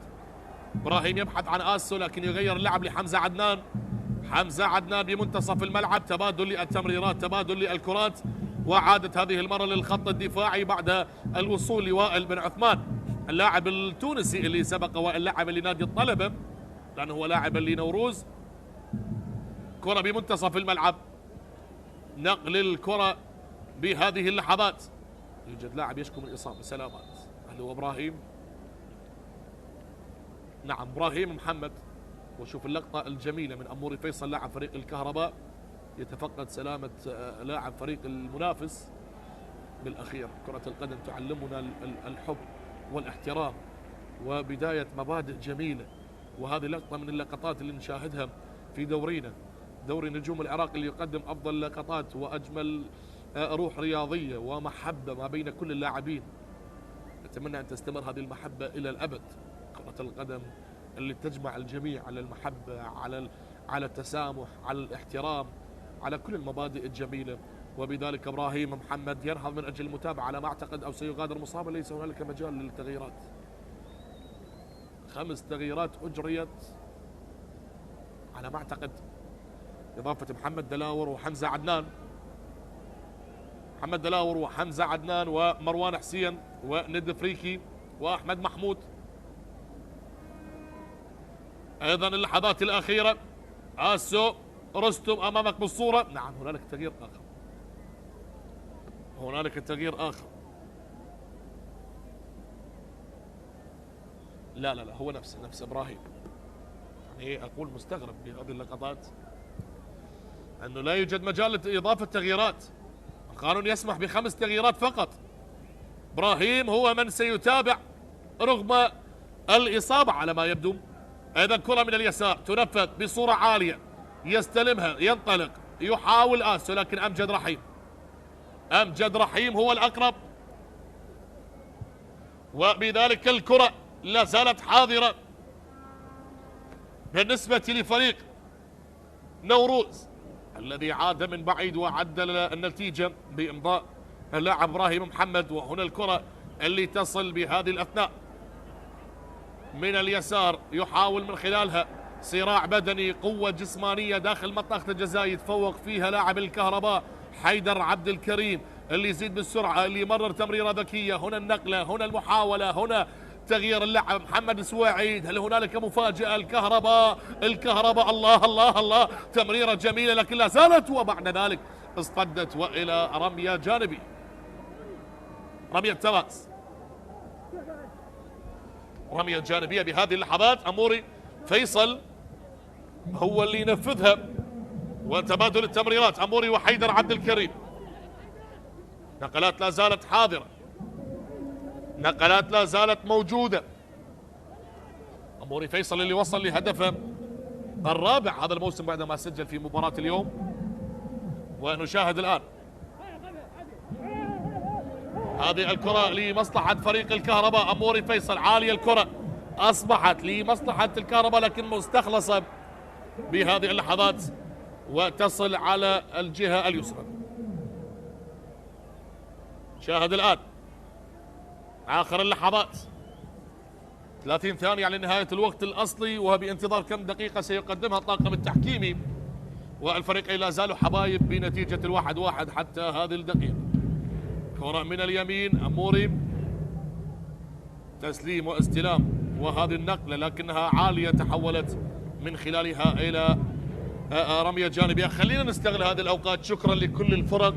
إبراهيم يبحث عن آسو، لكن يغير اللعب لحمزة عدنان. حمزة عدنان بمنتصف الملعب. تبادل للتمريرات، تبادل للكرات، وعادت هذه المرة للخط الدفاعي بعد الوصول لوائل بن عثمان اللاعب التونسي اللي سبق وائل لاعب لنادي الطلبة لأنه هو لاعب لنوروز. كرة بمنتصف الملعب نقل الكرة بهذه اللحظات. يوجد لاعب يشكو من الإصابة. سلامات. هل هو إبراهيم؟ نعم إبراهيم محمد. وشوف اللقطة الجميلة من أموري فيصل لاعب فريق الكهرباء يتفقد سلامة لاعب فريق المنافس. بالأخير كرة القدم تعلمنا الحب والاحترام وبداية مبادئ جميلة، وهذه لقطة من اللقطات اللي نشاهدها في دورينا، دوري نجوم العراق، اللي يقدم أفضل لقطات وأجمل روح رياضية ومحبة ما بين كل اللاعبين. نتمنى أن تستمر هذه المحبة إلى الأبد. كرة القدم اللي تجمع الجميع على المحبة، على التسامح، على الاحترام، على كل المبادئ الجميلة. وبذلك إبراهيم محمد ينهض من أجل المتابعة على ما أعتقد، أو سيغادر مصابا. ليس هنالك مجال للتغييرات. 5 تغييرات أجريت على ما أعتقد، إضافة محمد دلاور وحمزة عدنان. محمد دلاور وحمزة عدنان ومروان حسين وند فريكي وأحمد محمود. أيضا اللحظات الأخيرة آسو رستم أمامك بالصورة. نعم هنالك تغيير آخر، هنالك تغيير آخر. لا هو نفس إبراهيم. يعني أقول مستغرب بهذه اللقطات أنه لا يوجد مجال لإضافة تغييرات. القانون يسمح ب5 تغييرات فقط. إبراهيم هو من سيتابع رغم الإصابة على ما يبدو. أيضا كرة من اليسار تنفذ بصورة عالية، يستلمها، ينطلق، يحاول آسو، لكن أمجد رحيم هو الأقرب. وبذلك الكرة لا زالت حاضرة بالنسبة لفريق نوروز الذي عاد من بعيد وعدل النتيجة بإمضاء اللاعب إبراهيم محمد. وهنا الكرة اللي تصل بهذه الأثناء من اليسار، يحاول من خلالها صراع بدني، قوة جسمانية داخل منطقة الجزاء، يتفوق فيها لاعب الكهرباء حيدر عبد الكريم اللي يزيد بالسرعة، اللي يمرر تمريرة ذكية. هنا النقلة، هنا المحاولة، هنا تغيير اللاعب محمد سواعيد. هل هنالك مفاجأة؟ الكهرباء الله الله الله، تمريرة جميلة لكن لا زالت، وبعد ذلك اصطدت وإلى رمية جانبي، رمية تماس، رمية جانبية بهذه اللحظات. أموري فيصل هو اللي ينفذها، وتبادل التمريرات أموري وحيدر عبد الكريم. نقلات لا زالت حاضرة، نقلات لا زالت موجودة. أموري فيصل اللي وصل لهدفه الرابع هذا الموسم بعدما سجل في مباراة اليوم. ونشاهد الآن هذه الكرة لمصلحة فريق الكهرباء. أموري فيصل عالية، الكرة أصبحت لمصلحة الكهرباء لكن مستخلصة بهذه اللحظات وتصل على الجهة اليسرى. شاهد الآن آخر اللحظات، 30 ثانية على نهاية الوقت الأصلي، وبانتظار كم دقيقة سيقدمها الطاقم التحكيمي، والفريقين لا زالوا حبايب بنتيجة 1-1 حتى هذه الدقيقة. كرة من اليمين، أموري تسليم واستلام، وهذه النقلة لكنها عالية تحولت من خلالها إلى رمية جانبية. خلينا نستغل هذه الأوقات. شكرا لكل الفرق،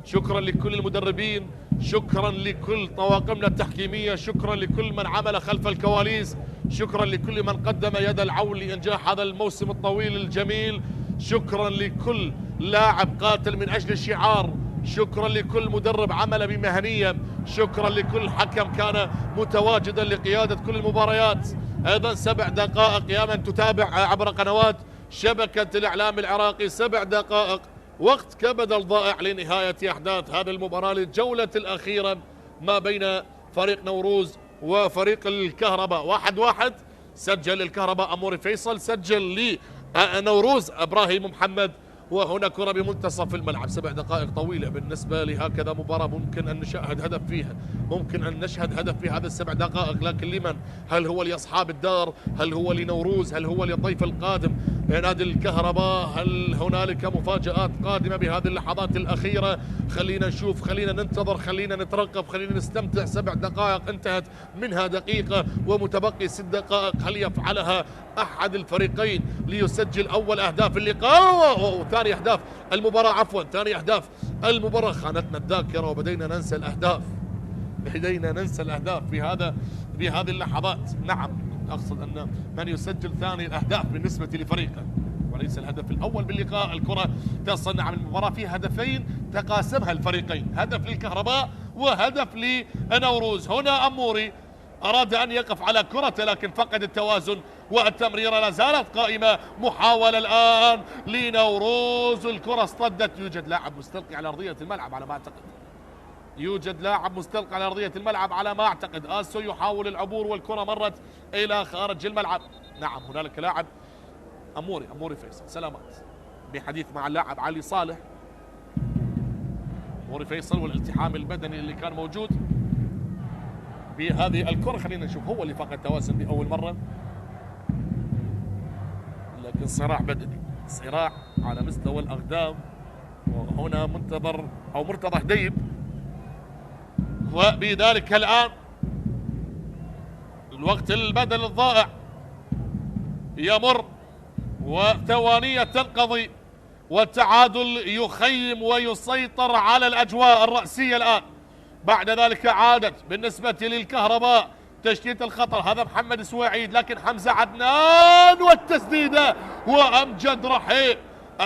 شكرا لكل المدربين، شكرا لكل طواقمنا التحكيمية، شكرا لكل من عمل خلف الكواليس، شكرا لكل من قدم يد العون لإنجاح هذا الموسم الطويل الجميل، شكرا لكل لاعب قاتل من أجل الشعار، شكرا لكل مدرب عمل بمهنية، شكرا لكل حكم كان متواجدا لقيادة كل المباريات. أيضا 7 دقائق يا من تتابع عبر قنوات شبكة الإعلام العراقي، 7 دقائق وقت كبدل ضائع لنهاية أحداث هذه المباراة للجولة الأخيرة ما بين فريق نوروز وفريق الكهرباء. 1-1 سجل الكهرباء أموري فيصل، سجل لنوروز إبراهيم محمد. وهنا كرة بمنتصف الملعب. 7 دقائق طويلة بالنسبة لهكذا مباراة، ممكن أن نشاهد هدف فيها، ممكن أن نشهد هدف في هذه ال7 دقائق، لكن لمن؟ هل هو لأصحاب الدار؟ هل هو لنوروز؟ هل هو للضيف القادم؟ نادي الكهرباء. هل هنالك مفاجآت قادمة بهذه اللحظات الأخيرة؟ خلينا نشوف، خلينا ننتظر، خلينا نترقب، خلينا نستمتع. 7 دقائق انتهت منها دقيقة ومتبقي 6 دقائق. هل يفعلها أحد الفريقين ليسجل أول أهداف اللقاء وثاني أهداف المباراة؟ عفوا ثاني أهداف المباراة. خانتنا الذاكرة وبدينا ننسى الأهداف، بدينا ننسى الأهداف بهذه اللحظات. نعم، أقصد أن من يسجل ثاني الأهداف بالنسبة لفريقه وليس الهدف الأول باللقاء. الكرة تصل. نعم، المباراة فيها هدفين تقاسمها الفريقين، هدف للكهرباء وهدف لنوروز. هنا أموري أراد أن يقف على كرته لكن فقد التوازن والتمريرة لا زالت قائمة. محاولة الآن لنوروز، الكرة اصطدت. يوجد لاعب مستلقي على أرضية الملعب على ما أعتقد، يوجد لاعب مستلقي على أرضية الملعب على ما أعتقد. آسو يحاول العبور والكرة مرت إلى خارج الملعب. نعم، هنالك لاعب أموري فيصل. سلامات بحديث مع اللاعب علي صالح. أموري فيصل والالتحام البدني اللي كان موجود بهذه الكرة. خلينا نشوف، هو اللي فقد توازن بأول مرة لكن صراع بدني، صراع على مستوى الأقدام. وهنا مرتضى هديب. وبذلك الآن الوقت البدل الضائع يمر وثوانية تنقضي والتعادل يخيم ويسيطر على الأجواء الرأسية الآن. بعد ذلك عادت بالنسبة للكهرباء تشتيت الخطر. هذا محمد سويعيد لكن حمزة عدنان والتسديدة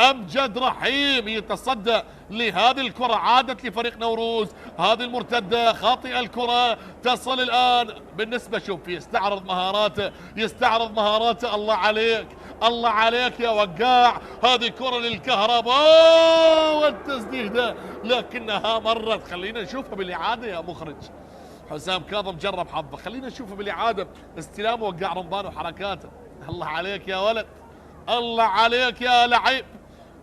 أمجد رحيم يتصدى لهذه الكرة. عادت لفريق نوروز هذه المرتدة خاطئة. الكرة تصل الآن بالنسبة، شوف يستعرض مهاراته. الله عليك يا وقاع. هذه كرة للكهرباء والتسديدة لكنها مرت. خلينا نشوفها بالإعادة يا مخرج. حسام كاظم جرب حظه، خلينا نشوفه بالإعادة. استلام وقاع رمضان وحركاته. الله عليك يا ولد، الله عليك يا لعيب.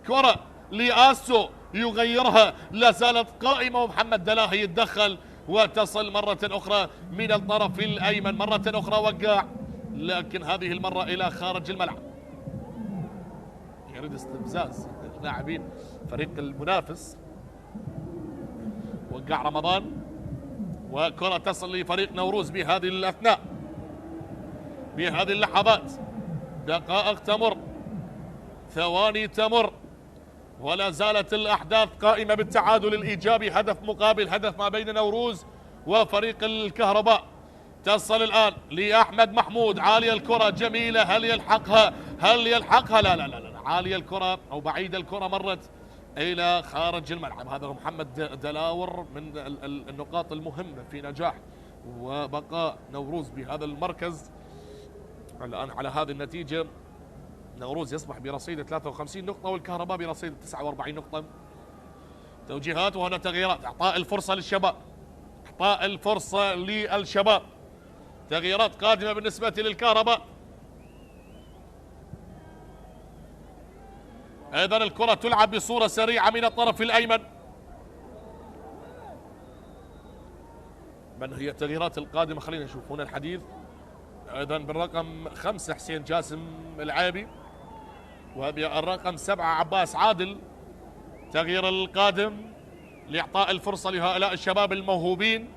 كرة لآسو يغيرها، لا زالت قائمة ومحمد دلاهي يتدخل وتصل مرة أخرى من الطرف الأيمن. مرة أخرى وقاع لكن هذه المرة إلى خارج الملعب. يريد استفزاز لاعبين فريق المنافس. وقاع رمضان وكرة تصل لفريق نوروز بهذه الأثناء، بهذه اللحظات. دقائق تمر، ثواني تمر، ولا زالت الأحداث قائمة بالتعادل الإيجابي. هدف مقابل هدف ما بين نوروز وفريق الكهرباء. تصل الآن لأحمد محمود. عالية الكرة جميلة. هل يلحقها؟ لا. عالية الكرة أو بعيدة الكرة مرت إلى خارج الملعب. هذا محمد دلاور من النقاط المهمة في نجاح وبقاء نوروز بهذا المركز. الآن على هذه النتيجة نوروز يصبح برصيد 53 نقطة والكهرباء برصيد 49 نقطة. توجيهات وهنا تغييرات. إعطاء الفرصة للشباب. تغييرات قادمة بالنسبة للكهرباء. أيضا الكرة تلعب بصورة سريعة من الطرف الأيمن. من هي التغييرات القادمة؟ خلينا نشوف هنا الحديث. أيضا بالرقم 5 حسين جاسم العيبي، وبالرقم 7 عباس عادل. تغيير القادم لإعطاء الفرصة لهؤلاء الشباب الموهوبين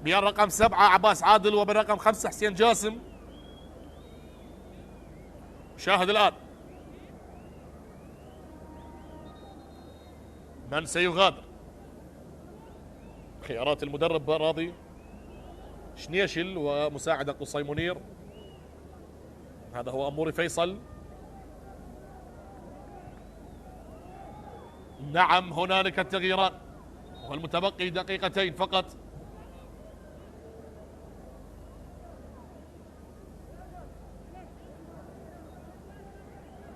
بالرقم 7 عباس عادل وبالرقم 5 حسين جاسم. شاهد الآن من سيغادر. خيارات المدرب راضي شنيشل ومساعدة قصي منير. هذا هو أموري فيصل. نعم، هنالك التغييرات والمتبقي دقيقتين فقط.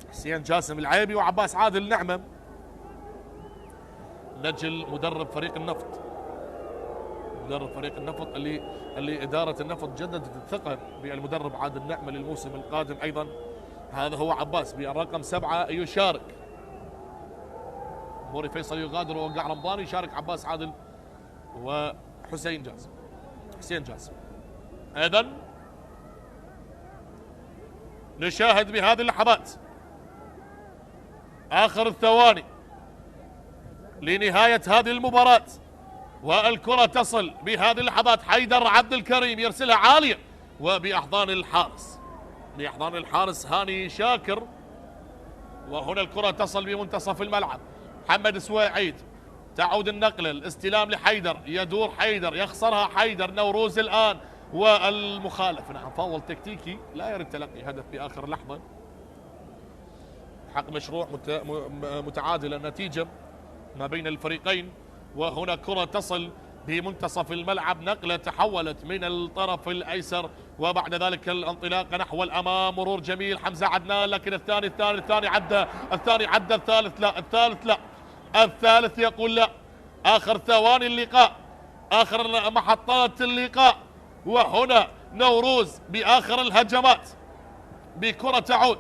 حسين جاسم العيبي وعباس عادل نعمة. نجل مدرب فريق النفط، اللي إدارة النفط جددت الثقة بالمدرب عادل نعمة للموسم القادم. أيضا هذا هو عباس بالرقم 7 يشارك. موري فيصل يغادر ووقع رمضان. يشارك عباس عادل وحسين جاسم. أيضا نشاهد بهذه اللحظات آخر الثواني لنهاية هذه المباراة، والكرة تصل بهذه اللحظات. حيدر عبد الكريم يرسلها عالية وبأحضان الحارس، بأحضان الحارس هاني شاكر. وهنا الكرة تصل بمنتصف الملعب. محمد سويعيد، تعود النقلة، الاستلام لحيدر، يدور حيدر، يخسرها حيدر. نوروز الآن والمخالف، نعم فاول تكتيكي لا يرد تلقي هدف في آخر لحظة. حق مشروع متعادل النتيجة ما بين الفريقين. وهنا كرة تصل بمنتصف الملعب، نقلة تحولت من الطرف الأيسر، وبعد ذلك الانطلاق نحو الأمام. مرور جميل حمزة عدنان، لكن الثاني عدى، الثاني عدى، الثالث لا، الثالث يقول لا. آخر ثواني اللقاء، آخر محطات اللقاء. وهنا نوروز بآخر الهجمات بكرة تعود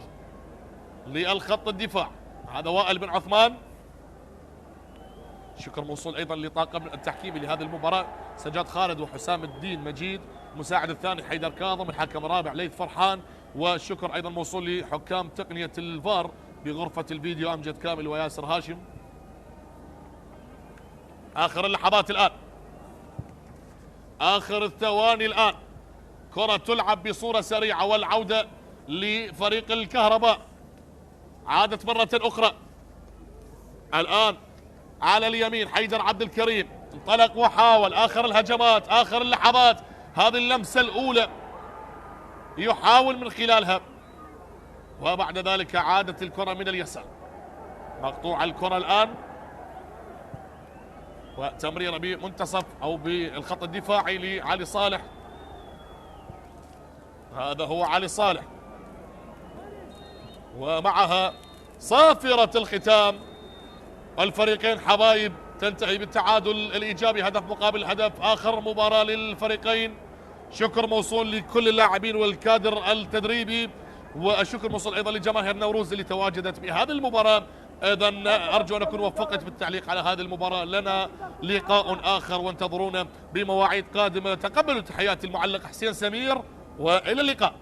للخط الدفاع. هذا وائل بن عثمان. شكر موصول ايضا لطاقم التحكيمي لهذه المباراه، سجاد خالد وحسام الدين مجيد، مساعد الثاني حيدر كاظم، الحكم الرابع ليث فرحان. والشكر ايضا موصول لحكام تقنيه الفار بغرفه الفيديو امجد كامل وياسر هاشم. اخر اللحظات الان، اخر الثواني الان، كره تلعب بصوره سريعه، والعوده لفريق الكهرباء. عادت مره اخرى الان على اليمين. حيدر عبد الكريم انطلق وحاول. آخر الهجمات، آخر اللحظات، هذه اللمسة الأولى يحاول من خلالها، وبعد ذلك عادت الكرة من اليسار. مقطوع الكرة الآن، وتمريرة بمنتصف أو بالخط الدفاعي لعلي صالح. هذا هو علي صالح، ومعها صافرة الختام. الفريقين حبايب، تنتهي بالتعادل الإيجابي، هدف مقابل هدف. آخر مباراة للفريقين. شكر موصول لكل اللاعبين والكادر التدريبي، والشكر موصول أيضا لجماهير نوروز اللي تواجدت بهذه المباراة. إذا أرجو أن أكون وفقت بالتعليق على هذه المباراة. لنا لقاء آخر وانتظرونا بمواعيد قادمة. تقبلوا تحيات المعلق حسين سمير، وإلى اللقاء.